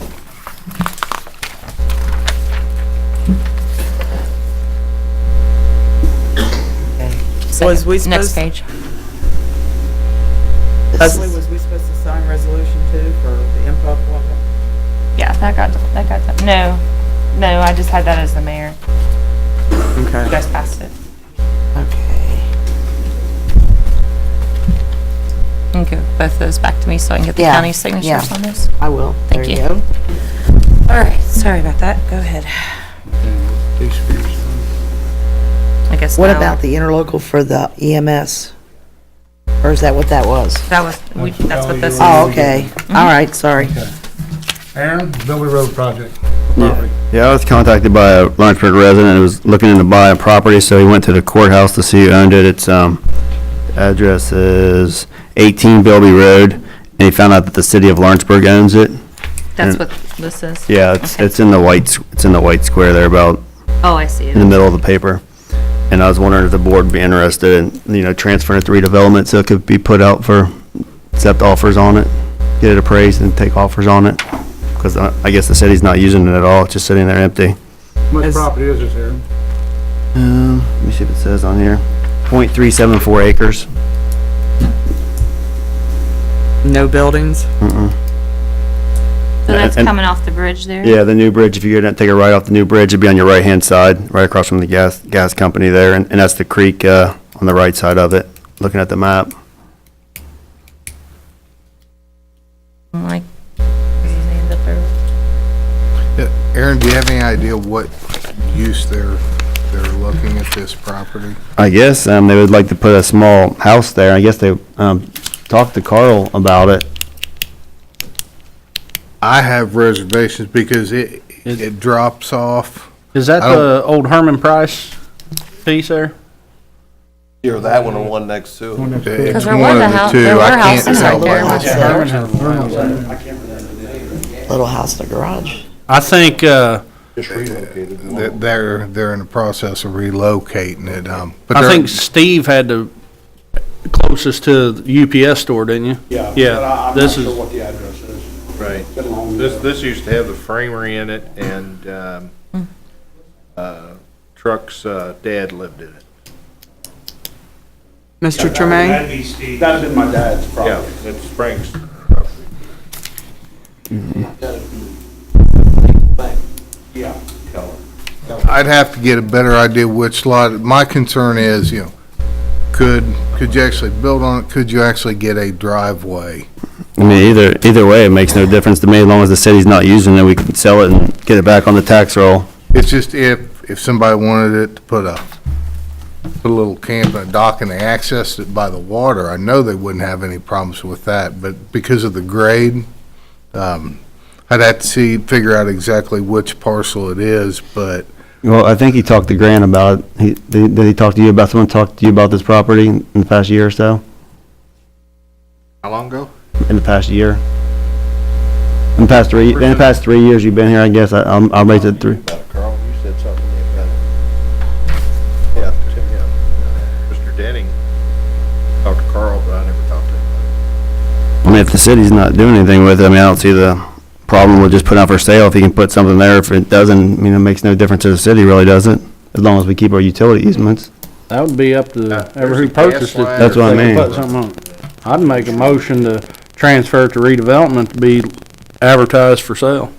Was we Next supposed, page. Leslie, was we supposed to sign resolution 2 for the info club? Yeah, that got done. No, I just had that as the mayor. Okay. You guys passed it. Okay. You can give both those back to me so I can get the Yeah, county signatures yeah. on this. I will. Thank There you. go. All right, sorry about that. Go ahead. I guess What now- about the interlocal for the EMS? Or is that what that was? That's what this is. Oh, okay. All right, sorry. Aaron, Billy Road project. Yeah, I was contacted by a Lawrenceburg resident who was looking to buy a property, so he went to the courthouse to see who owned it. Its address is 18 Bilby Road, and he found out that the city of Lawrenceburg owns it. That's And- what this is? Yeah, it's in the white square there, about Oh, I see it. in the middle of the paper. And I was wondering if the board would be interested in, transferring it to redevelopment so it could be put out for, accept offers on it, get it appraised and take offers on it. Because I guess the city's not using it at all, it's just sitting there empty. How much property is this, Aaron? Let me see if it says on here. 0.374 acres. No buildings? Mm-mm. So that's And- coming off the bridge there? Yeah, the new bridge, if you go down, take a right off the new bridge, it'd be on your right-hand side, right across from the gas company there, and that's the creek, on the right side of it, looking at the map. I'm like, this is the end up there. Aaron, do you have any idea what use they're looking at this property? I guess, they would like to put a small house there, I guess they, talked to Carl about it. I have reservations because it drops off. Is that I don't- the old Herman Price piece there? Either that one or one next to it. It's Because there one were of the two. there were I can't houses right help there. it. Little house in the garage. I think, Just relocated. They're in the process of relocating it. But I they're- think Steve had the closest to the UPS store, didn't you? Yeah. Yeah, But I'm this not is- sure what the address is. Right. Been a long This used to have the framery in it, and Truck's dad lived in it. Mr. Tremaine? That'd be Steve. That'd have been my dad's Yeah, property. it's Frank's. Yeah, Keller. I'd have to get a better idea which lot. My concern is, could you actually build on it? Could you actually get a driveway? I mean, either way, it makes no difference to me, as long as the city's not using it, we can sell it and get it back on the tax roll. It's just if somebody wanted it to put a little camp and a dock and they accessed it by the water, I know they wouldn't have any problems with that, but because of the grade, I'd have to figure out exactly which parcel it is, but Well, I think he talked to Grant about it. Did he talk to you about, someone talk to you about this property in the past year or so? How long ago? In the past year? In the past 3 years you've been here, I guess, I'll raise it through. Carl, you said something about it. Yeah. Mr. Denning talked to Carl, but I never talked to him. I mean, if the city's not doing anything with it, I mean, I don't see the problem with just putting out for sale. If he can put something there, if it doesn't, I mean, it makes no difference to the city, really, does it? As long as we keep our utility easements. That would be up to whoever who purchased it. That's what I They mean. could put something on it. I'd make a motion to transfer it to redevelopment to be advertised for sale.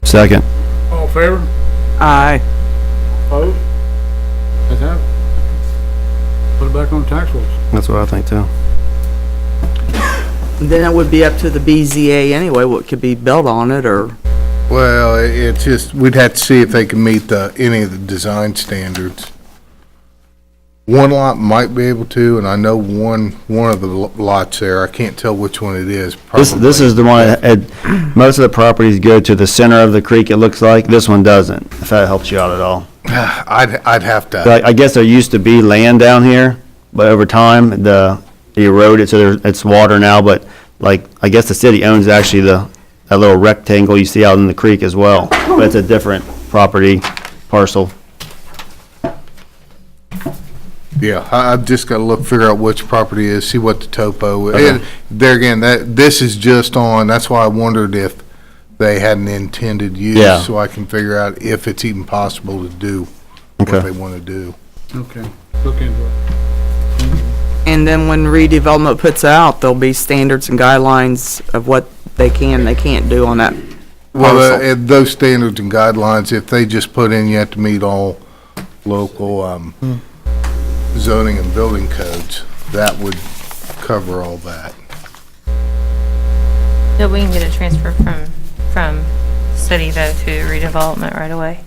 Second. All in favor? Aye. Opposed? Ayes have it. Put it back on the tax rolls. That's what I think too. Then it would be up to the BZA anyway, what could be built on it, or, Well, it's just, we'd have to see if they can meet any of the design standards. One lot might be able to, and I know one of the lots there, I can't tell which one it is. This is the one, most of the properties go to the center of the creek, it looks like. This one doesn't, if that helps you out at all. I'd have to. I guess there used to be land down here, but over time, they eroded, so it's water now, but like, I guess the city owns actually that little rectangle you see out in the creek as well, but it's a different property parcel. Yeah, I've just got to figure out which property it is, see what the topo is. And there again, this is just on, that's why I wondered if they had an intended use. Yeah. So I can figure out if it's even possible to do what Okay. they want to do. Okay, look into it. and then when redevelopment puts out, there'll be standards and guidelines of what they can't do on that Well, parcel. those standards and guidelines, if they just put in, you have to meet all local zoning and building codes, that would cover all that. Yeah, we can get it transferred from city though to redevelopment right away.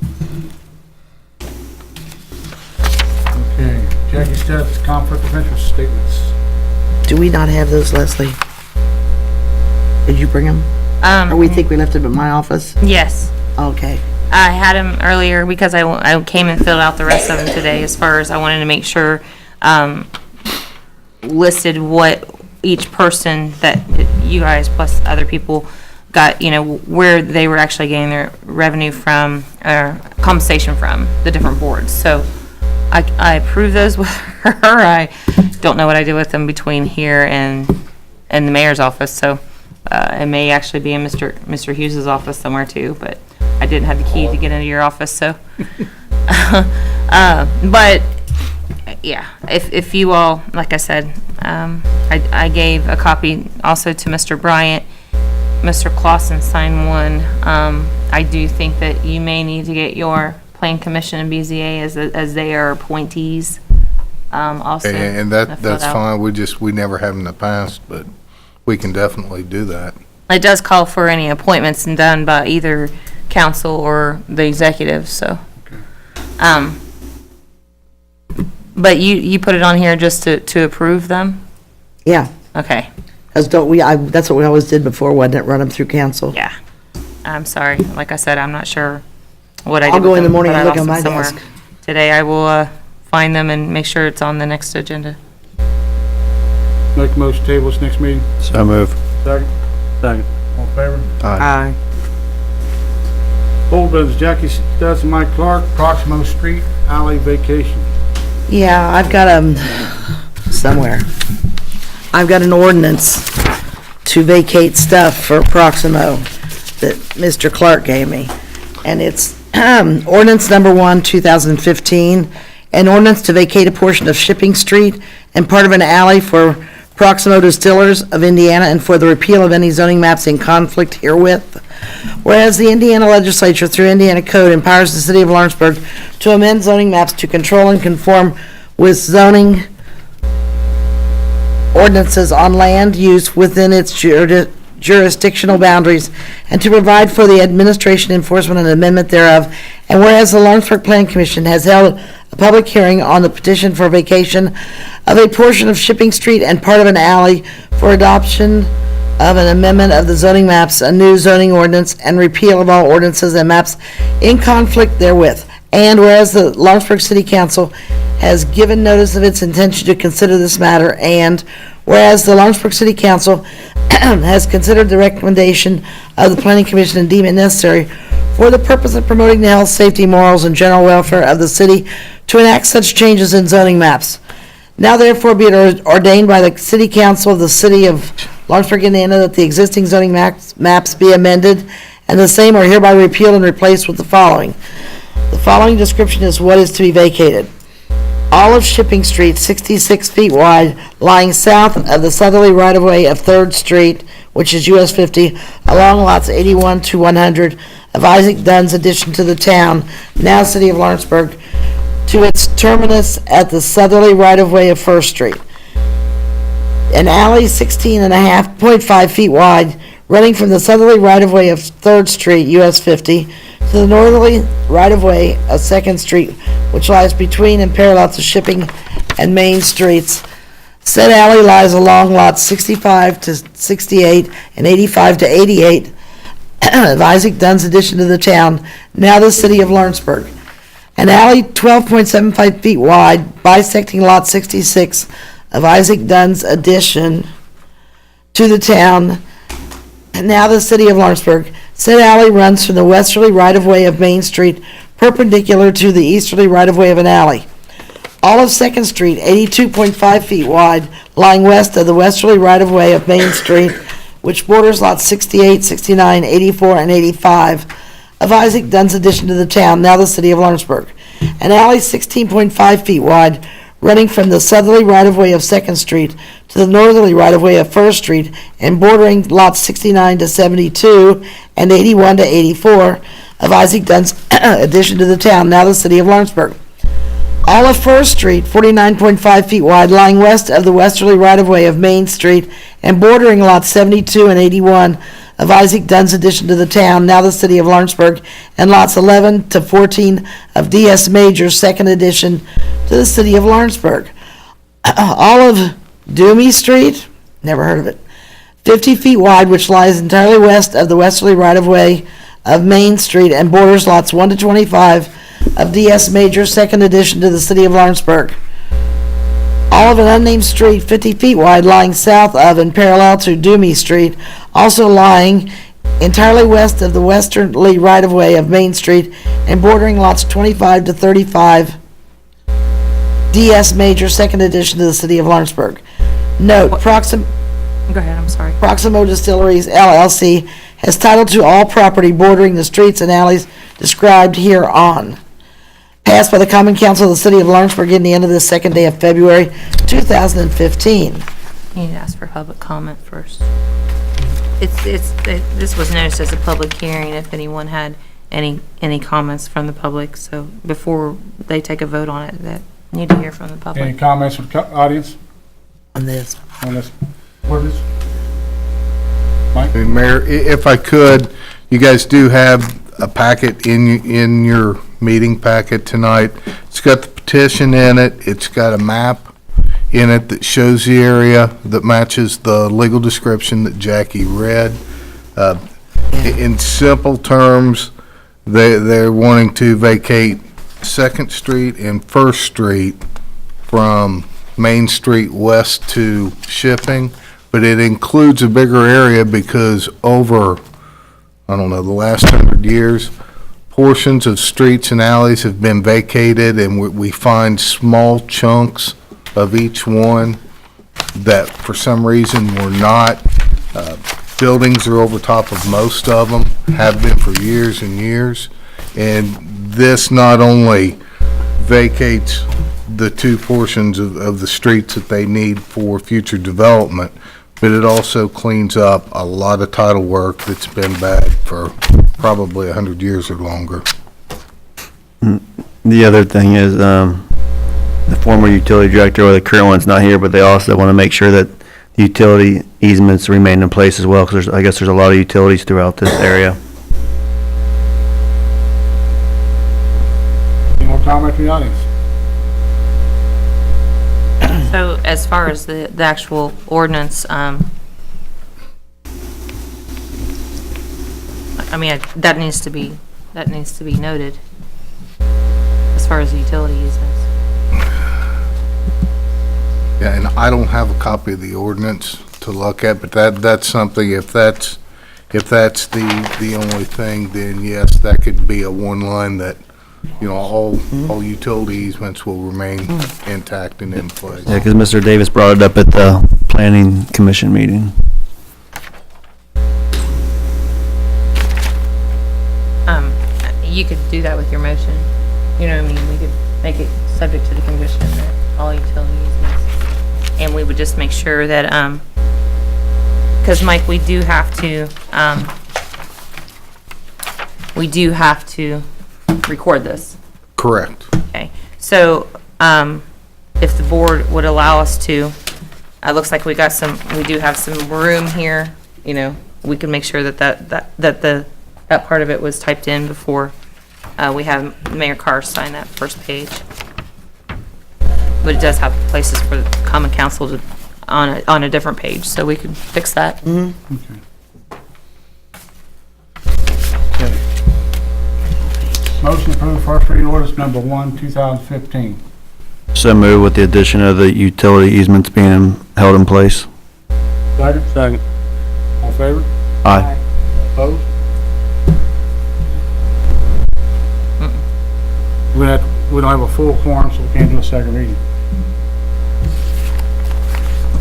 Okay, Jackie Stebbs, conflict of interest statements. Do we not have those, Leslie? Did you bring them? Or we think we left them at my office? Yes. Okay. I had them earlier because I came and filled out the rest of them today as far as I wanted to make sure, listed what each person that you guys plus other people got, where they were actually getting their revenue from, or compensation from, the different boards. So I approved those with her. I don't know what I did with them between here and the mayor's office, so it may actually be in Mr. Hughes's office somewhere too, but I didn't have the key to get into your office, so. But, yeah, if you all, like I said, I gave a copy also to Mr. Bryant. Mr. Clausen signed one. I do think that you may need to get your Plan Commission and BZA as they are appointees, also. And that's fine, we never have in the past, but we can definitely do that. It does call for any appointments done by either council or the executive, so. But you put it on here just to approve them? Yeah. Okay, Because that's what we always did before, wasn't it? Run them through council. yeah. I'm sorry, like I said, I'm not sure what I did I'll go with in the them, morning but and I look on lost my them somewhere. desk. Today I will find them and make sure it's on the next agenda. Make a motion to table this next meeting. So move. Second. Second. All in favor? Aye. Old business, Jackie Stebbs and Mike Clark, Proximo Street Alley vacation. Yeah, I've got somewhere. I've got an ordinance to vacate stuff for Proximo that Mr. Clark gave me. And it's ordinance number 1, 2015, an ordinance to vacate a portion of Shipping Street and part of an alley for Proximo Distillers of Indiana and for the repeal of any zoning maps in conflict herewith. Whereas the Indiana legislature, through Indiana code, empowers the city of Lawrenceburg to amend zoning maps to control and conform with zoning ordinances on land use within its jurisdictional boundaries, and to provide for the administration, enforcement, and amendment thereof. And whereas the Lawrenceburg Plan Commission has held a public hearing on the petition for vacation of a portion of Shipping Street and part of an alley for adoption of an amendment of the zoning maps, a new zoning ordinance, and repeal of all ordinances and maps in conflict therewith. And whereas the Lawrenceburg City Council has given notice of its intention to consider this matter, and whereas the Lawrenceburg City Council has considered the recommendation of the Planning Commission and deemed it necessary for the purpose of promoting the health, safety, morals, and general welfare of the city to enact such changes in zoning maps. Now therefore be it ordained by the City Council of the City of Lawrenceburg, Indiana, that the existing zoning maps be amended, and the same are hereby repealed and replaced with the following. The following description is what is to be vacated. All of Shipping Street, 66 feet wide, lying south of the southerly right-of-way of 3rd Street, which is US 50, along lots 81 to 100 of Isaac Dunn's addition to the town, now City of Lawrenceburg, to its terminus at the southerly right-of-way of 1st Street. An alley 16.5 feet wide, running from the southerly right-of-way of 3rd Street, US 50, to the northerly right-of-way of 2nd Street, which lies between and parallel to Shipping and Main Streets. Said alley lies along lots 65 to 68 and 85 to 88 of Isaac Dunn's addition to the town, now the City of Lawrenceburg. An alley 12.75 feet wide, bisecting lot 66 of Isaac Dunn's addition to the town, and now the City of Lawrenceburg. Said alley runs from the westerly right-of-way of Main Street, perpendicular to the easterly right-of-way of an alley. All of 2nd Street, 82.5 feet wide, lying west of the westerly right-of-way of Main Street, which borders lots 68, 69, 84, and 85 of Isaac Dunn's addition to the town, now the City of Lawrenceburg. An alley 16.5 feet wide, running from the southerly right-of-way of 2nd Street to the northerly right-of-way of 1st Street and bordering lots 69 to 72 and 81 to 84 of Isaac Dunn's addition to the town, now the City of Lawrenceburg. All of 1st Street, 49.5 feet wide, lying west of the westerly right-of-way of Main Street and bordering lots 72 and 81 of Isaac Dunn's addition to the town, now the City of Lawrenceburg, and lots 11 to 14 of D.S. Major's second addition to the City of Lawrenceburg. All of Doomy Street, never heard of it, 50 feet wide, which lies entirely west of the westerly right-of-way of Main Street and borders lots 1 to 25 of D.S. Major's second addition to the City of Lawrenceburg. All of an unnamed street, 50 feet wide, lying south of and parallel to Doomy Street, also lying entirely west of the westerly right-of-way of Main Street and bordering lots 25 to 35, D.S. Major, second addition to the City of Lawrenceburg. Note, Go ahead, I'm sorry. Proximo Distilleries, LLC, has title to all property bordering the streets and alleys described hereon. Passed by the Common Council of the City of Lawrenceburg, Indiana, the second day of February, 2015. You need to ask for public comment first. This was noticed as a public hearing, if anyone had any comments from the public, so before they take a vote on it, that need to hear from the Any public. comments from the audience On this. on this ordinance? Mike? And Mayor, if I could, you guys do have a packet in your meeting packet tonight. It's got the petition in it. It's got a map in it that shows the area that matches the legal description that Jackie read. In simple terms, they're wanting to vacate 2nd Street and 1st Street from Main Street west to Shipping, but it includes a bigger area because over, I don't know, the last 100 years, portions of streets and alleys have been vacated, and we find small chunks of each one that for some reason were not. Buildings are over top of most of them, have been for years and years, and this not only vacates the two portions of the streets that they need for future development, but it also cleans up a lot of title work that's been bad for probably 100 years or longer. The other thing is, the former utility director or the current one's not here, but they also want to make sure that the utility easements remain in place as well, because I guess there's a lot of utilities throughout this area. Any more comment from the audience? So as far as the actual ordinance, I mean, that needs to be noted as far as the utility easements. Yeah, and I don't have a copy of the ordinance to look at, but that's something, if that's the only thing, then yes, that could be a one line that, you know, all utility easements will remain intact and in place. Yeah, because Mr. Davis brought it up at the planning commission meeting. you could do that with your motion. You know what I mean? We could make it subject to the condition that all utility easements. And we would just make sure that, because Mike, we do have to record this. Correct. Okay, so, if the board would allow us to, it looks like we do have some room here, you know, we can make sure that part of it was typed in before, we have Mayor Carr sign that first page. But it does have places for the common council to, on a different page, so we can fix that. Motion approved, first reading ordinance number 1, 2015. So move with the addition of the utility easements being held in place. Second? Second. All in favor? Aye. Opposed? We don't have a full quorum, so we can't do a second reading.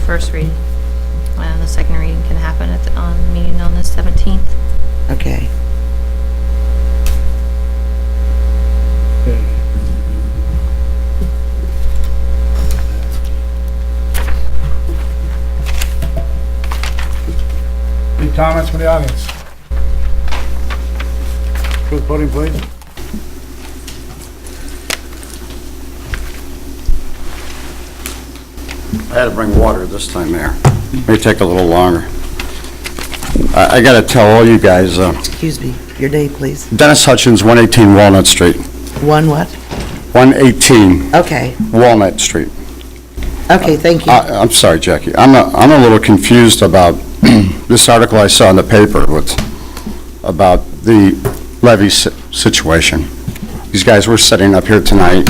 First reading. The second reading can happen at the meeting on the 17th. Okay. Any comments from the audience? To the podium, please. I had to bring water this time, Mayor. May take a little longer. I got to tell all you guys, Excuse me, your name, please. Dennis Hutchins, 118 Walnut Street. One what? 118 Okay, Walnut Street. okay, thank you. I'm sorry, Jackie. I'm a little confused about this article I saw in the paper about the levy situation. These guys were sitting up here tonight.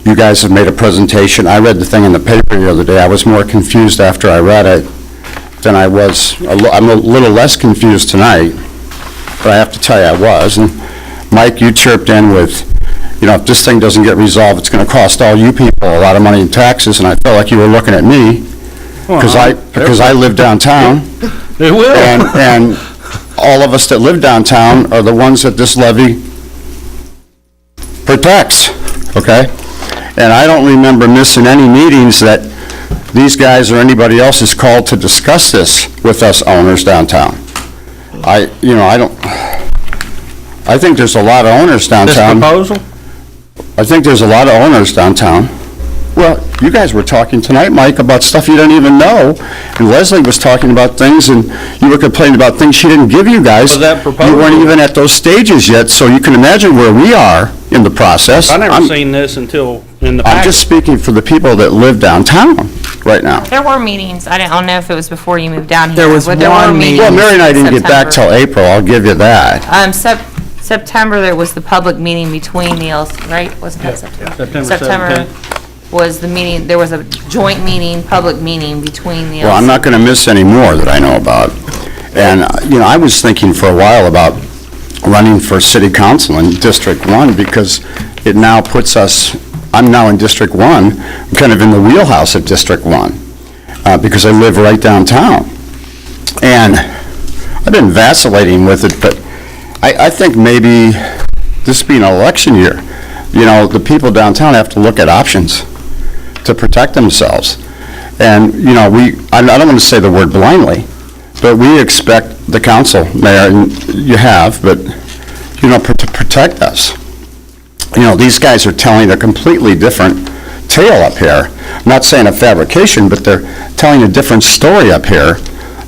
You guys have made a presentation. I read the thing in the paper the other day. I was more confused after I read it than I was. I'm a little less confused tonight, but I have to tell you I was. And Mike, you chirped in with, you know, if this thing doesn't get resolved, it's going to cost all you people a lot of money in taxes, and I felt like you were looking at me because I live downtown. They will. And all of us that live downtown are the ones that this levy protects, okay? And I don't remember missing any meetings that these guys or anybody else is called to discuss this with us owners downtown. I think there's a lot of owners downtown. This proposal? I think there's a lot of owners downtown. Well, you guys were talking tonight, Mike, about stuff you didn't even know, and Leslie was talking about things, and you were complaining about things she didn't give you guys. Was that proposal? You weren't even at those stages yet, so you can imagine where we are in the process. I never seen this until in the I'm packet. just speaking for the people that live downtown right now. There were meetings, I don't know if it was before you moved down here. There was but were one meeting. Well, Mary and I didn't get back till September. April, I'll give you that. September, there was the public meeting between the, right? Wasn't that September? September 17th. Was the meeting, there was a joint meeting, public meeting between the. Well, I'm not gonna miss any more that I know about. And, you know, I was thinking for a while about running for city council in District 1 because it now puts us, I'm now in District 1, I'm kind of in the wheelhouse of District 1, because I live right downtown. And I've been vacillating with it, but I think maybe this being an election year, you know, the people downtown have to look at options to protect themselves. And, you know, I don't want to say the word blindly, but we expect the council, Mayor, and you have, but, you know, to protect us. You know, these guys are telling a completely different tale up here. I'm not saying a fabrication, but they're telling a different story up here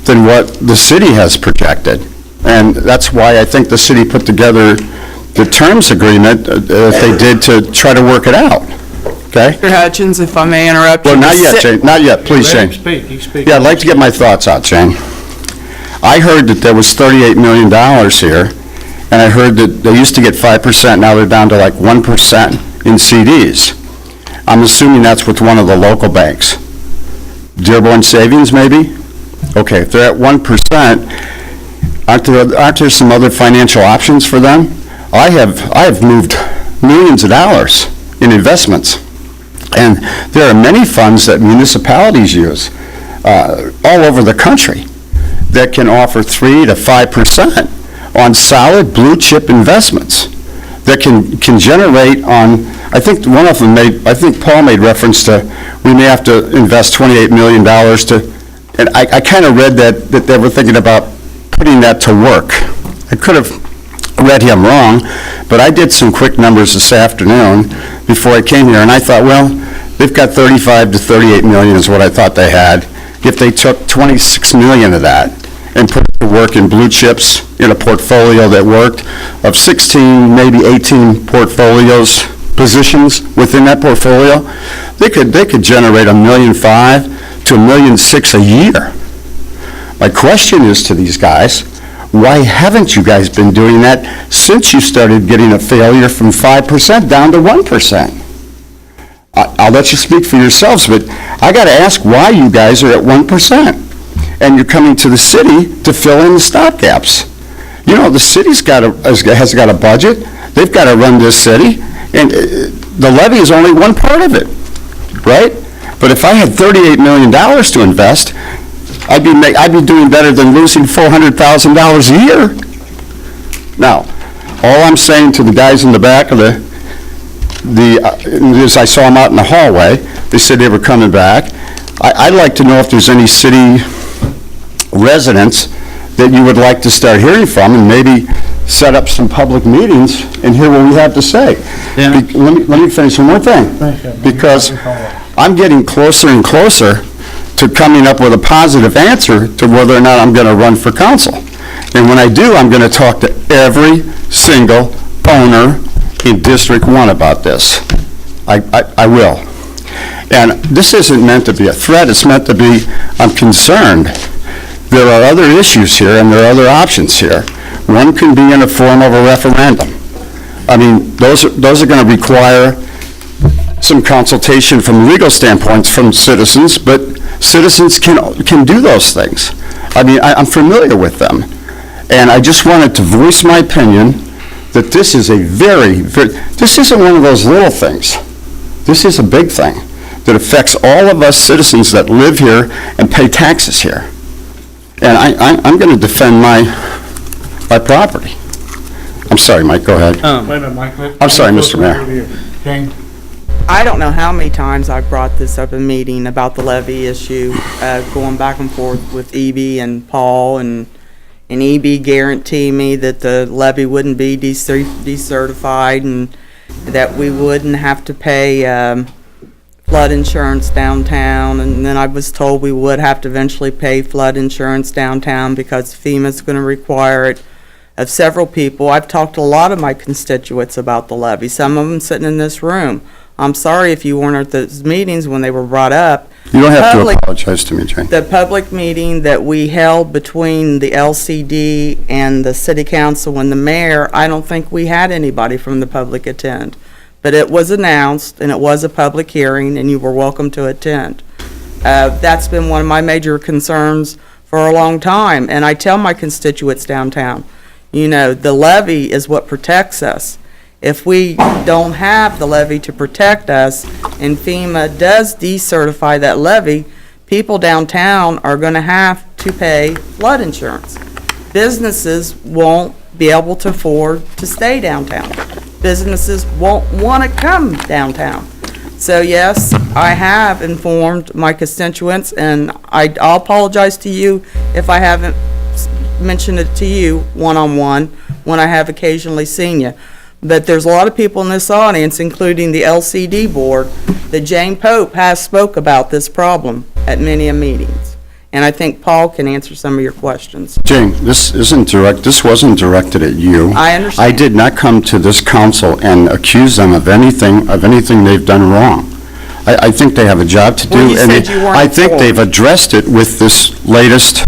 than what the city has projected. And that's why I think the city put together the terms agreement that they did to try to work it out, okay? Mr. Hutchins, if I may interrupt you. Well, not yet, Jane, not yet, please, Let him Jane. speak, he's speaking. Yeah, I'd like to get my thoughts out, Jane. I heard that there was $38 million here, and I heard that they used to get 5%, now they're down to like 1% in CDs. I'm assuming that's with one of the local banks. Dearborn Savings, maybe? Okay, if they're at 1%, aren't there some other financial options for them? I have moved millions of dollars in investments, and there are many funds that municipalities use all over the country that can offer 3 to 5% on solid blue chip investments that can generate on, I think one of them I think Paul made reference to, we may have to invest $28 million and I kind of read that they were thinking about putting that to work. I could have read him wrong, but I did some quick numbers this afternoon before I came here, and I thought, well, they've got 35 to 38 million is what I thought they had. If they took 26 million of that and put it to work in blue chips in a portfolio that worked of 16, maybe 18 portfolios, positions within that portfolio, they could generate $1.5 million to $1.6 million a year. My question is to these guys, why haven't you guys been doing that since you started getting a failure from 5% down to 1%? I'll let you speak for yourselves, but I got to ask why you guys are at 1%. And you're coming to the city to fill in the stopgaps. You know, the city's has got a budget. They've got to run this city, and the levy is only one part of it, right? But if I had $38 million to invest, I'd be doing better than losing $400,000 a year. Now, all I'm saying to the guys in the back of as I saw them out in the hallway, they said they were coming back. I'd like to know if there's any city residents that you would like to start hearing from and maybe set up some public meetings and hear what we have to say. Yeah. Let me finish one more thing, because I'm getting closer and closer to coming up with a positive answer to whether or not I'm going to run for council. And when I do, I'm going to talk to every single owner in District 1 about this. I will. And this isn't meant to be a threat, it's meant to be, I'm concerned. There are other issues here and there are other options here. One can be in the form of a referendum. I mean, those are going to require some consultation from legal standpoints from citizens, but citizens can do those things. I mean, I'm familiar with them. And I just wanted to voice my opinion that this is this isn't one of those little things. This is a big thing that affects all of us citizens that live here and pay taxes here. And I'm going to defend my property. I'm sorry, Mike, go ahead. Wait a minute, Mike. I'm sorry, Mr. Mayor. Jane? I don't know how many times I've brought this up in meeting about the levy issue, going back and forth with EB and Paul, and EB guaranteed me that the levy wouldn't be decertified and that we wouldn't have to pay flood insurance downtown, and then I was told we would have to eventually pay flood insurance downtown because FEMA's going to require it of several people. I've talked to a lot of my constituents about the levy, some of them sitting in this room. I'm sorry if you weren't at those meetings when they were brought up. You don't have to apologize to me, Jane. The public meeting that we held between the LCD and the city council and the mayor, I don't think we had anybody from the public attend. But it was announced, and it was a public hearing, and you were welcome to attend. That's been one of my major concerns for a long time, and I tell my constituents downtown, you know, the levy is what protects us. If we don't have the levy to protect us, and FEMA does decertify that levy, people downtown are going to have to pay flood insurance. Businesses won't be able to afford to stay downtown. Businesses won't want to come downtown. So yes, I have informed my constituents, and I'll apologize to you if I haven't mentioned it to you one-on-one when I have occasionally seen you. But there's a lot of people in this audience, including the LCD board, that Jane Pope has spoke about this problem at many meetings. And I think Paul can answer some of your questions. Jane, this wasn't directed at you. I understand. I did not come to this council and accuse them of anything they've done wrong. I think they have a job to do. Well, you and said you weren't I think informed. they've addressed it with this latest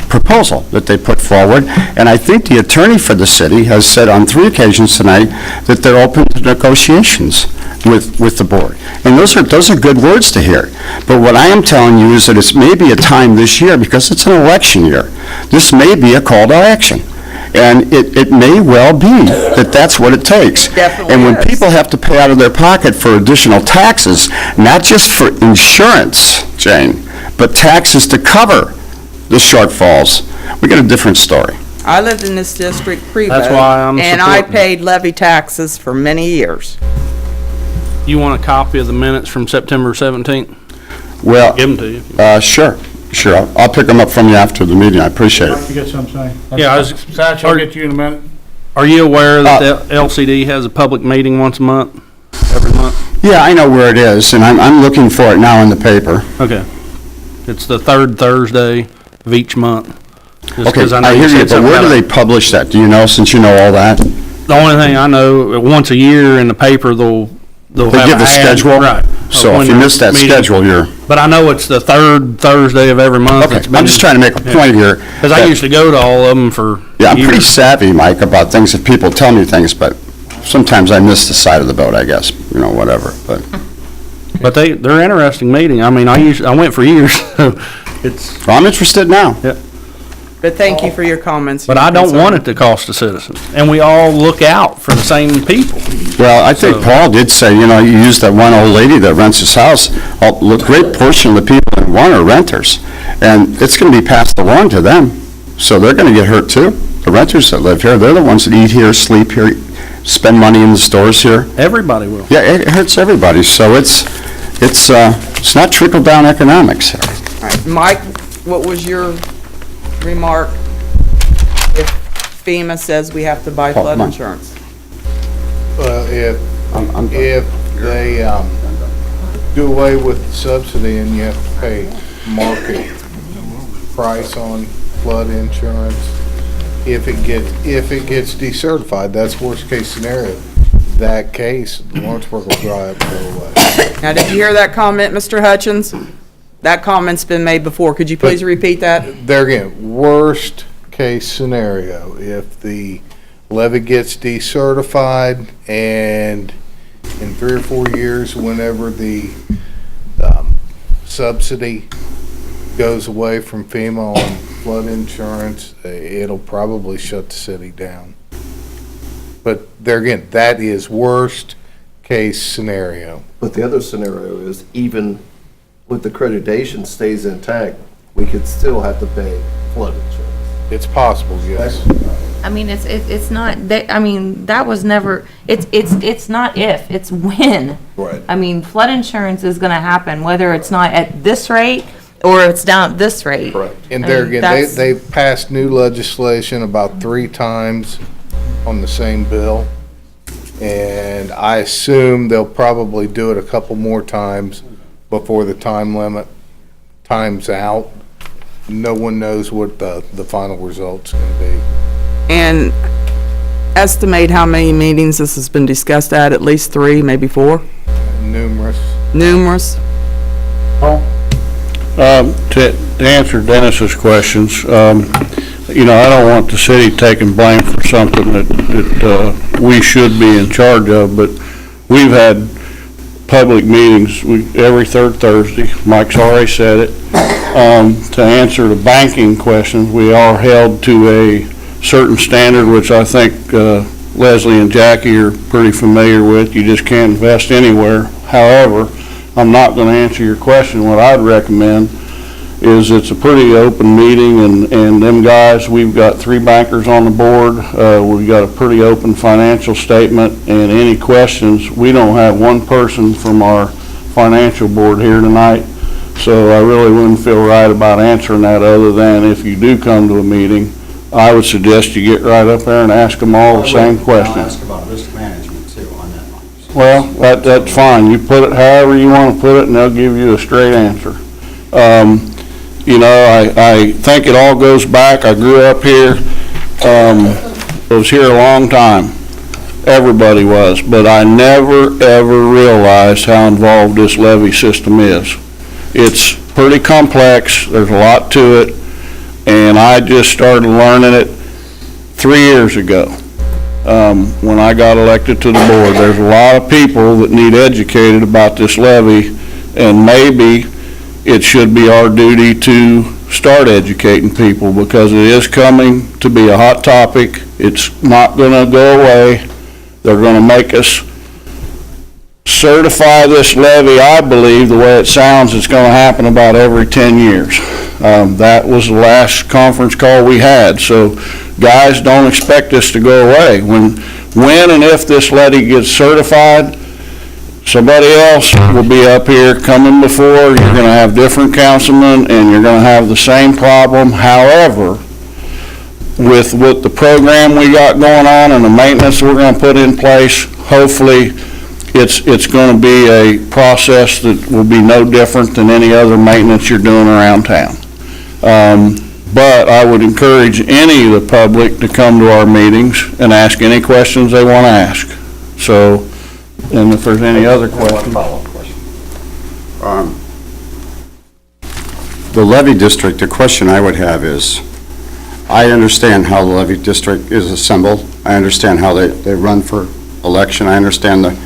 proposal that they put forward. And I think the attorney for the city has said on 3 occasions tonight that they're open to negotiations with the board. And those are good words to hear. But what I am telling you is that it's maybe a time this year, because it's an election year, this may be a call to action. And it may well be that that's what it takes. Definitely and when is. people have to pay out of their pocket for additional taxes, not just for insurance, Jane, but taxes to cover the shortfalls, we got a different story. I lived in this district pre-vote. That's why I'm And I supporting it. paid levy taxes for many years. You want a copy of the minutes from September 17th? Well, Give them to you. sure. I'll pick them up from you after the meeting. I appreciate it. You got something to say? Yeah, I was- Satch, I'll get you in a minute. Are you aware that the LCD has a public meeting once a month, every month? Yeah, I know where it is, and I'm looking for it now in the paper. Okay. It's the third Thursday of each month. Just Okay, 'cause know I hear you, said but something where do about they it. publish that? Do you know, since you know all that? The only thing I know, once a year in the paper, they'll They have give an the ad. schedule? Right. So When if you the miss that meeting- schedule, you're, But I know it's the third Thursday of every month. okay, I'm just trying to make a point here. Because I that- used to go to all of them for Yeah, I'm pretty years. savvy, Mike, about things that people tell me things, but sometimes I miss the side of the boat, I guess, whatever, but. But they're interesting meeting. I mean, I went for years, so it's. Well, I'm interested now. Yeah. But thank you for your comments. But I don't want it to cost the citizens. And we all look out for the same people. Well, I think So- Paul did say, you used that one old lady that rents his house. A great portion of the people in one are renters, and it's going to be passed along to them. So they're going to get hurt too. The renters that live here, they're the ones that eat here, sleep here, spend money in the stores here. Everybody will. Yeah, it hurts everybody. So it's not trickle-down economics here. All right, Mike, what was your remark if FEMA says we have to buy flood Mike. insurance? Well, if I'm done. if they do away with the subsidy and you have to pay market price on flood insurance, if it gets decertified, that's worst case scenario. That case, Lawrenceburg will dry up and go away. Now, did you hear that comment, Mr. Hutchins? That comment's been made before. Could you please repeat that? There again, worst case scenario, if the levy gets decertified and in 3 or 4 years, whenever the subsidy goes away from FEMA on flood insurance, it'll probably shut the city down. But there again, that is worst case scenario. But the other scenario is even with the accreditation stays intact, we could still have to pay flood insurance. It's possible, yes. I mean, it's not, that was never, it's not if, it's when. Right. I mean, flood insurance is gonna happen, whether it's not at this rate or it's down at this rate. Correct. And I there mean, again, that's- they've passed new legislation about 3 times on the same bill. And I assume they'll probably do it a couple more times before the time limit times out. No one knows what the final result's gonna be. And estimate how many meetings this has been discussed at least 3, maybe 4? Numerous. Numerous? To answer Dennis's questions, I don't want the city taking blame for something that we should be in charge of, but we've had public meetings every third Thursday. Mike's already said it. To answer the banking questions, we are held to a certain standard, which I think Leslie and Jackie are pretty familiar with. You just can't invest anywhere. However, I'm not going to answer your question. What I'd recommend is it's a pretty open meeting, and them guys, we've got 3 bankers on the board. We've got a pretty open financial statement, and any questions, we don't have one person from our financial board here tonight, so I really wouldn't feel right about answering that, other than if you do come to a meeting, I would suggest you get right up there and ask them all the same questions. I'll ask about risk management too on that one. Well, that's fine. You put it however you want to put it, and they'll give you a straight answer. I think it all goes back. I grew up here. I was here a long time. Everybody was. But I never, ever realized how involved this levy system is. It's pretty complex. There's a lot to it. And I just started learning it 3 years ago. When I got elected to the board. There's a lot of people that need educated about this levy, and maybe it should be our duty to start educating people, because it is coming to be a hot topic. It's not going to go away. They're going to make us certify this levy. I believe the way it sounds, it's going to happen about every 10 years. That was the last conference call we had, so guys, don't expect this to go away. When and if this levy gets certified, somebody else will be up here coming before, you're gonna have different councilmen, and you're gonna have the same problem. However, with the program we got going on and the maintenance we're gonna put in place, hopefully, it's gonna be a process that will be no different than any other maintenance you're doing around town. But I would encourage any of the public to come to our meetings and ask any questions they want to ask. So, and if there's any other questions. The levy district, the question I would have is, I understand how the levy district is assembled. I understand how they run for election. I understand the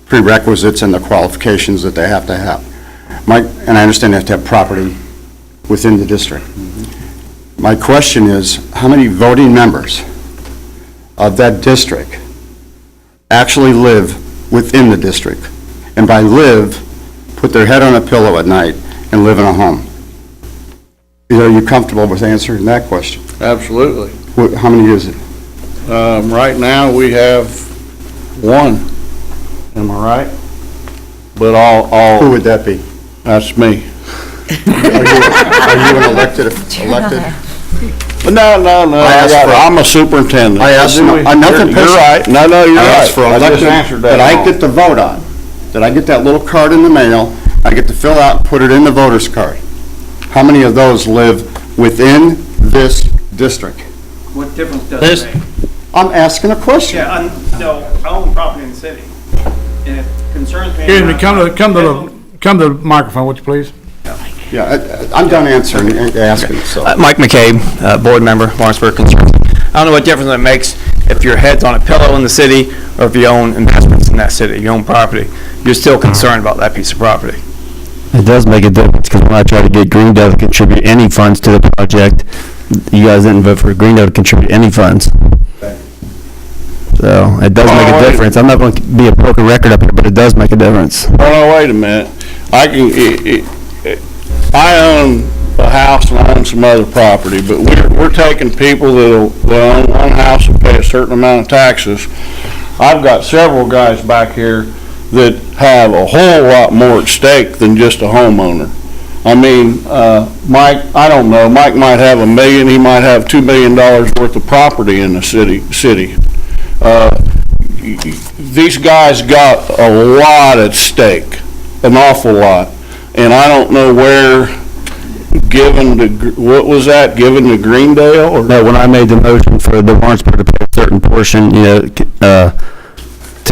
prerequisites and the qualifications that they have to have. And I understand they have to have property within the district. My question is, how many voting members of that district actually live within the district? And by live, put their head on a pillow at night and live in a home? Are you comfortable with answering that question? Absolutely. How many is it? Right now, we have one. Am I right? But all. Who would that be? That's me. Are you an elected? No. I'm a superintendent. I asked, You're right. No, you're I right. asked for I just elected answered that that I wrong. get to vote on, that I get that little card in the mail, I get to fill out and put it in the voter's card. How many of those live within this district? What difference does it make? I'm asking a question. Yeah, I own property in the city, and it concerns me. Excuse me, come to the microphone, would you please? Yeah, I'm done answering, asking, so. Mike McCabe, board member, Lawrenceburg Conservancy. I don't know what difference it makes if your head's on a pillow in the city or if you own investments in that city, you own property. You're still concerned about that piece of property. It does make a difference, because when I tried to get Greendale to contribute any funds to the project, you guys didn't vote for Greendale to contribute any funds. So, it does make a difference. I'm not going to be a broken record up here, but it does make a difference. No, wait a minute. I own a house and I own some other property, but we're taking people that'll own one house and pay a certain amount of taxes. I've got several guys back here that have a whole lot more at stake than just a homeowner. I mean, Mike, I don't know, Mike might have $1 million, he might have $2 million worth of property in the city. These guys got a lot at stake, an awful lot. And I don't know where, given to Greendale or? No, when I made the motion for the Lawrenceburg to pay a certain portion, to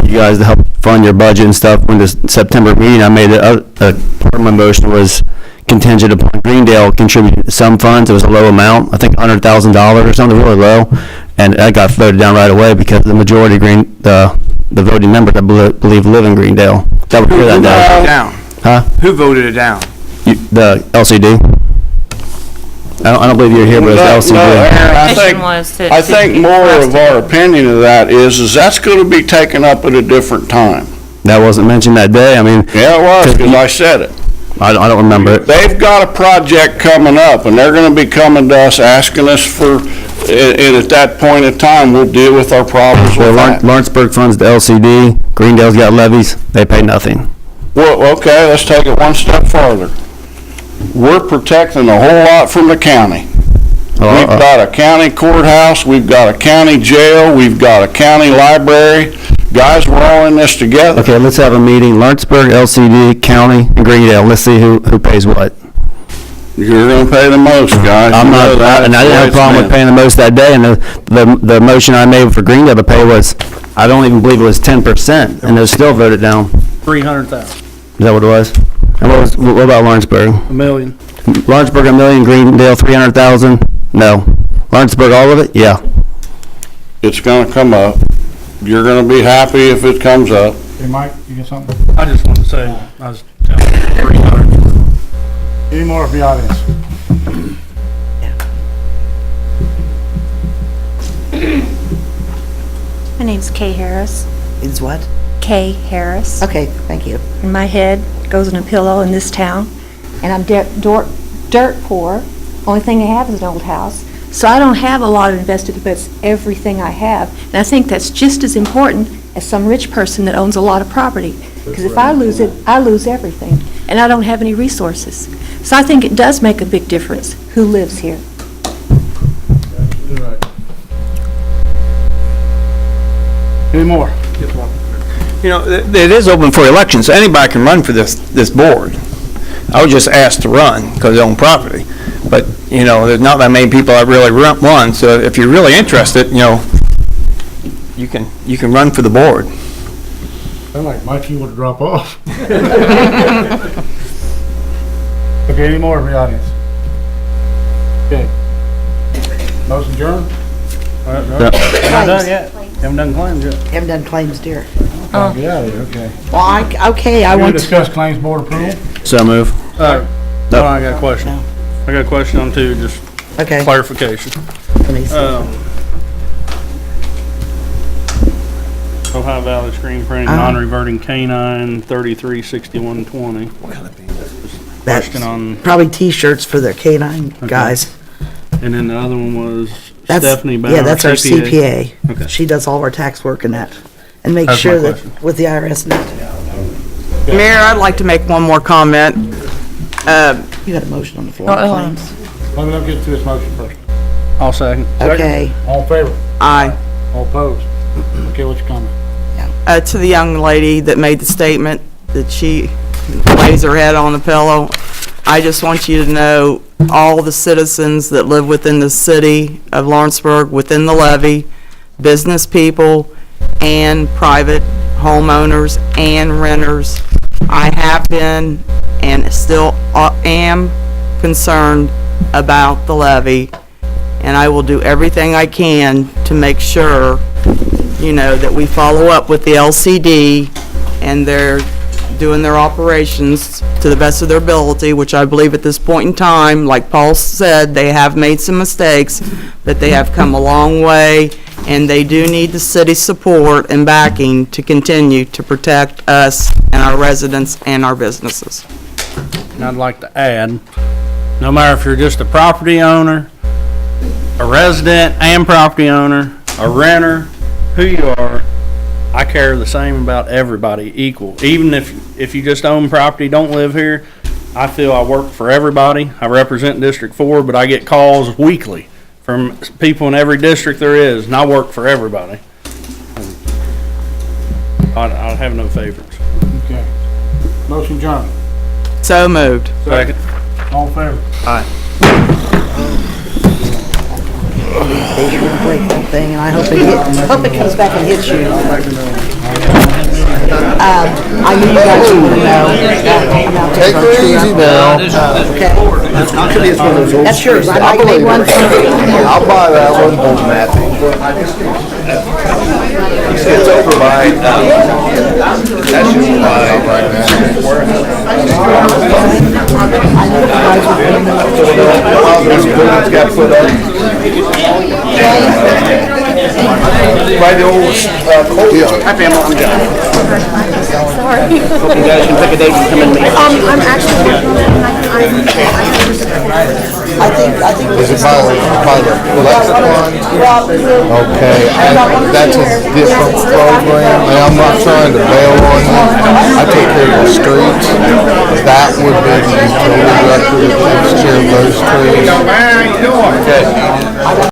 you guys to help fund your budget and stuff, when the September meeting, I made a part of my motion was contingent upon Greendale contributing some funds. It was a low amount, I think $100,000 or something, really low. And that got voted down right away because the majority of the voting members, I believe, live in Greendale. That would hear that Who voted it down? Huh? Who voted it down? The LCD. I don't believe you're here, but it's LCD. No, Aaron, I think more of our opinion of that is that's going to be taken up at a different time. That wasn't mentioned that day, I mean. Yeah, it was, because I said it. I don't remember it. They've got a project coming up, and they're going to be coming to us, asking us for, and at that point in time, we'll deal with our problems with that. Lawrenceburg funds the LCD, Greendale's got levies, they pay nothing. Well, okay, let's take it one step farther. We're protecting a whole lot from the county. We've got a county courthouse, we've got a county jail, we've got a county library. Guys, we're all in this together. Okay, let's have a meeting, Lawrenceburg, LCD, county, and Greendale, let's see who pays what. You're gonna pay the most, guys. I'm not, and I didn't have a problem with paying the most that day, and the motion I made for Greendale to pay was, I don't even believe it was 10%, and it was still voted down. 300,000. Is that what it was? And what about Lawrenceburg? $1 million. Lawrenceburg, $1 million, Greendale, 300,000? No. Lawrenceburg, all of it? Yeah. It's gonna come up. You're gonna be happy if it comes up. Hey, Mike, you got something? I just want to say, I was telling you, 300. Any more of the audience? My name's Kay Harris. Is what? Kay Harris. Okay, thank you. And my head goes in a pillow in this town. And I'm dirt poor. Only thing I have is an old house. So I don't have a lot invested, but it's everything I have. And I think that's just as important as some rich person that owns a lot of property. Because if I lose it, I lose everything. And I don't have any resources. So I think it does make a big difference who lives here. Any more? You know, it is open for elections. Anybody can run for this board. I was just asked to run because I own property. But, you know, there's not that many people that really run, so if you're really interested, you know, you can run for the board. Sound like Mike, you want to drop off. Okay, any more from the audience? Okay. Motion adjourned? Not done yet. Haven't done claims yet. Haven't done claims, dear. Oh, yeah, okay. Well, I Want want to discuss claims board approval? So move. No, I got a question. I got a question on two, just Okay. clarification. Let me see. Ohio Valley Screen Printing, non-reverting canine, 336120. Question on, Probably T-shirts for their canine guys. and then the other one was That's, Stephanie Bauer, yeah, that's our CPA. Okay. She does all our tax work and that, and makes That's my sure that question. with the IRS and that. Mayor, I'd like to make one more comment. You got a motion on the floor, claims. Let me get to this motion first. I'll second. Okay. All in favor? Aye. All opposed? Okay, what's your comment? To the young lady that made the statement that she lays her head on the pillow, I just want you to know all the citizens that live within the city of Lawrenceburg, within the levee, business people and private homeowners and renters, I have been and still am concerned about the levee, and I will do everything I can to make sure, you know, that we follow up with the LCD and they're doing their operations to the best of their ability, which I believe at this point in time, like Paul said, they have made some mistakes, but they have come a long way, and they do need the city's support and backing to continue to protect us and our residents and our businesses. And I'd like to add, no matter if you're just a property owner, a resident and property owner, a renter, who you are, I care the same about everybody equal. Even if you just own property, don't live here, I feel I work for everybody. I represent District 4, but I get calls weekly from people in every district there is, and I work for everybody. I have no favorites. Okay. Motion adjourned. So moved. Second. All in favor? Aye. They should break that thing, and I hope it comes back and hits you. I knew you guys would know. Take it easy now. Okay. That's yours. I I'll made believe one it. for I'll buy that one. It's over by, that's usually got put up. By the old, Hi, Pamela, I'm John. Sorry. Hope you guys can pick a date and come in. I'm actually, I think. Is it by the lexicon? Okay, that's a different program, and I'm not trying to bail on you. I take care of the streets. That would be the utility director that takes care of those trees. Okay.